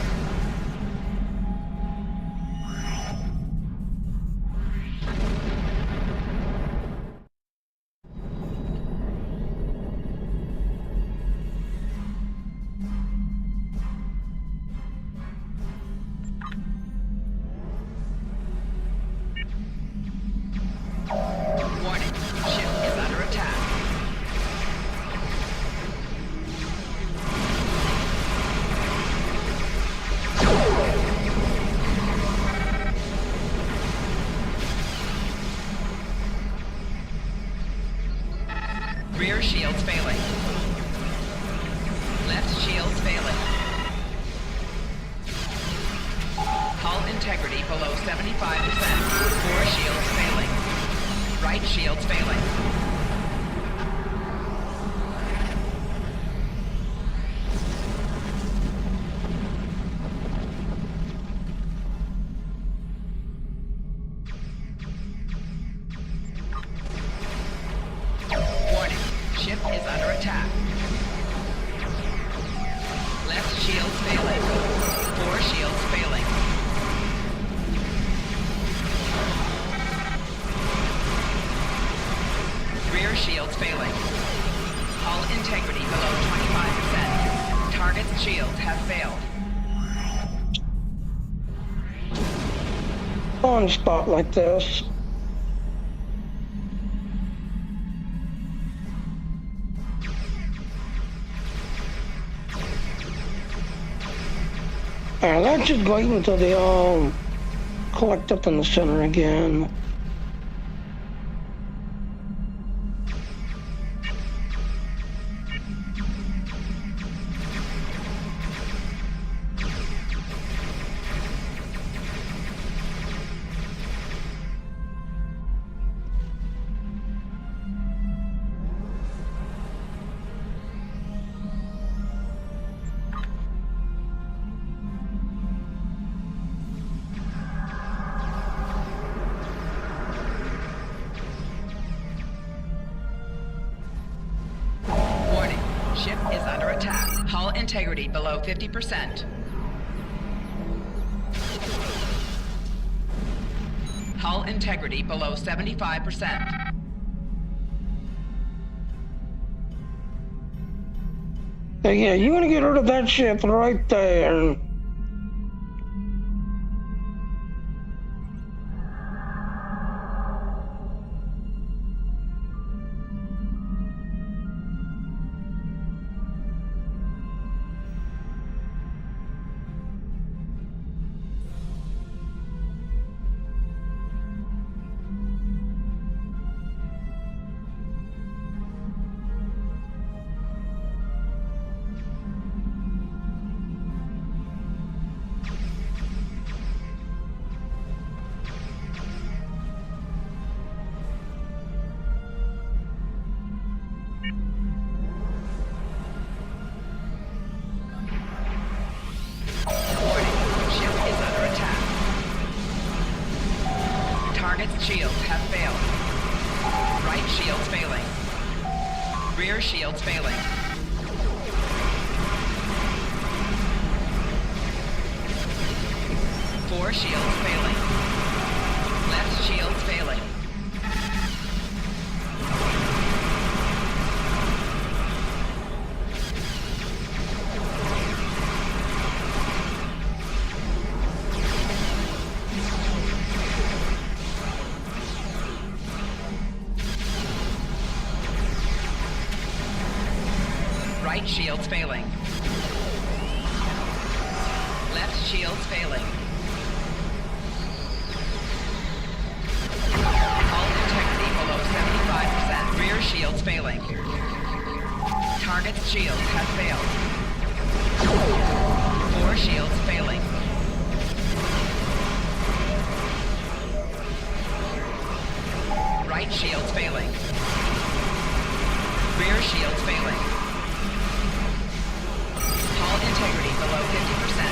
Warning, ship is under attack. Rear shields failing. Left shields failing. integrity below 75%. 4 shields failing. Right shields failing. Warning. Ship is under attack. Left shields failing. 4 shields failing. Rear shields failing. Hull integrity below 25%. Target's shields have failed. On spot like this. Alright, let's just wait until they all collect up in the center again. Ship is under attack. Hull integrity below 50%. Hull integrity below 75%. Yeah, you want to get rid of that ship right there. Target's shields have failed. Right shields failing. Rear shields failing. Four shields failing. Left shields failing. Right shields failing. Left shields failing. Hull integrity below 75%. Rear shields failing. Target's shields have failed. Four shields failing. Right shields failing. Rear shields failing. Hull integrity below 50%.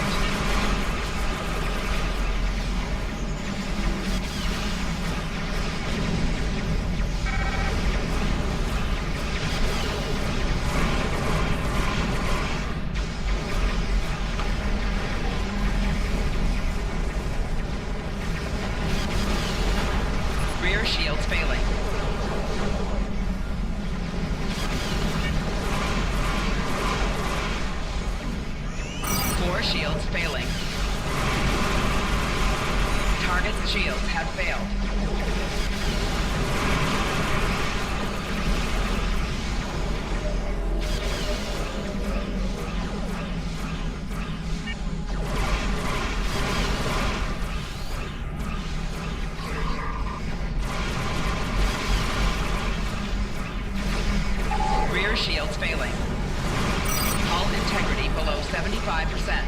Rear shields failing. Four shields failing. Target's shields have failed. Rear shields failing. Hull integrity below 75%.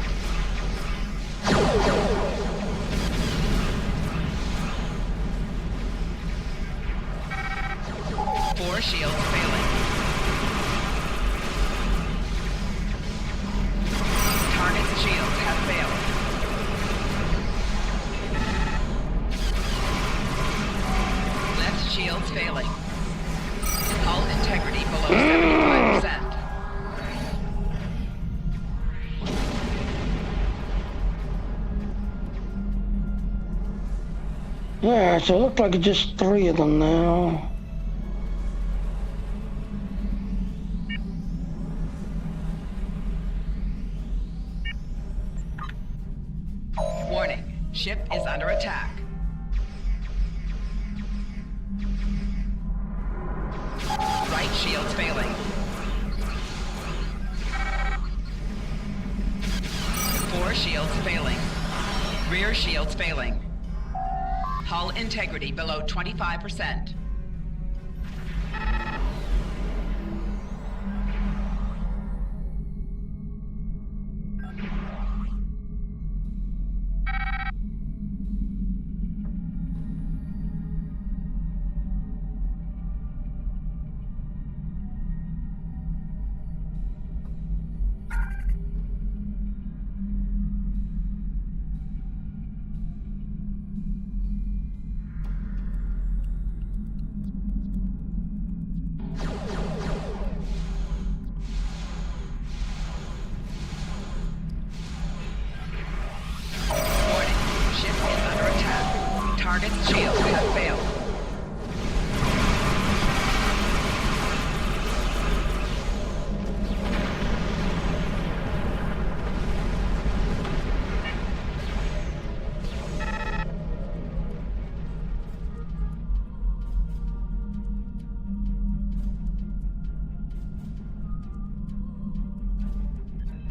shields failing. Target's shields have failed. Left shields failing. Hull integrity below 75%. Yeah, so it looks like it's just 3 of them now. Warning, ship is under attack. Right shields failing. 4 shields failing. Rear shields failing. Hull integrity below 25%. Target's shields have failed.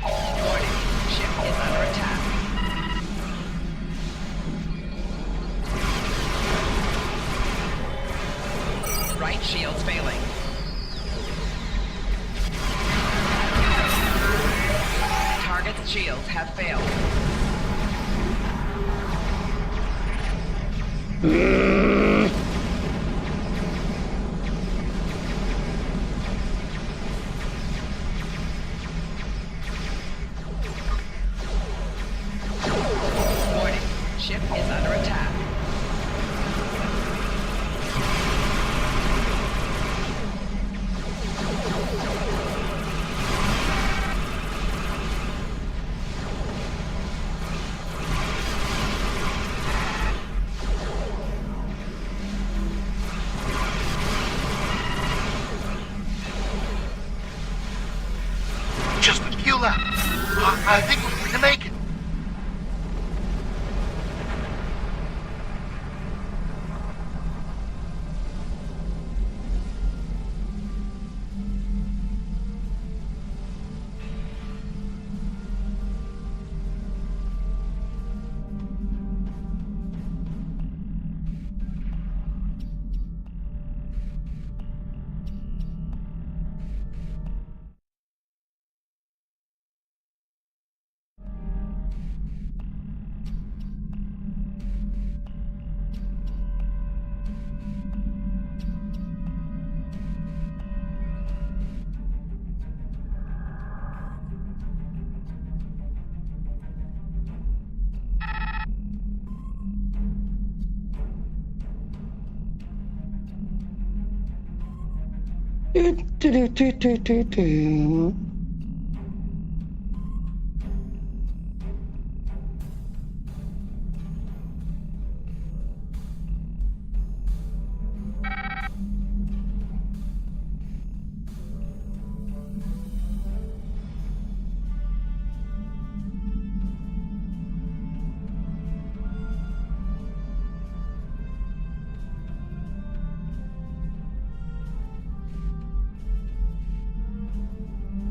Warning, ship is under attack. Right shields failing. Target's shields have failed. Warning, ship is under attack. Just a few left. I think we're going to make it.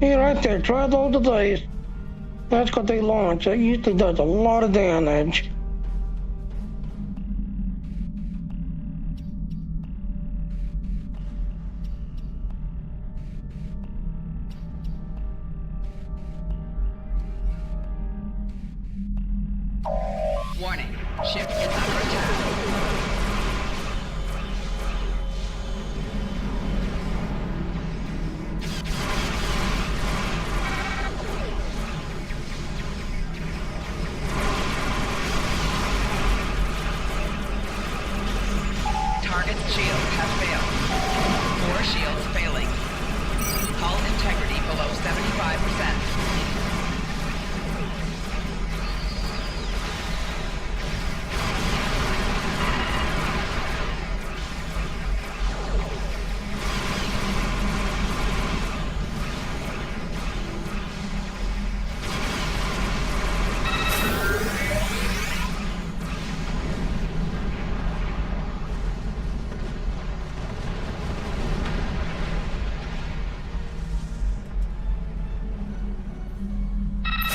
Yeah, right there. Try those today. That's what they launch. That usually does a lot of damage. Warning, ship is under attack. Target's shields have failed. 4 shields failing. Hull integrity below 75%.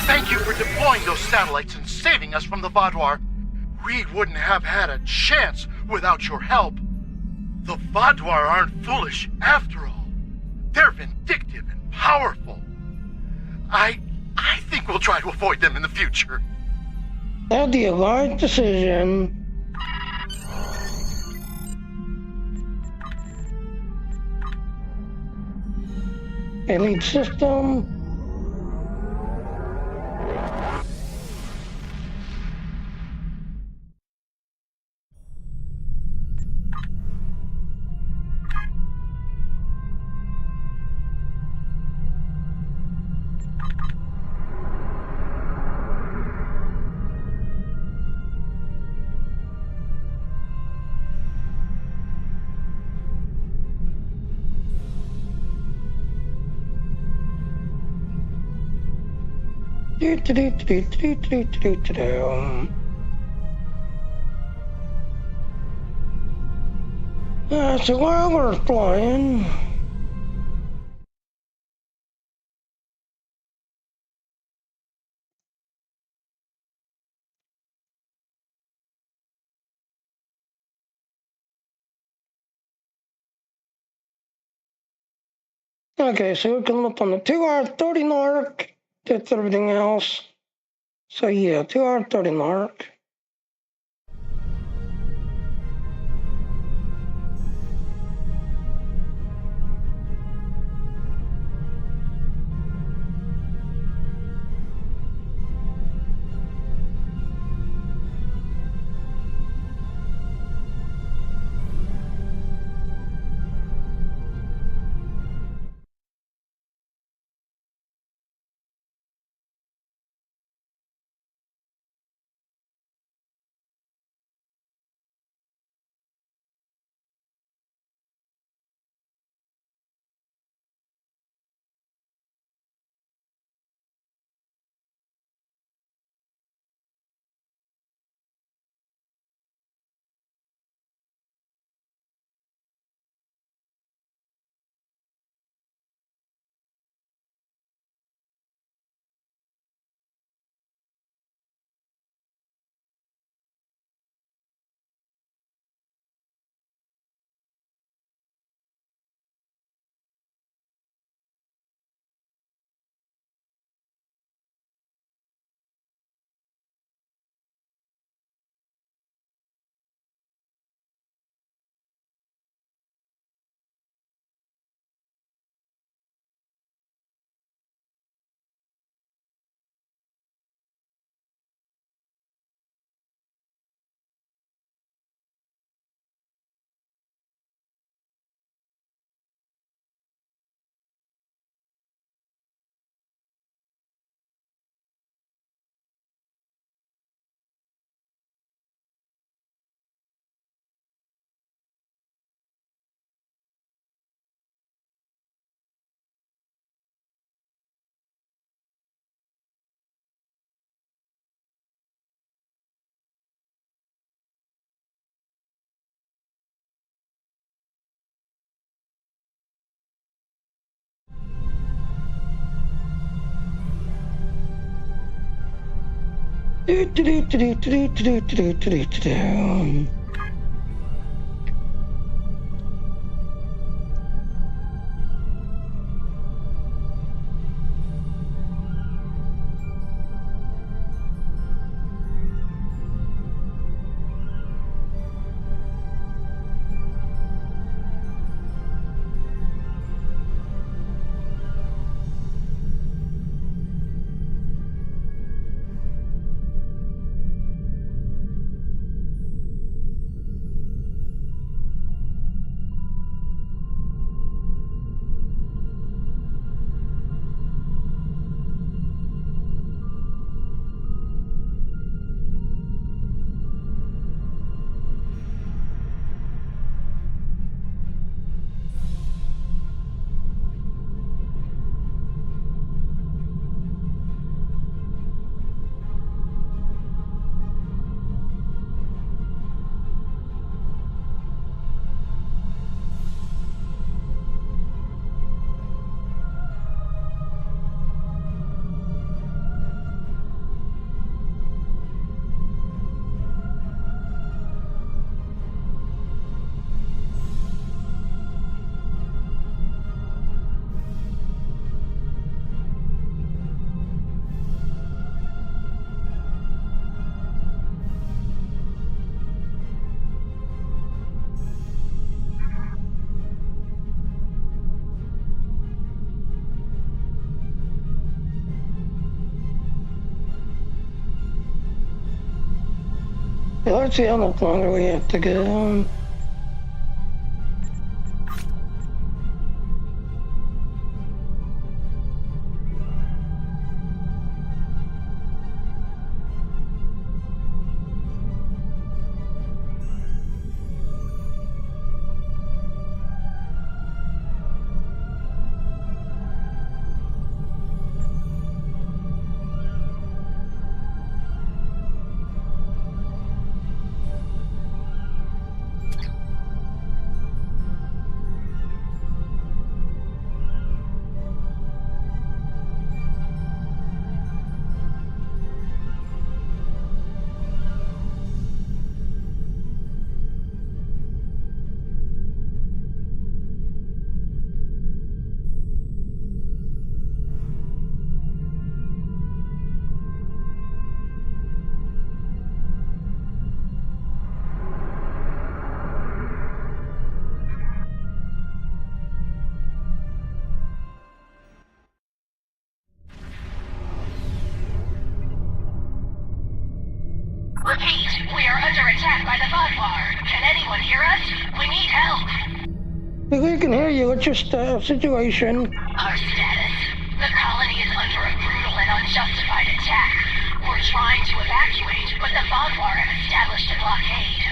Thank you for deploying those satellites and saving us from the Vaadwaur. We wouldn't have had a chance without your help. The Vaadwaur aren't foolish after all. They're vindictive and powerful. I think we'll try to avoid them in the future. That'd be a right decision. Elite system. So while we're flying, okay, so we can look on the 2-hour-30 mark. That's everything else. So yeah, 2-hour-30 mark. let's see how much longer we have to go. Repeat, we are under attack by the Vodwar. Can anyone hear us? We need help. We can hear you. What's your situation? Our status. The colony is under a brutal and unjustified attack. We're trying to evacuate, but the Vodwar have established a blockade.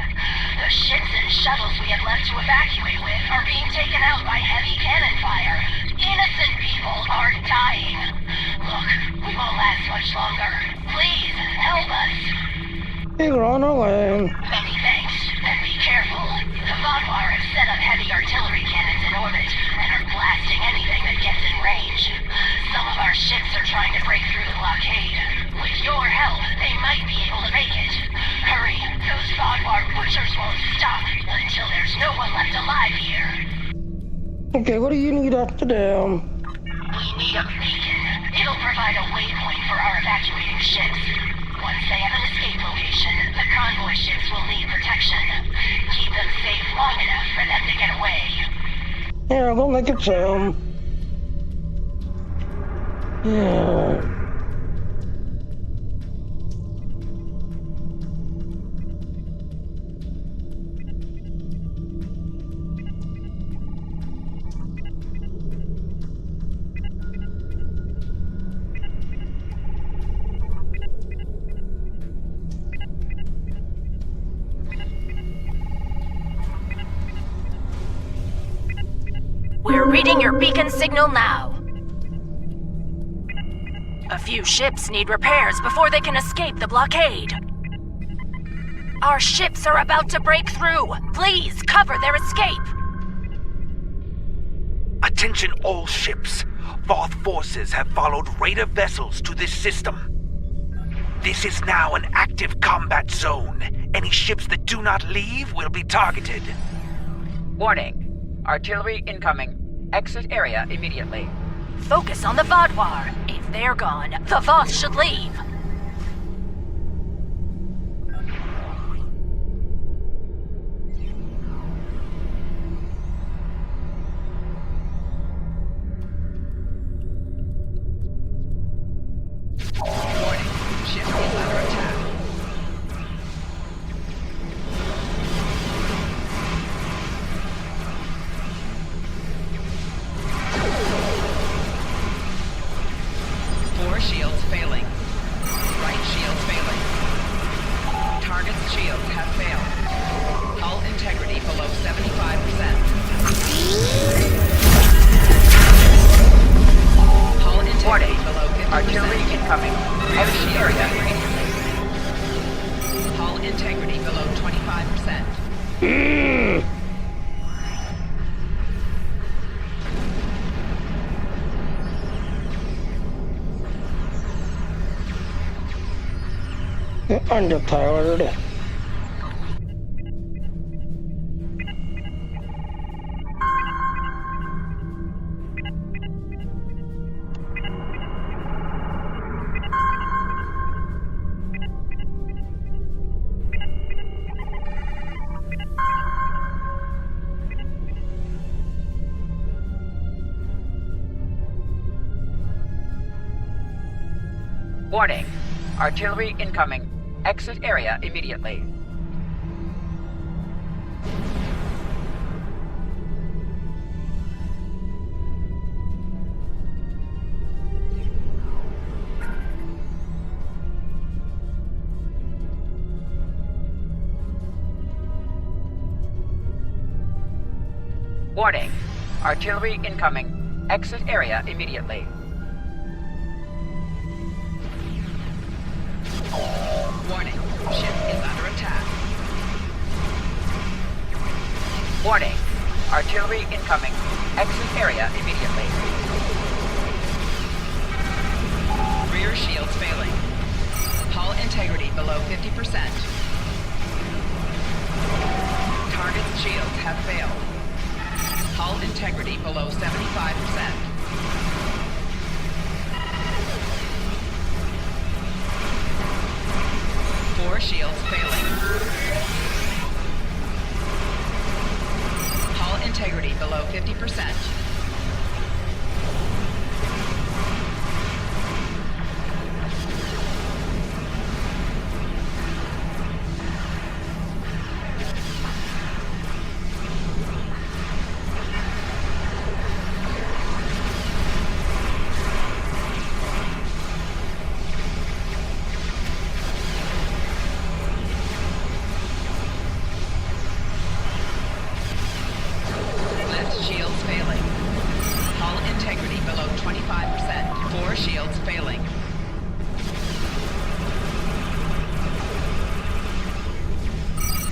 The ships and shuttles we have left to evacuate with are being taken out by heavy cannon fire. Innocent people are dying. Look, we won't last much longer. Please, help us. You're on our way. Many thanks, and be careful. The Vodwar have set up heavy artillery cannons in orbit and are blasting anything that gets in range. Some of our ships are trying to break through the blockade. With your help, they might be able to make it. Hurry, those Vodwar butchers won't stop until there's no one left alive here. Okay, what do you need us to do? We need a beacon. It'll provide a waypoint for our evacuating ships. Once they have an escape location, the convoy ships will need protection. Keep them safe long enough for them to get away. Yeah, we'll make it sound. Yeah. We're reading your beacon signal now. A few ships need repairs before they can escape the blockade. Our ships are about to break through. Please cover their escape. Attention all ships. Voth forces have followed raider vessels to this system. This is now an active combat zone. Any ships that do not leave will be targeted. Warning. Artillery incoming. Exit area immediately. Focus on the Vodwar. If they're gone, the Voth should leave. Warning. Ship is under attack. Shields failing. Right shield failing. Target's shields have failed. Hull integrity below 75%. Hull integrity below 50%. Artillery incoming. Heavy area immediately. Hull integrity below 25%. Underpowered. Warning. Artillery incoming. Exit area immediately. Warning. Artillery incoming. Exit area immediately. Warning. Ship is under attack. Warning. Artillery incoming. Exit area immediately. Rear shields failing. Hull integrity below 50%. Target's shields have failed. Hull integrity below 75%. Four shields failing. Hull integrity below 50%.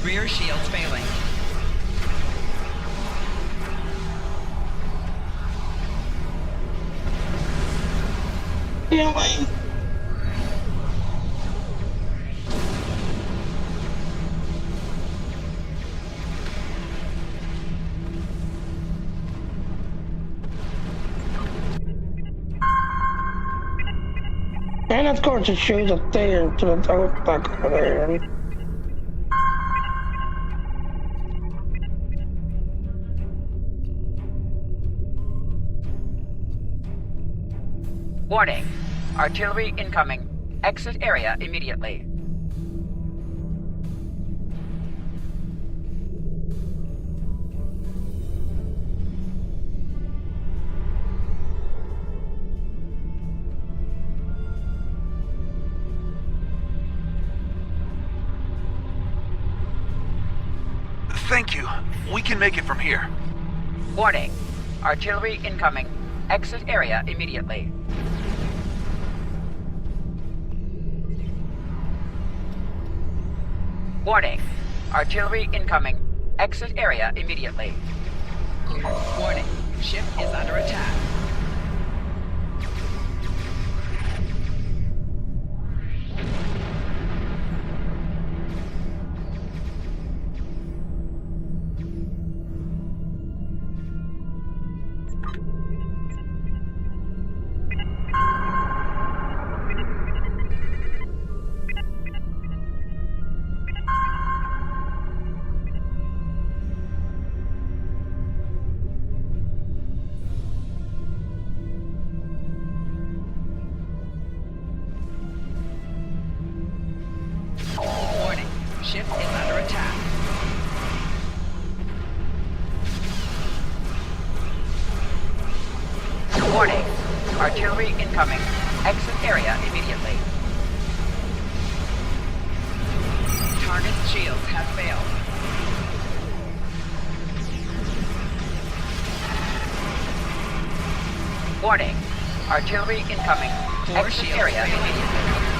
Rear shields failing. Yeah, wait. And of course it shows up there, so it's out back over there. Warning. Artillery incoming. Exit area immediately. Thank you. We can make it from here. Warning. Artillery incoming. Exit area immediately. Warning. Artillery incoming. Exit area immediately. Warning. Ship is under attack. Ship is under attack. Warning. Artillery incoming. Exit area immediately. Target's shields have failed. Warning. Artillery incoming. Exit area immediately.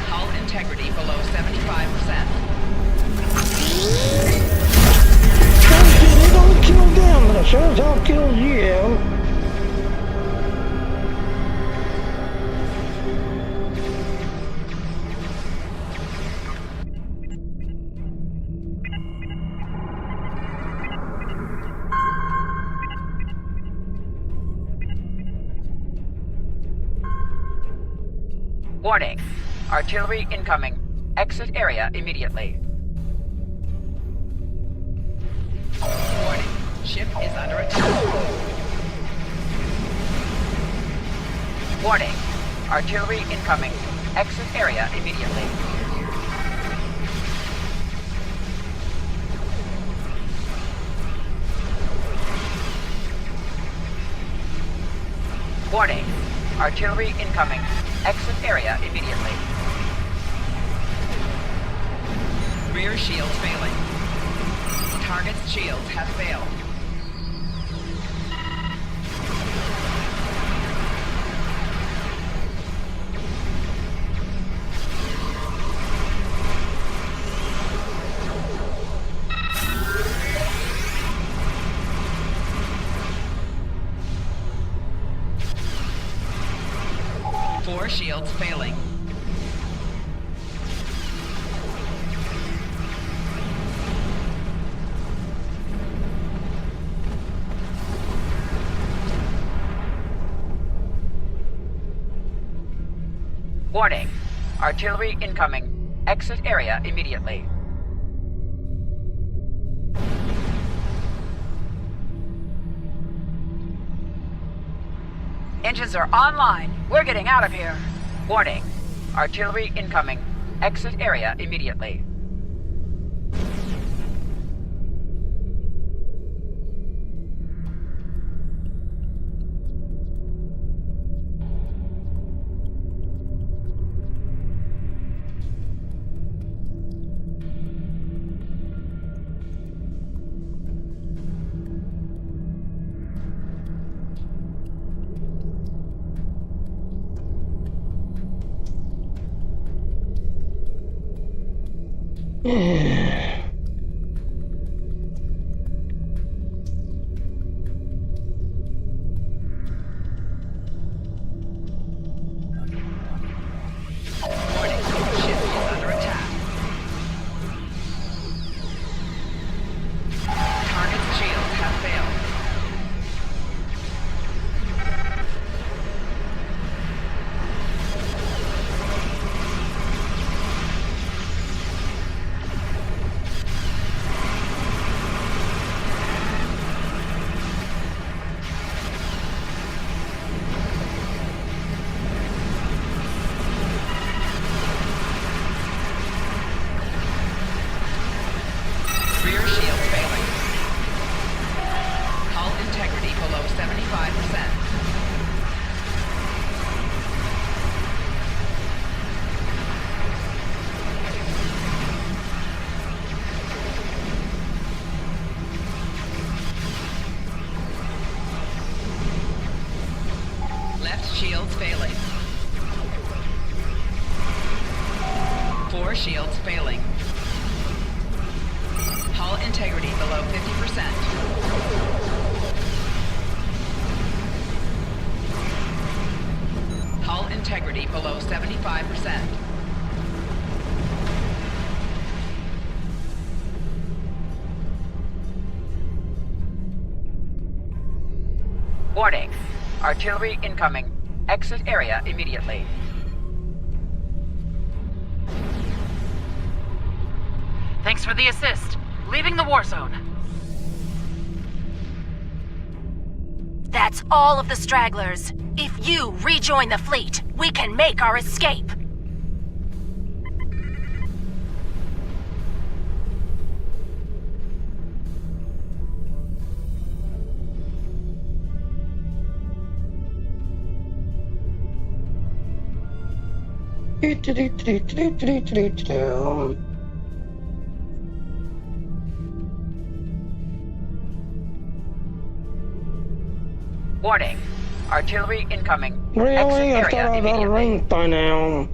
Hull integrity below 75%. They don't kill them, but it sure as hell kills you. Warning. Artillery incoming. Exit area immediately. Warning. Ship is under attack. Warning. Artillery incoming. Exit area immediately. Warning. Artillery incoming. Exit area immediately. Rear shields failing. Target's shields have failed. Four shields failing. Warning. Artillery incoming. Exit area immediately. Engines are online. We're getting out of here. Warning. Artillery incoming. Exit area immediately. Shields failing. 4 shields failing. Hull integrity below 50%. Hull integrity below 75%. Warning. Artillery incoming. Exit area immediately. Thanks for the assist. Leaving the war zone. That's all of the stragglers. If you rejoin the fleet, we can make our escape. Warning. Artillery incoming. Really? Exit I area thought I was out of range by now.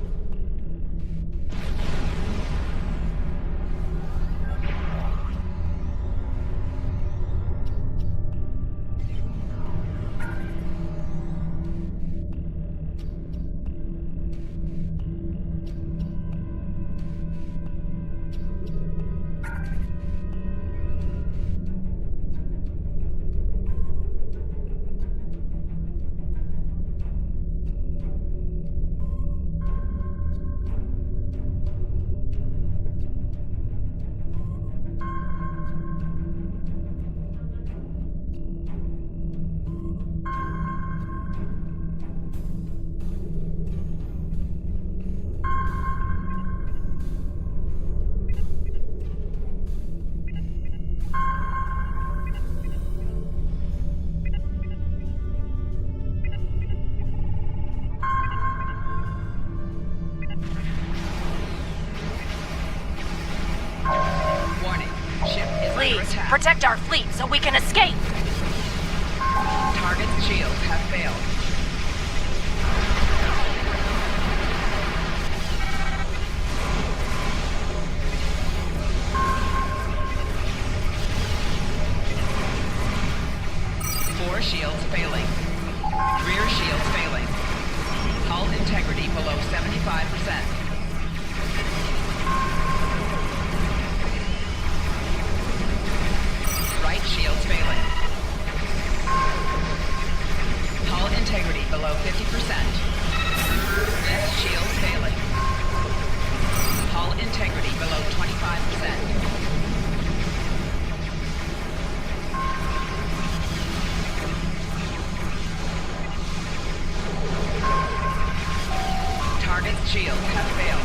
Please, protect our fleet so we can escape! Target's shields have failed. Four shields failing. Rear shields failing. Hull integrity below 75%. Right shields failing. Hull integrity below 50%. Left shields failing. Hull integrity below 25%. Target's shields have failed.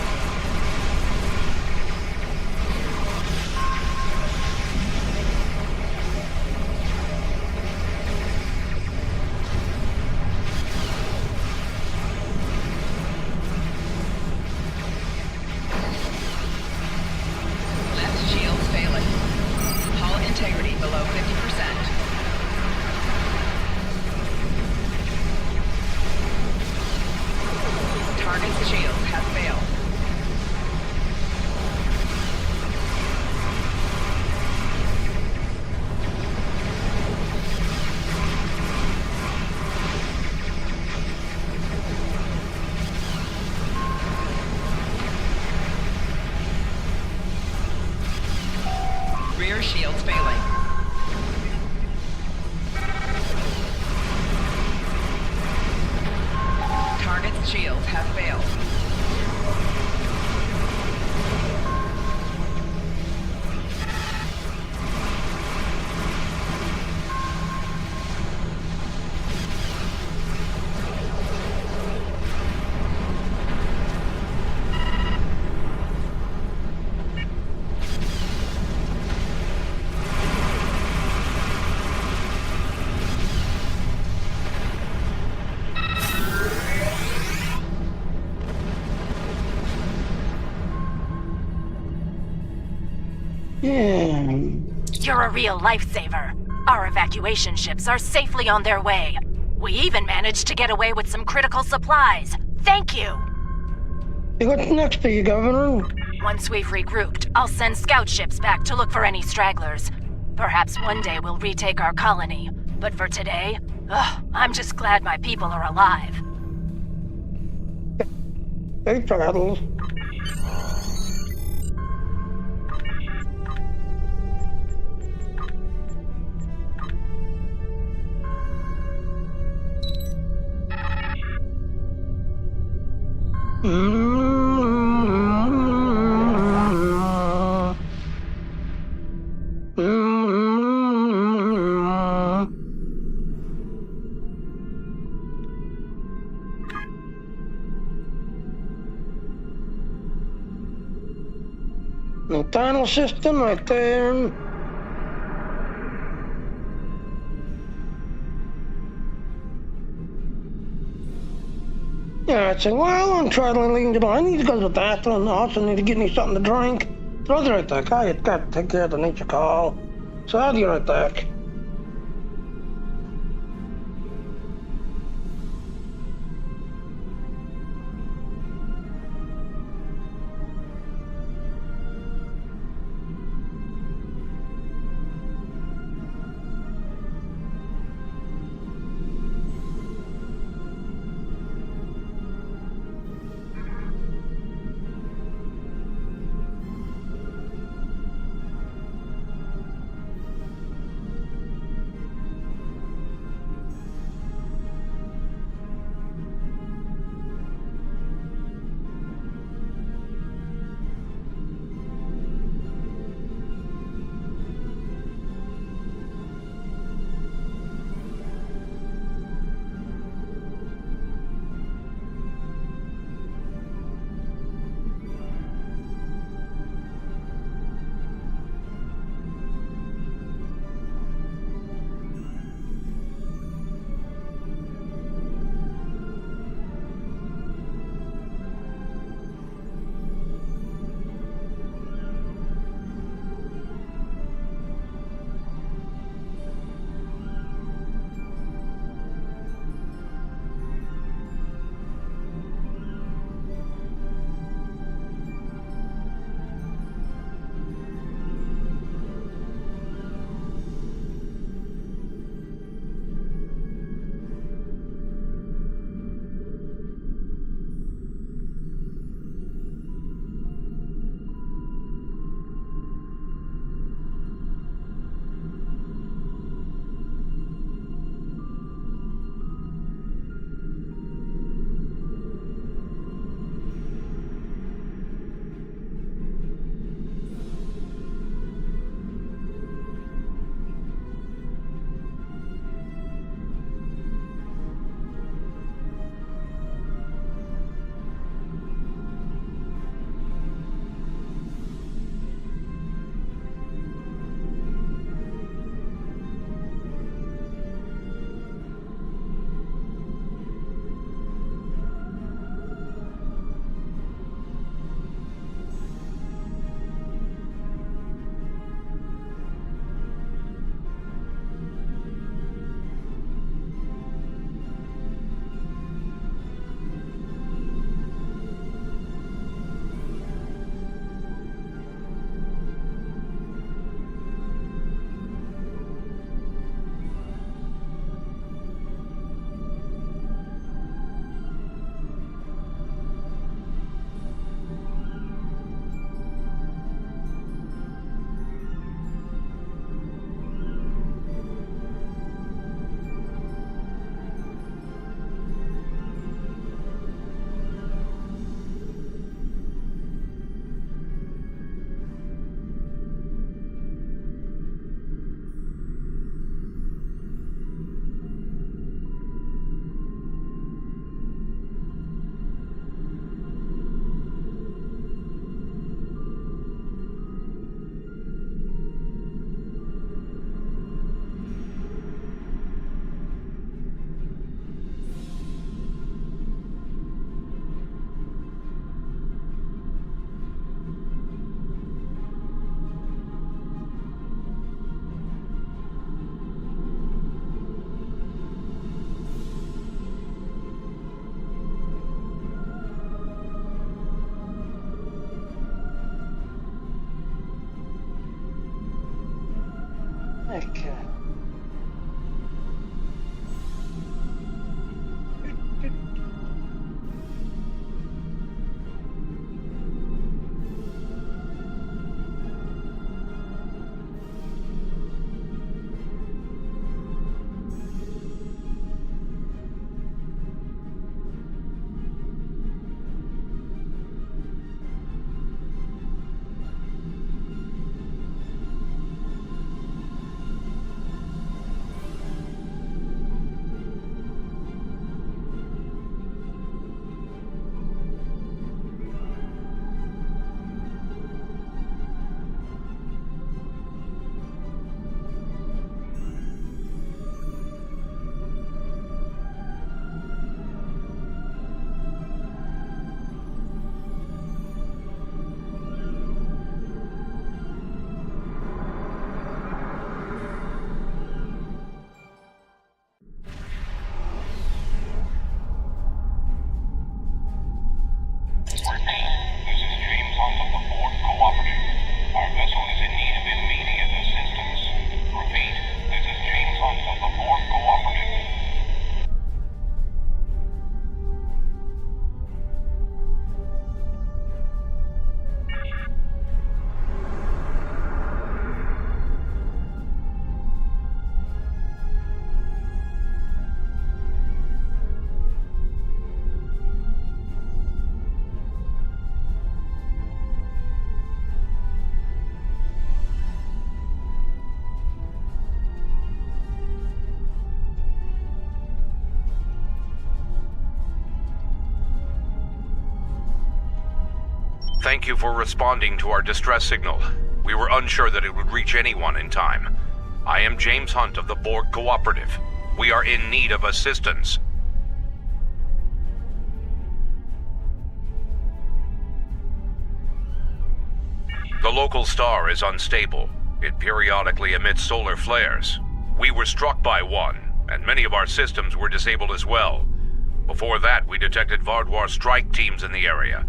Left shields failing. Hull integrity below 50%. Target's shields have failed. Rear shields failing. Target's shields have failed. You're a real lifesaver. Our evacuation ships are safely on their way. We even managed to get away with some critical supplies. Thank you! Hey, what's next to you, Governor? Once we've regrouped, I'll send scout ships back to look for any stragglers. Perhaps one day we'll retake our colony. But for today, I'm just glad my people are alive. Hey, Traddles. The tunnel system right there. Yeah, I'd say, well, I'm traveling, I need to go to the bathroom. I also need to get me something to drink. So I'll be right back. I got to take care of the nature call. So I'll be right back. Okay. Thank you for responding to our distress signal. We were unsure that it would reach anyone in time. I am James Hunt of the Borg Cooperative. We are in need of assistance. The local star is unstable. It periodically emits solar flares. We were struck by one, and many of our systems were disabled as well. Before that, we detected Vardwar strike teams in the area.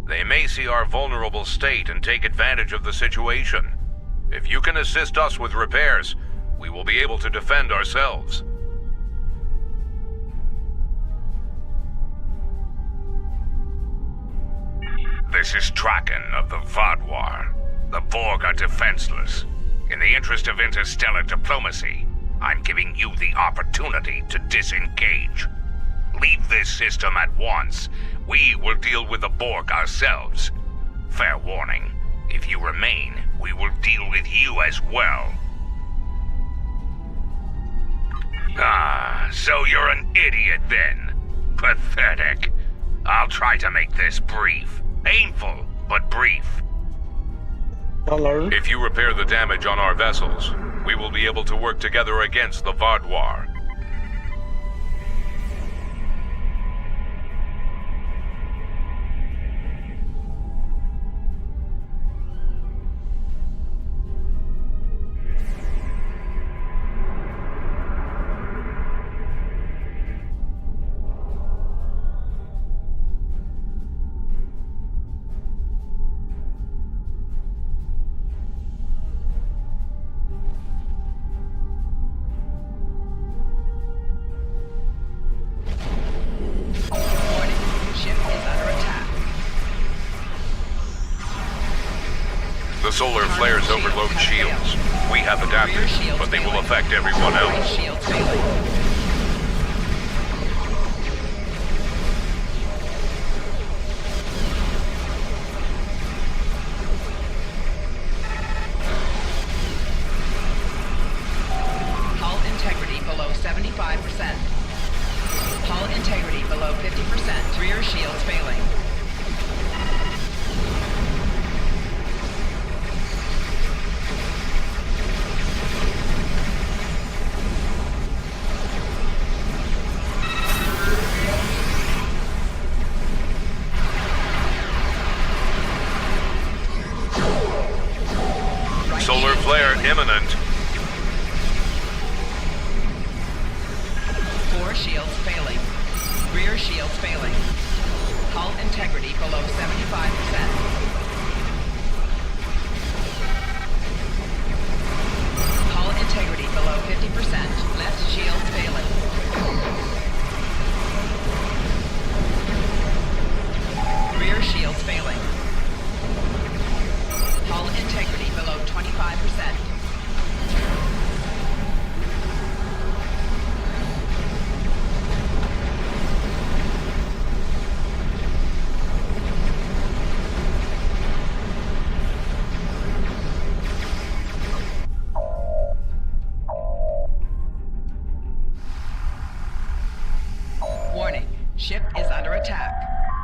They may see our vulnerable state and take advantage of the situation. If you can assist us with repairs, we will be able to defend ourselves. This is Traken of the Vardwar. The Borg are defenseless. In the interest of interstellar diplomacy, I'm giving you the opportunity to disengage. Leave this system at once. We will deal with the Borg ourselves. Fair warning, if you remain, we will deal with you as well. Ah, so you're an idiot then. Pathetic. I'll try to make this brief. Painful, but brief. Hello. If you repair the damage on our vessels, we will be able to work together against the Vardwar. The solar flares overload shields. We have adapted, but they will affect everyone else. Hull integrity below 75%. Hull integrity below 50%. Rear shields failing. Solar flare imminent. 4 shields failing. Rear shields failing. Hull integrity.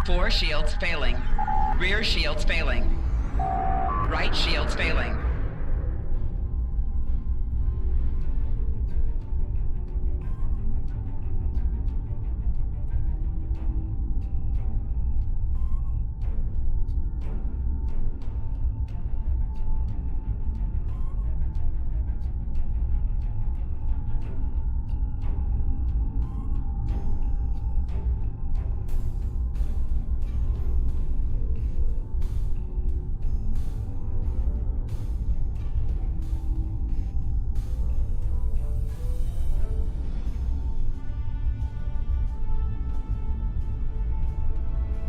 4 shields failing. Rear shields failing. Right shields failing.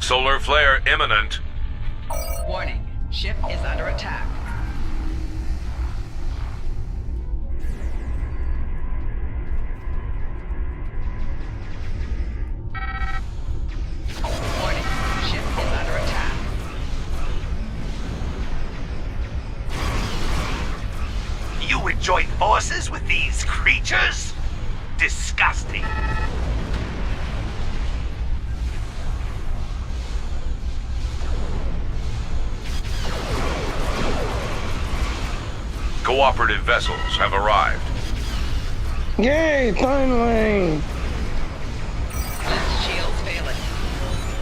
Solar flare imminent. Warning, ship is under attack. Warning, ship is under attack. You would join forces with these creatures? Disgusting. Cooperative vessels have arrived. Yay, finally! Left shields failing.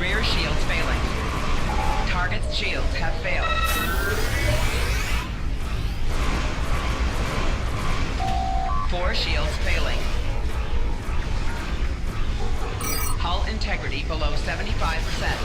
Rear shields failing. Target's shields have failed. Four shields failing. Hull integrity below 75%.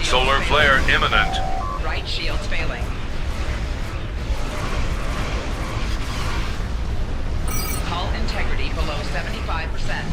Solar flare imminent. Right shields failing. Hull integrity below 75%.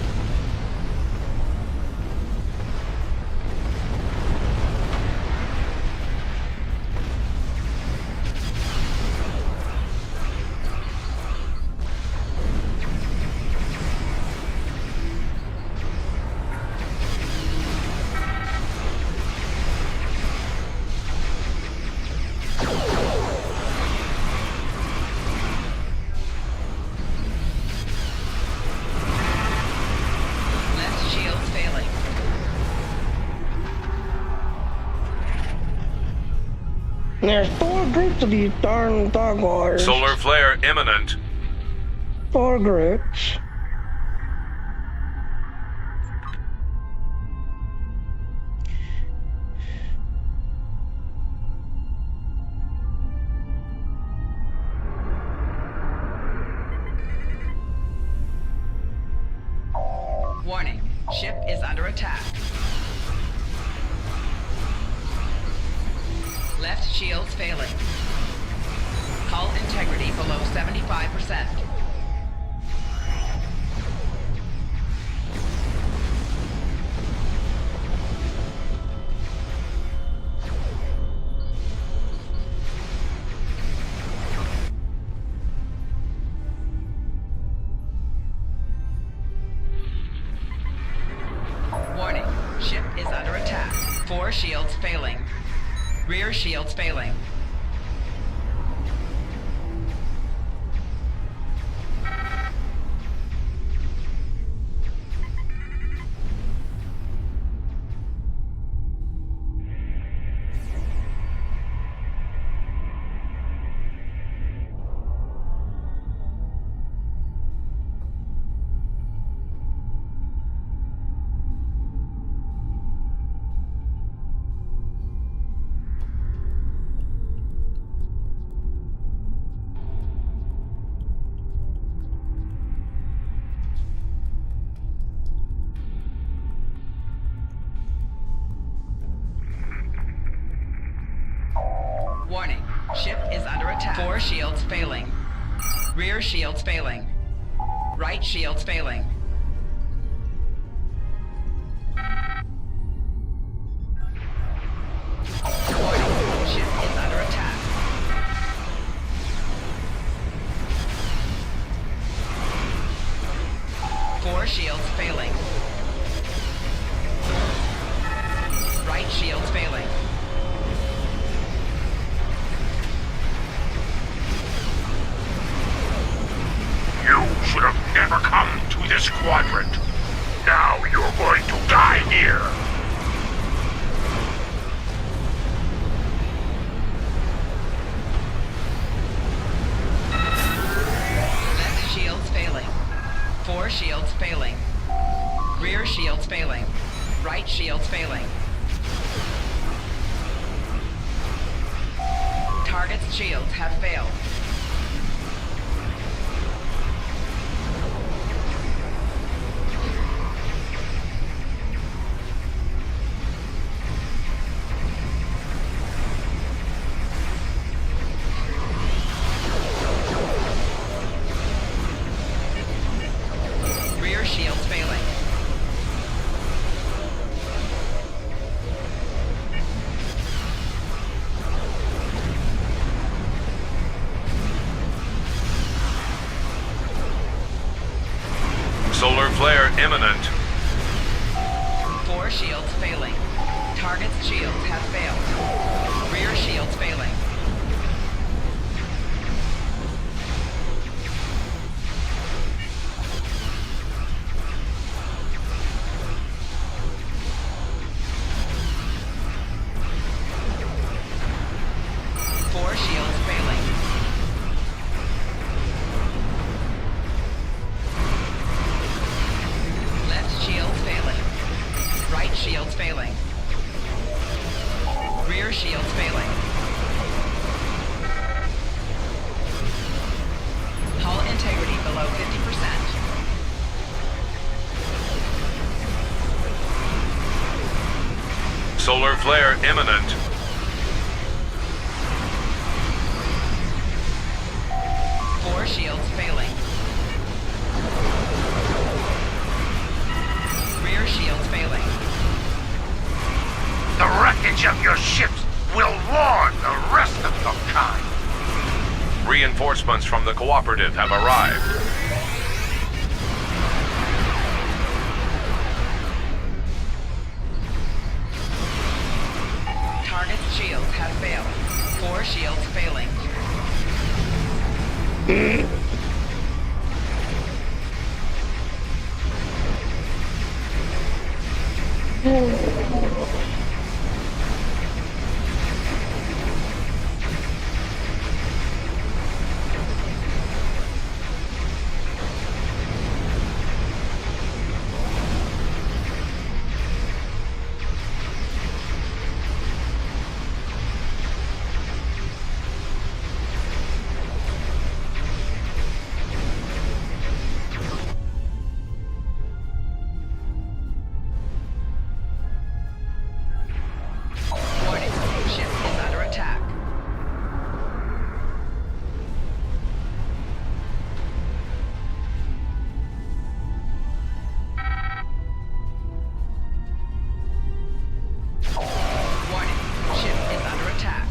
There's 4 groups of these darn dog wars. Solar flare imminent. 4 groups. Warning, ship is under attack. Left shields failing. Hull integrity below 75%. Warning, ship is under attack. 4 shields failing. Rear shields failing. 4 shields failing. Rear shields failing. Right shields failing. Warning, ship is under attack. 4 shields failing. Right shields failing. You should have never come to this quadrant. Now you're going to die here. Left shields failing. 4 shields failing. Rear shields failing. Right shields failing. Target's shields have failed. Rear shields failing. Solar flare imminent. 4 shields failing. Target's shields have failed. Rear shields failing. Four shields failing. Left shield failing. Right shields failing. Rear shields failing. Hull integrity below 50%. Solar flare imminent. Four shields failing. Rear shields failing. The wreckage of your ships will warn the rest of your kind. Reinforcements from the cooperative have arrived. Target's shields have failed. Four shields failing. Warning, ship is under attack. Warning, ship is under attack.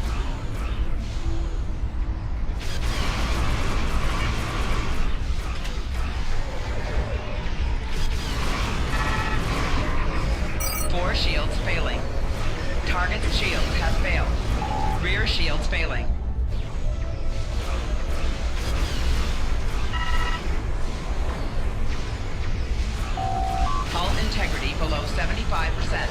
Four shields failing. Target's shields have failed. Rear shields failing. Hull integrity below 75%.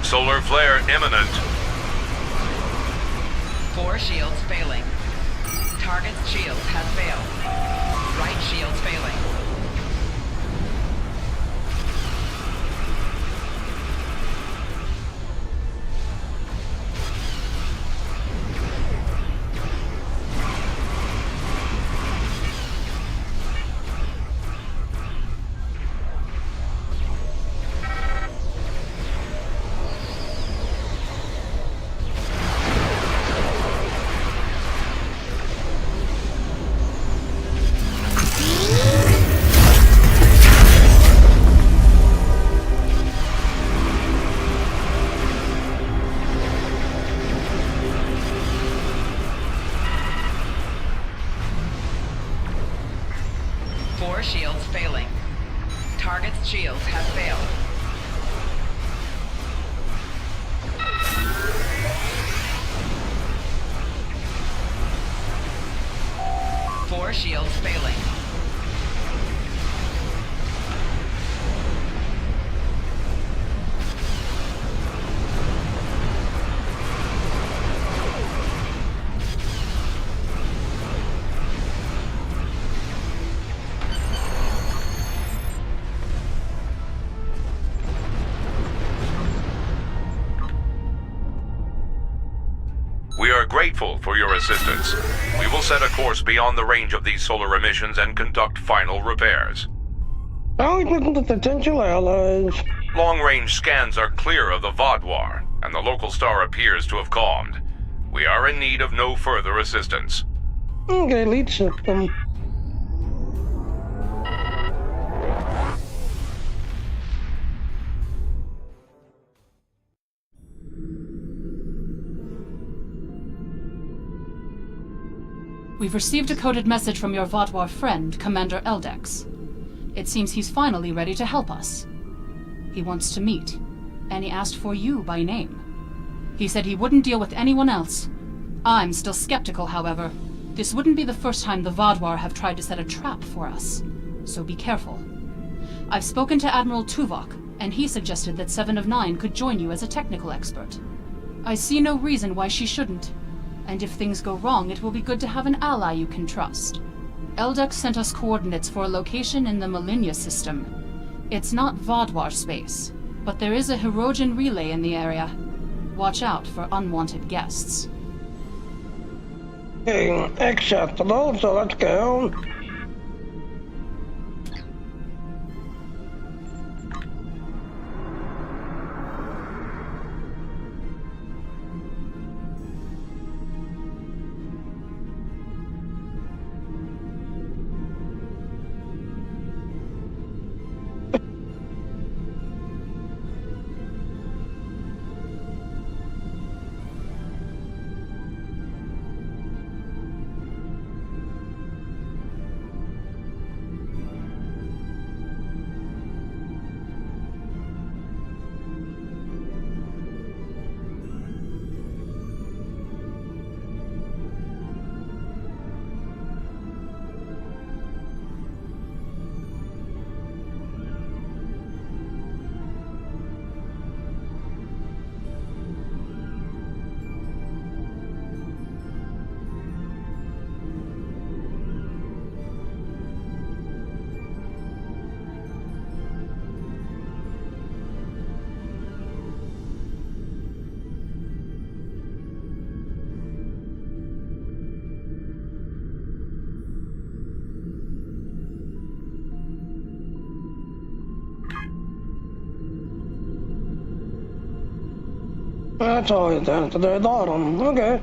Solar flare imminent. 4 shields failing. Target's shield has failed. Right shield failing. Shields failing. Target's shields have failed. Four shields failing. We are grateful for your assistance. We will set a course beyond the range of these solar emissions and conduct final repairs. Always looking at potential allies. Long-range scans are clear of the Vaadwaur, and the local star appears to have calmed. We are in need of no further assistance. Okay, lead system. We've received a coded message from your Vaadwaur friend, Commander Eldex. It seems he's finally ready to help us. He wants to meet, and he asked for you by name. He said he wouldn't deal with anyone else. I'm still skeptical, however. This wouldn't be the first time the Vaadwaur have tried to set a trap for us, so be careful. I've spoken to Admiral Tuvok, and he suggested that 7 of 9 could join you as a technical expert. I see no reason why she shouldn't. And if things go wrong, it will be good to have an ally you can trust. Eldex sent us coordinates for a location in the Malinia system. It's not Vaadwaur space, but there is a Hirogen relay in the area. Watch out for unwanted guests. Acceptable, so let's go. That's always down to the bottom. Okay.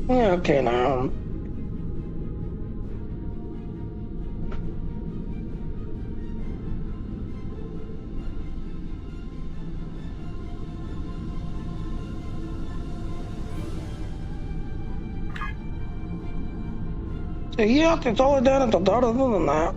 Yeah, okay now. So yeah, it's all down at the dot other than that.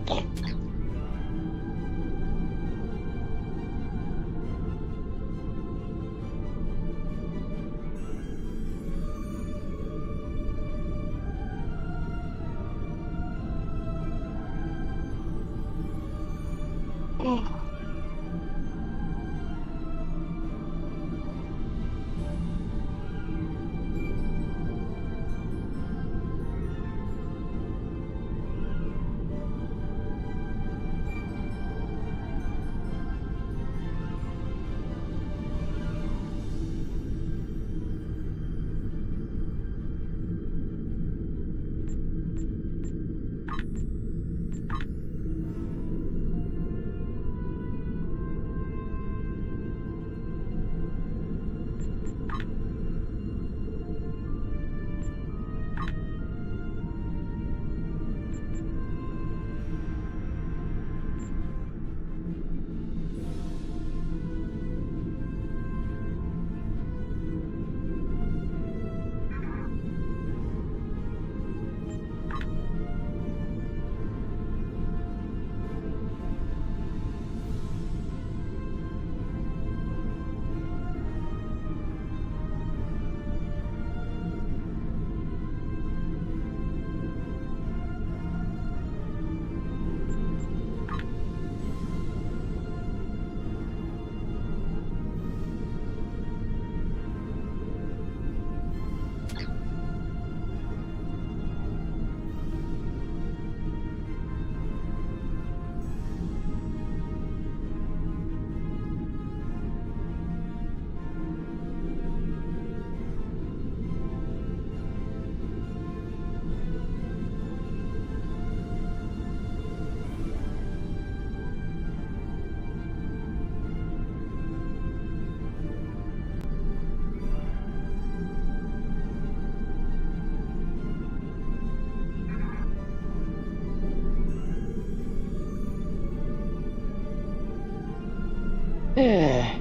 Yeah.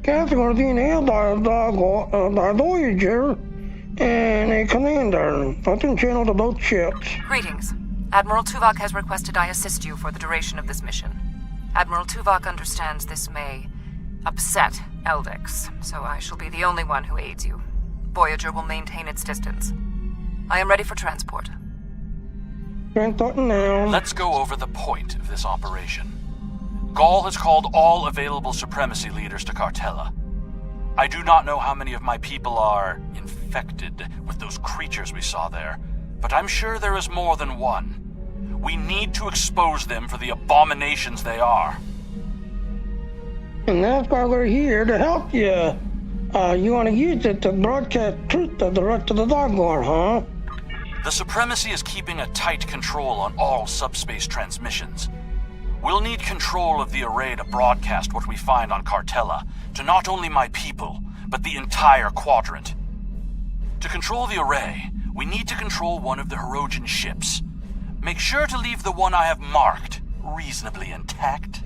Catherine by Voyager and a commander. I can channel to both ships. Greetings. Admiral Tuvok has requested I assist you for the duration of this mission. Admiral Tuvok understands this may upset Eldex, so I shall be the only one who aids you. Voyager will maintain its distance. I am ready for transport. Let's go over the point of this operation. Gall has called all available supremacy leaders to Cartella. I do not know how many of my people are infected with those creatures we saw there, but I'm sure there is more than one. We need to expose them for the abominations they are. And that's why we're here to help you. You want to use it to broadcast truth to the rest of the dog war, huh? The Supremacy is keeping a tight control on all subspace transmissions. We'll need control of the array to broadcast what we find on Cartella to not only my people, but the entire quadrant. To control the array, we need to control one of the Hirogen ships. Make sure to leave the one I have marked reasonably intact.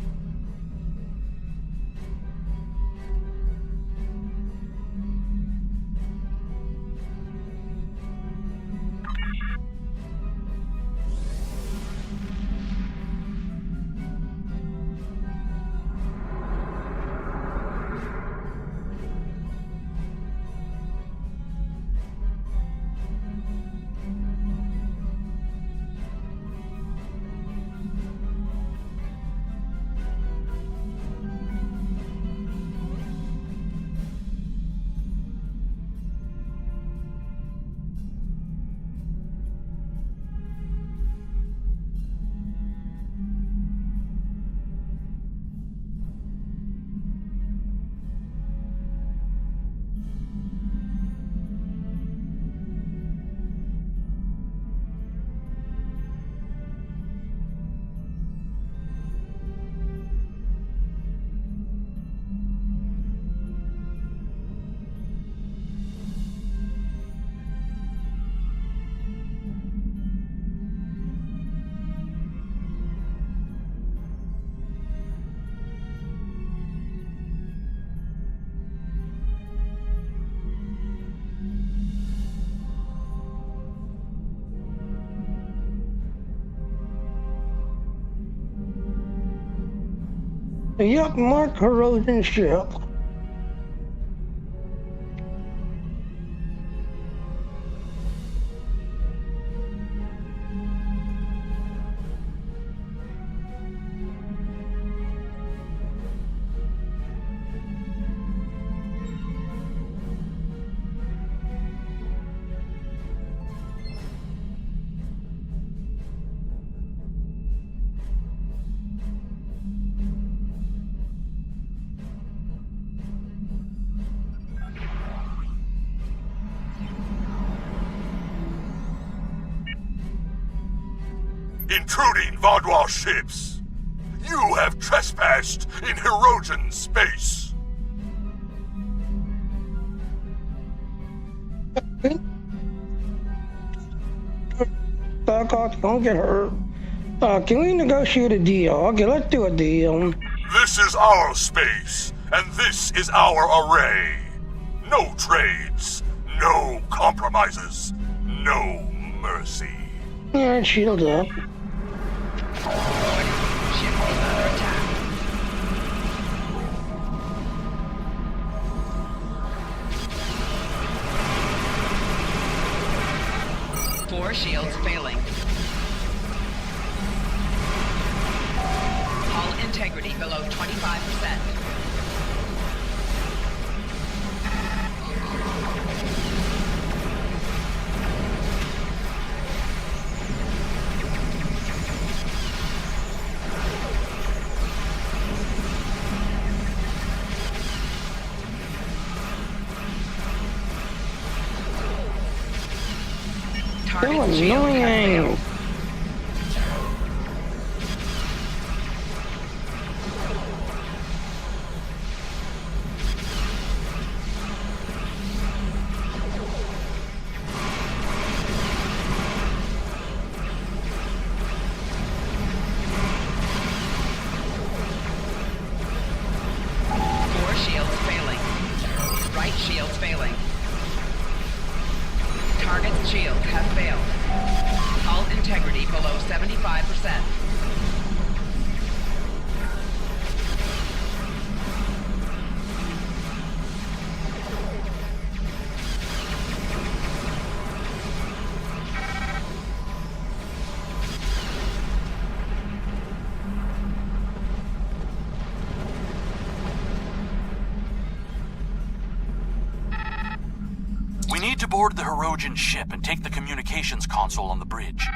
Yep, mark corrosion ship. Intruding Vaudois ships! You have trespassed in Hirogen space! Back off, don't get hurt. Can we negotiate a deal? Okay, let's do a deal. This is our space, and this is our array. No trades, no compromises, no mercy. Yeah, shield up. Ship is under attack. 4 shields failing. Hull integrity below 25%. Target shield has failed. Target's shields have failed. Hull integrity below 75%. We need to board the Hirogen ship and take the communications console on the bridge.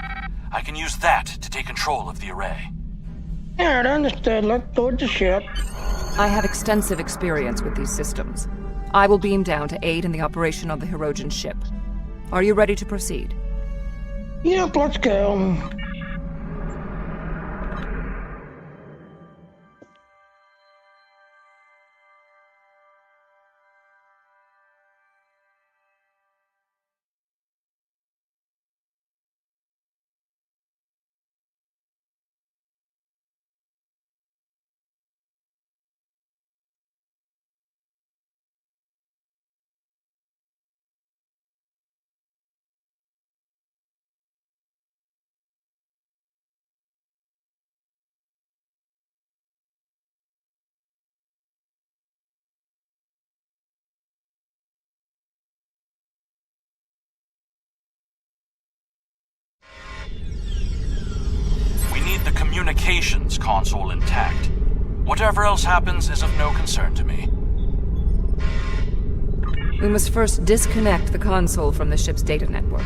I can use that to take control of the array. Alright, understood. Let's board the ship. I have extensive experience with these systems. I will beam down to aid in the operation of the Hirogen ship. Are you ready to proceed? Yep, let's go. communications console intact. Whatever else happens is of no concern to me. We must first disconnect the console from the ship's data network.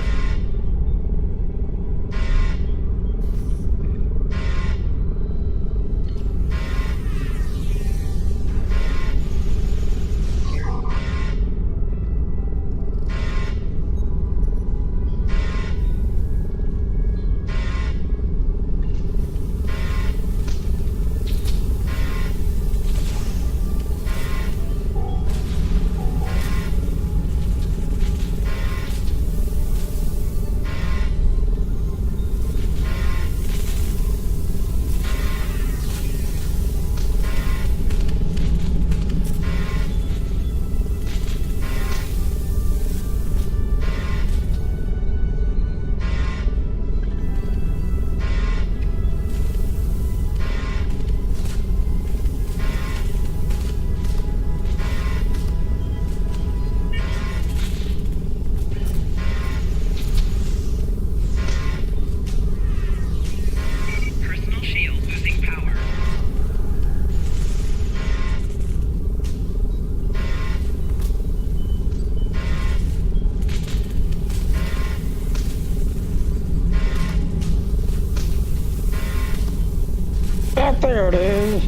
There it is.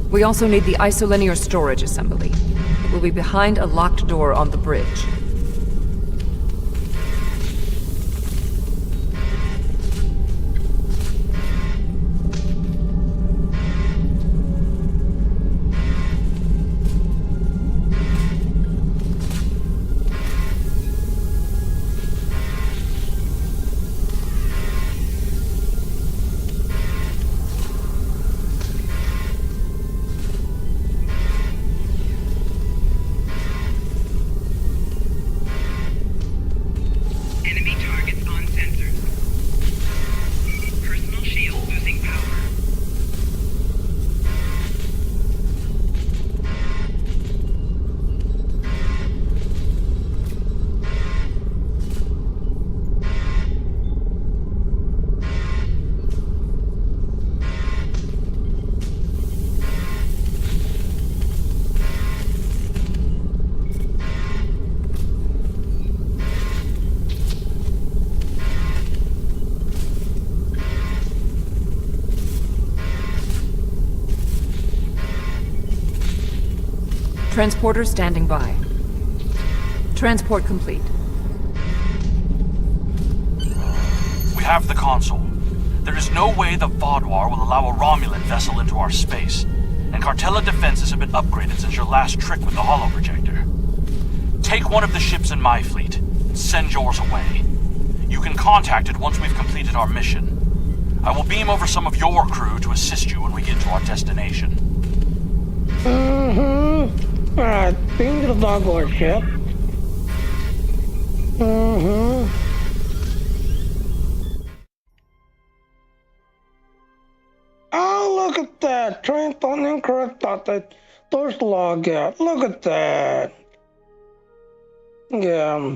We also need the isolinear storage assembly. It will be behind a locked door on the bridge. Transporter standing by. Transport complete. We have the console. There is no way the Vaadwaur will allow a Romulan vessel into our space, and Cartella defenses have been upgraded since your last trick with the holoprojector. Take one of the ships in my fleet, and send yours away. You can contact it once we've completed our mission. I will beam over some of your crew to assist you when we get to our destination. Alright, beam to the Vaadwaur ship. Oh, look at that! Train on incorrect data. There's the log out. Look at that. Yeah.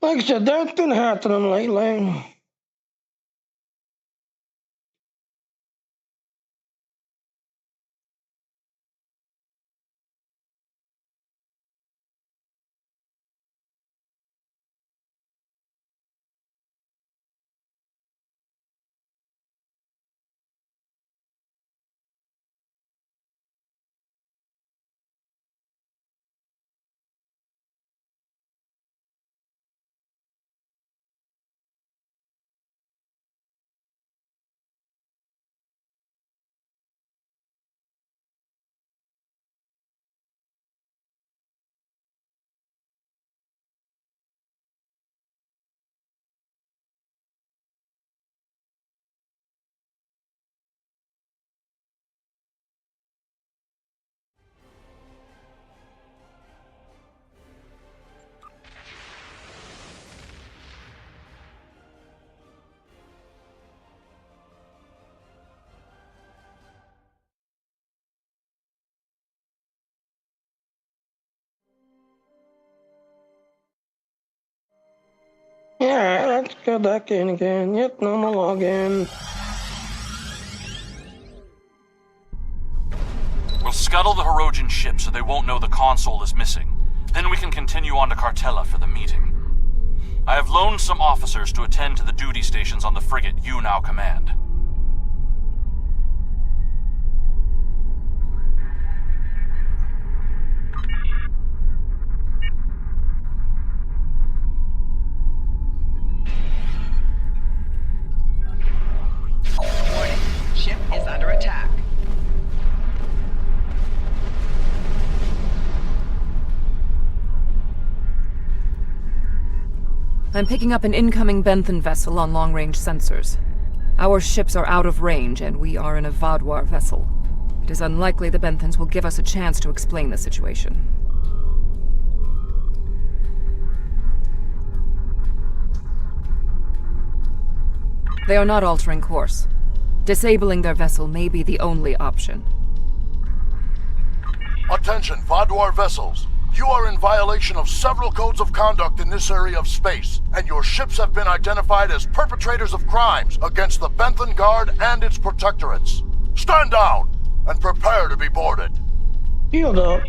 Like I said, that's been happening lately. Yeah, let's go back in again. Yep, normal login. We'll scuttle the Hirogen ship so they won't know the console is missing. Then we can continue on to Cartella for the meeting. I have loaned some officers to attend to the duty stations on the frigate you now command. Warning, ship is under attack. I'm picking up an incoming Benthen vessel on long-range sensors. Our ships are out of range, and we are in a Vaadwaur vessel. It is unlikely the Benthens will give us a chance to explain the situation. They are not altering course. Disabling their vessel may be the only option. Attention, Vaadwaur vessels. You are in violation of several codes of conduct in this area of space, and your ships have been identified as perpetrators of crimes against the Benthen Guard and its protectorates. Stand down and prepare to be boarded. Shield up.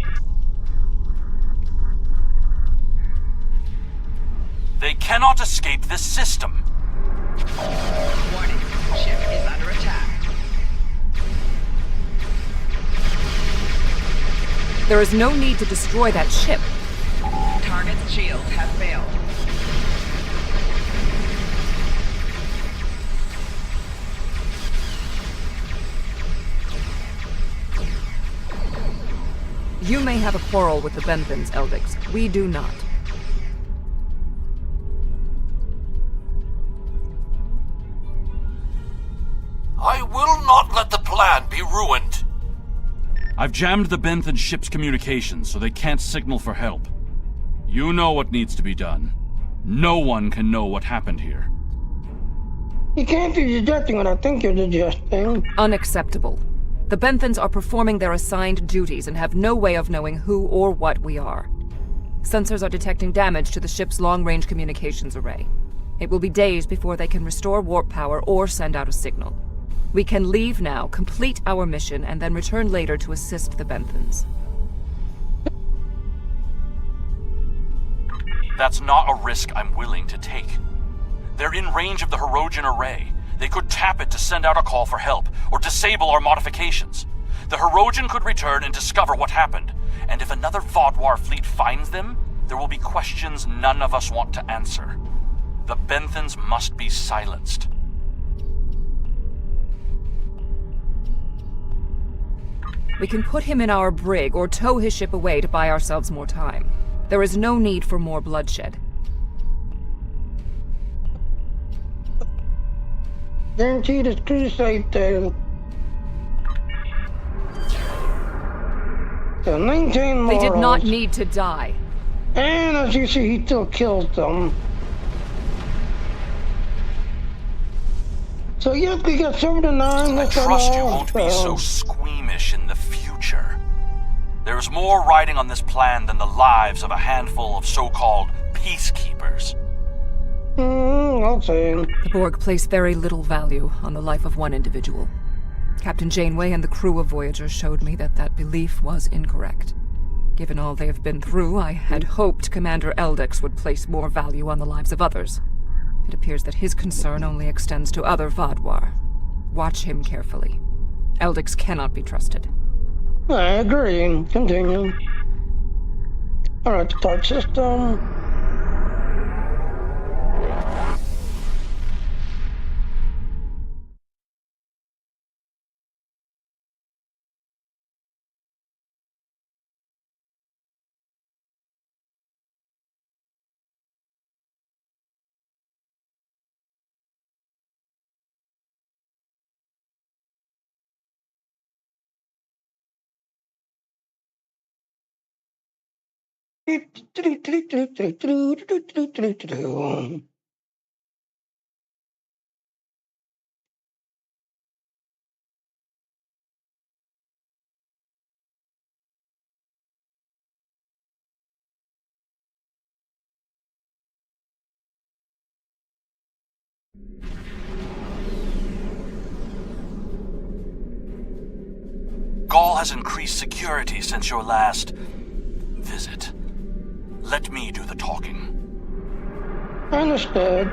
They cannot escape this system. Warning, ship is under attack. There is no need to destroy that ship. Target's shields have failed. You may have a quarrel with the Benthens, Eldix. We do not. I will not let the plan be ruined. I've jammed the Benthen ship's communications so they can't signal for help. You know what needs to be done. No one can know what happened here. You can't be suggesting what I think you're suggesting. Unacceptable. The Benthens are performing their assigned duties and have no way of knowing who or what we are. Sensors are detecting damage to the ship's long-range communications array. It will be days before they can restore warp power or send out a signal. We can leave now, complete our mission, and then return later to assist the Benthens. That's not a risk I'm willing to take. They're in range of the Hirogen array. They could tap it to send out a call for help, or disable our modifications. The Hirogen could return and discover what happened. And if another Vaadwaur fleet finds them, there will be questions none of us want to answer. The Benthens must be silenced. We can put him in our brig or tow his ship away to buy ourselves more time. There is no need for more bloodshed. Guaranteed his crew safe there. So 19 morals. They did not need to die. And as you see, he still killed them. So yes, we got 7 to 9. I trust you won't be so squeamish in the future. There's more riding on this plan than the lives of a handful of so-called peacekeepers. I'll say. The Borg place very little value on the life of one individual. Captain Janeway and the crew of Voyager showed me that that belief was incorrect. Given all they have been through, I had hoped Commander Eldix would place more value on the lives of others. It appears that his concern only extends to other Vaadwaur. Watch him carefully. Eldix cannot be trusted. I agree. Continue. Alright, start system. Gaul has increased security since your last visit. Let me do the talking. Understood.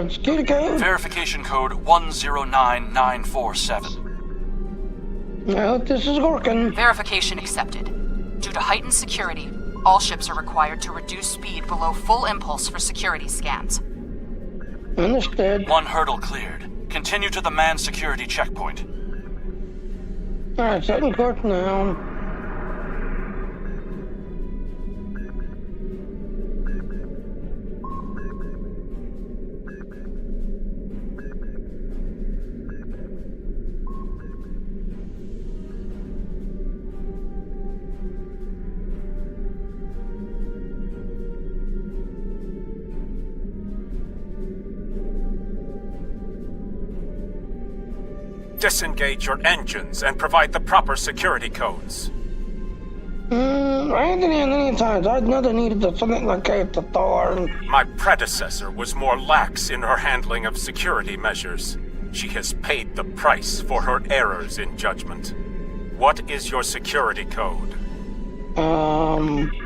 Security code? Verification code 109947. I hope this is working. Verification accepted. Due to heightened security, all ships are required to reduce speed below full impulse for security scans. Understood. One hurdle cleared. Continue to the manned security checkpoint. Alright, setting course now. Disengage your engines and provide the proper security codes. Anthony and many times I'd never needed to something like that to Thor. My predecessor was more lax in her handling of security measures. She has paid the price for her errors in judgment. What is your security code?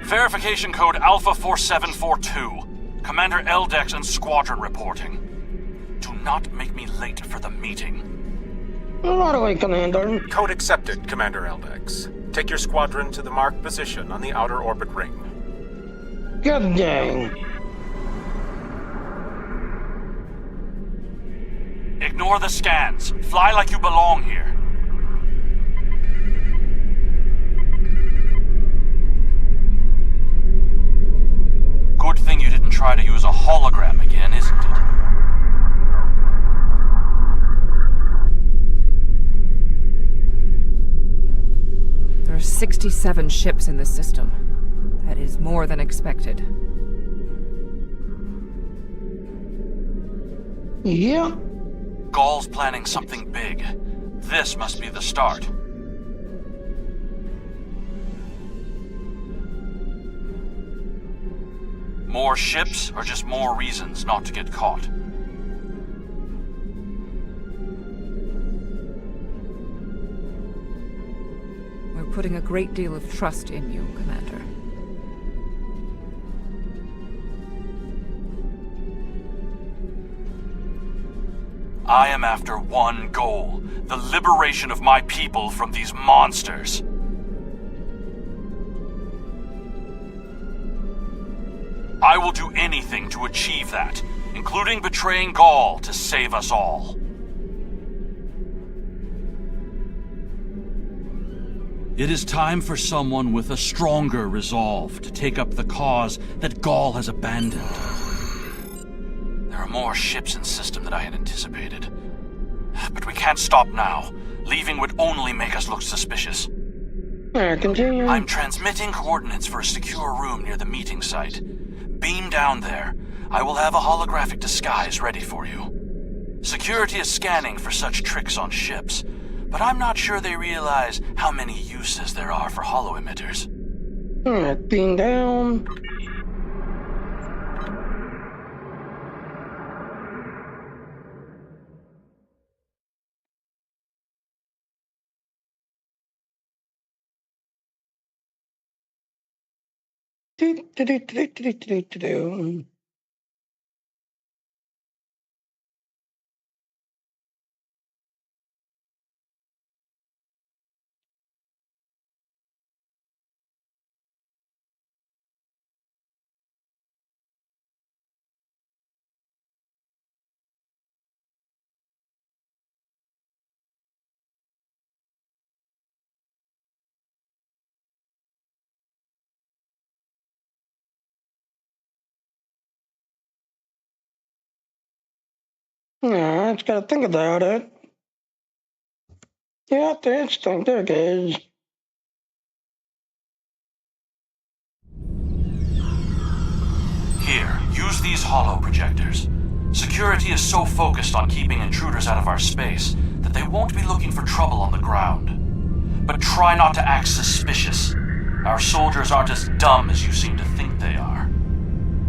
Verification code Alpha 4742. Commander Eldex and squadron reporting. Do not make me late for the meeting. Right away, Commander. Code accepted, Commander Eldex. Take your squadron to the marked position on the outer orbit ring. Good dang. Ignore the scans. Fly like you belong here. Good thing you didn't try to use a hologram again, isn't it? There are 67 ships in this system. That is more than expected. Yeah. Gaul's planning something big. This must be the start. More ships, or just more reasons not to get caught? We're putting a great deal of trust in you, Commander. I am after one goal: the liberation of my people from these monsters. I will do anything to achieve that, including betraying Gaul to save us all. It is time for someone with a stronger resolve to take up the cause that Gaul has abandoned. There are more ships in system than I had anticipated. But we can't stop now. Leaving would only make us look suspicious. Continue. I'm transmitting coordinates for a secure room near the meeting site. Beam down there. I will have a holographic disguise ready for you. Security is scanning for such tricks on ships, but I'm not sure they realize how many uses there are for holo-emitters. Alright, beam down. Do. Yeah, I just gotta think about it. Yeah, the instinct, there it is. Here, use these holo projectors. Security is so focused on keeping intruders out of our space that they won't be looking for trouble on the ground. But try not to act suspicious. Our soldiers aren't as dumb as you seem to think they are.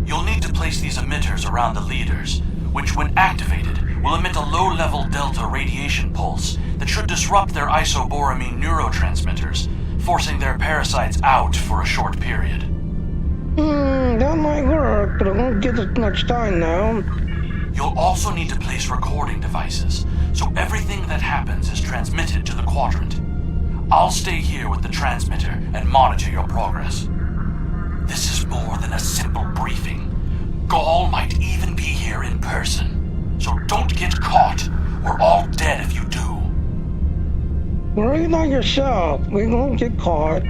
You'll need to place these emitters around the leaders, which when activated will emit a low-level delta radiation pulse that should disrupt their isoboramine neurotransmitters, forcing their parasites out for a short period. That might work, but it won't give us much time now. You'll also need to place recording devices, so everything that happens is transmitted to the quadrant. I'll stay here with the transmitter and monitor your progress. This is more than a simple briefing. Gaul might even be here in person, so don't get caught. We're all dead if you do. Worry about yourself. We won't get caught.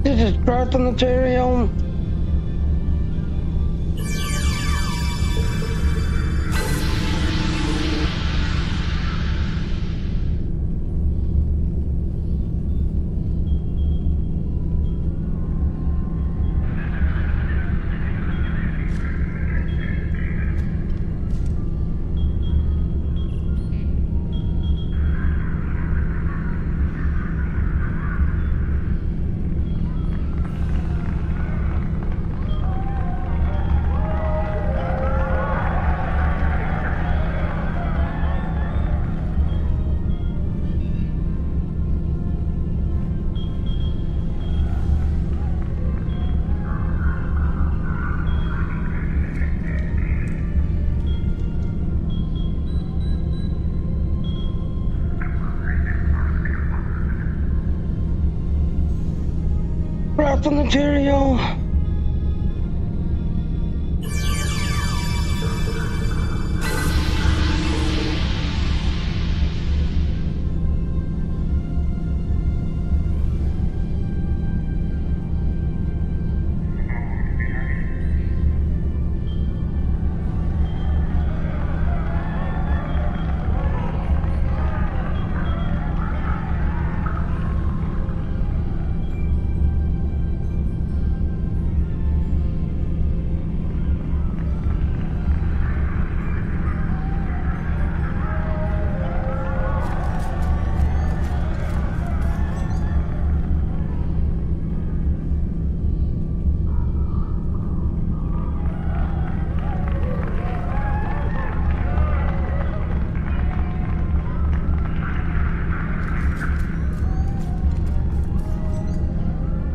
This is craft material. Craft material.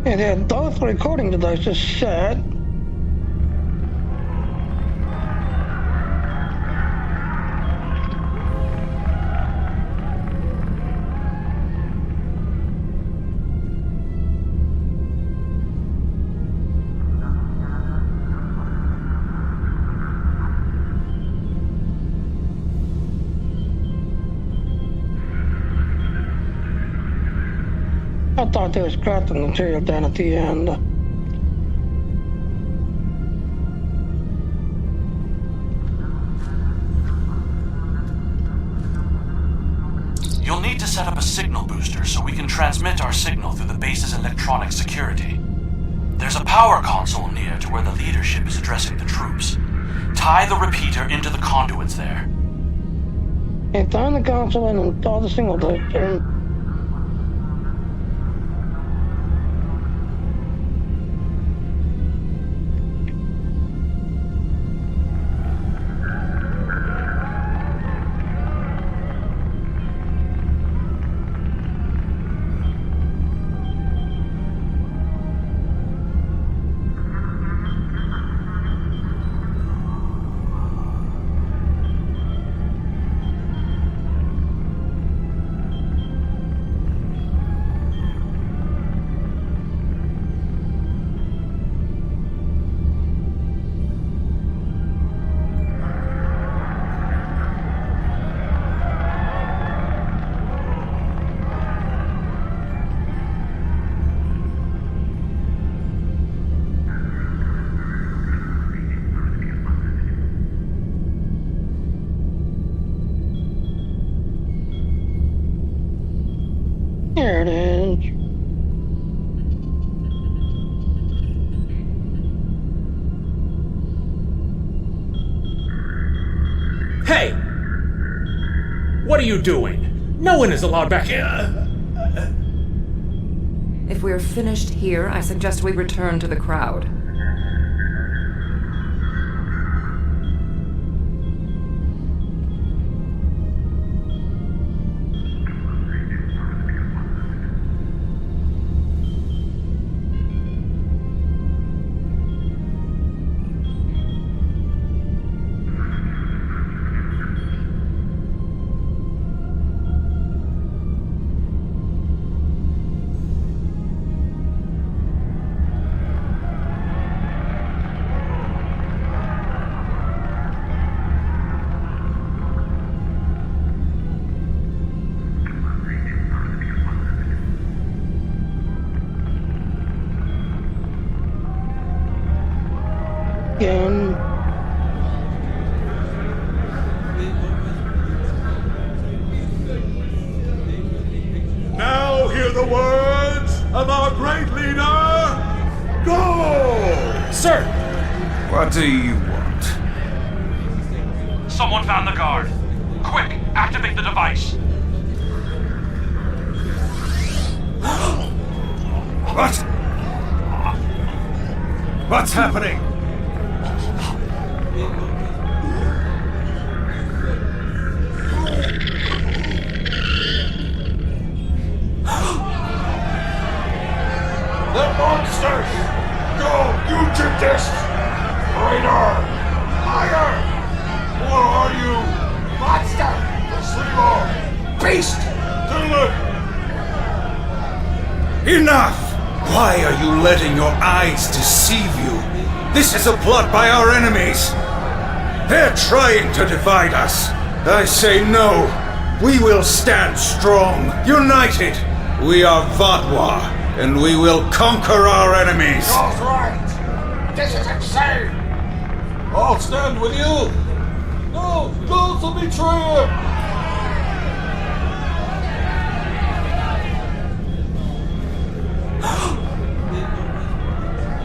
And then both recording devices set. I thought there was crafting material down at the end. You'll need to set up a signal booster so we can transmit our signal through the base's electronic security. There's a power console near to where the leadership is addressing the troops. Tie the repeater into the conduits there. Assign the console and install the single turn. There it is. Hey! What are you doing? No one is allowed back here. If we're finished here, I suggest we return to the crowd. Again. Now hear the words of our great leader. Go! Sir! What do you want? Someone found the guard. Quick, activate the device. What? What's happening? The monsters! Go, you gymnast! Raider! Liar! Who are you? Monster! Sleeper! Beast! Enough! Why are you letting your eyes deceive you? This is a plot by our enemies. They're trying to divide us. I say no. We will stand strong, united. We are Vatwa, and we will conquer our enemies. That's right! This is insane! I'll stand with you! No! Don't the betrayer!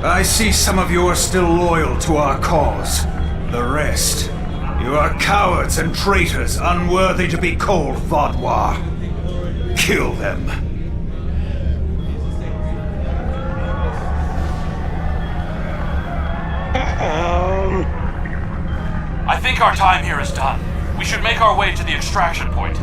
I see some of you are still loyal to our cause. The rest, you are cowards and traitors unworthy to be called Vatwa. Kill them. I think our time here is done. We should make our way to the extraction point.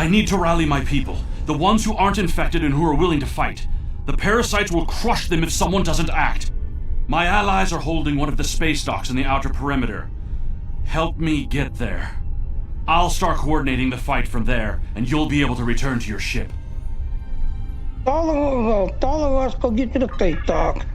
I need to rally my people, the ones who aren't infected and who are willing to fight. The parasites will crush them if someone doesn't act. My allies are holding one of the space docks in the outer perimeter. Help me get there. I'll start coordinating the fight from there, and you'll be able to return to your ship. All of us go get to the space dock.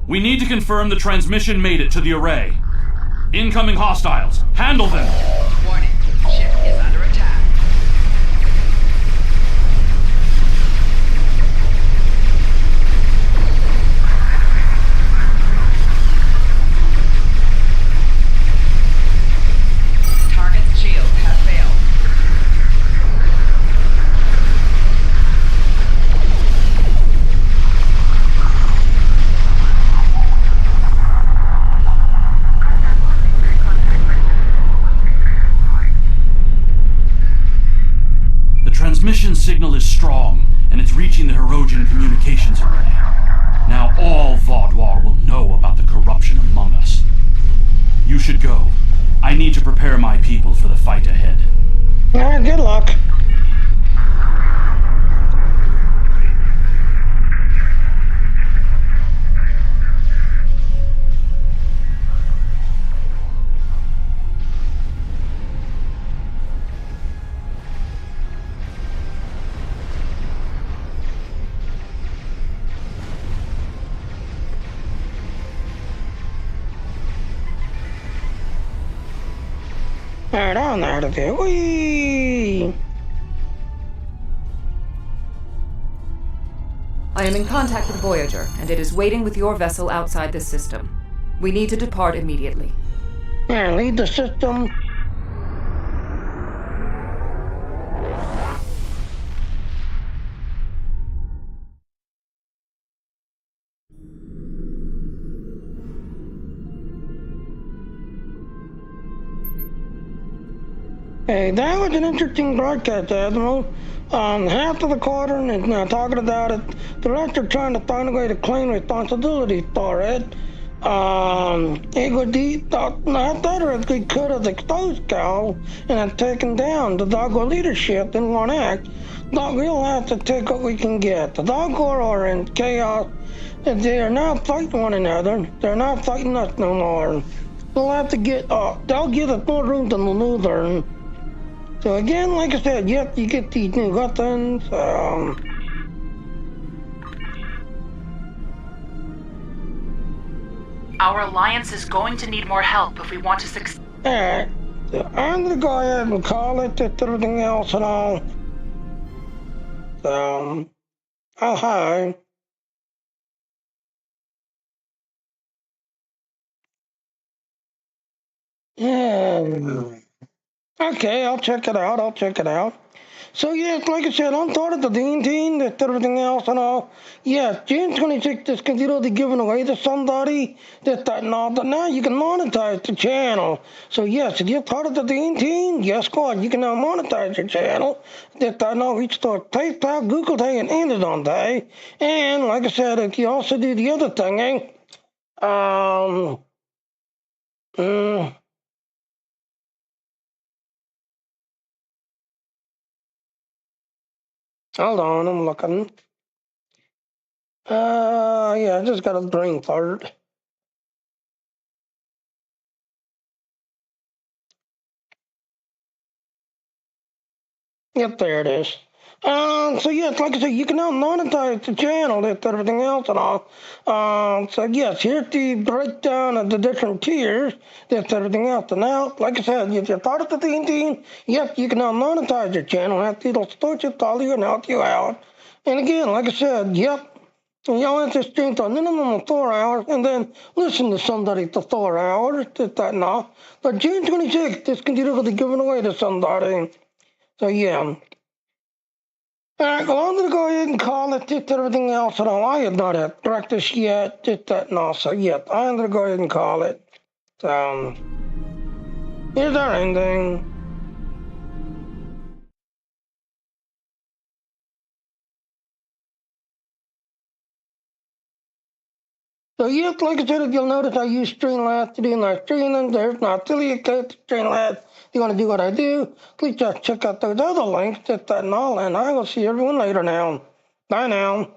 We need to confirm the transmission made it to the array. Incoming hostiles. Handle them! Warning. Ship is under attack. Target's shields have failed. Transmission signal is strong, and it's reaching the Hirogen communications array. Now all Vaudwar will know about the corruption among us. You should go. I need to prepare my people for the fight ahead. Good luck. Alright, I'm out of here. Whee! I am in contact with Voyager, and it is waiting with your vessel outside this system. We need to depart immediately. Yeah, leave the system. Hey, that was an interesting broadcast, Admiral. Half of the quadrant is now talking about it. The rest are trying to find a way to claim responsibility for it. Igodi thought we could have exposed Cal and have taken down the Doggo leadership in one act. But we'll have to take what we can get. The Doggo are in chaos, and they are now fighting one another. They're not fighting us no more. We'll have to get up. They'll give us more room to maneuver. So again, like I said, yep, you get these new weapons. Our alliance is going to need more help if we want to succeed. Alright, so I'm gonna go ahead and call it to everything else and all. So, oh hi. Yeah. Okay, I'll check it out. So yes, like I said, I'm part of the Dean team, that's everything else and all. Yes, June 26th is considered given away to somebody, that and all, but now you can monetize the channel. So yes, if you're part of the Dean team, guess what? You can now monetize your channel. That and all, we start PayPal, Google Pay, and Amazon Pay. And like I said, if you also do the other thing, hold on, I'm looking. Yeah, I just got a brain fart. Yep, there it is. So yes, like I said, you can now monetize the channel, that's everything else and all. So yes, here's the breakdown of the different tiers, that's everything else. And now, like I said, if you're part of the team, yes, you can now monetize your channel. It'll start your dollar and help you out. And again, like I said, yep. And y'all have to stream to a minimum of 4 hours and then listen to somebody for 4 hours, just that and all. But June 26th, this computer will be given away to somebody. So yeah. Alright, well, I'm going to go ahead and call it just everything else and all. I have not had breakfast yet, just that and all. So yeah, I'm going to go ahead and call it. Here's our ending. So yes, like I said, if you'll notice, I use Streamlabs to do my streaming. There's my affiliate code to Streamlabs. If you want to do what I do, please just check out those other links, just that and all. And I will see everyone later now. Bye now.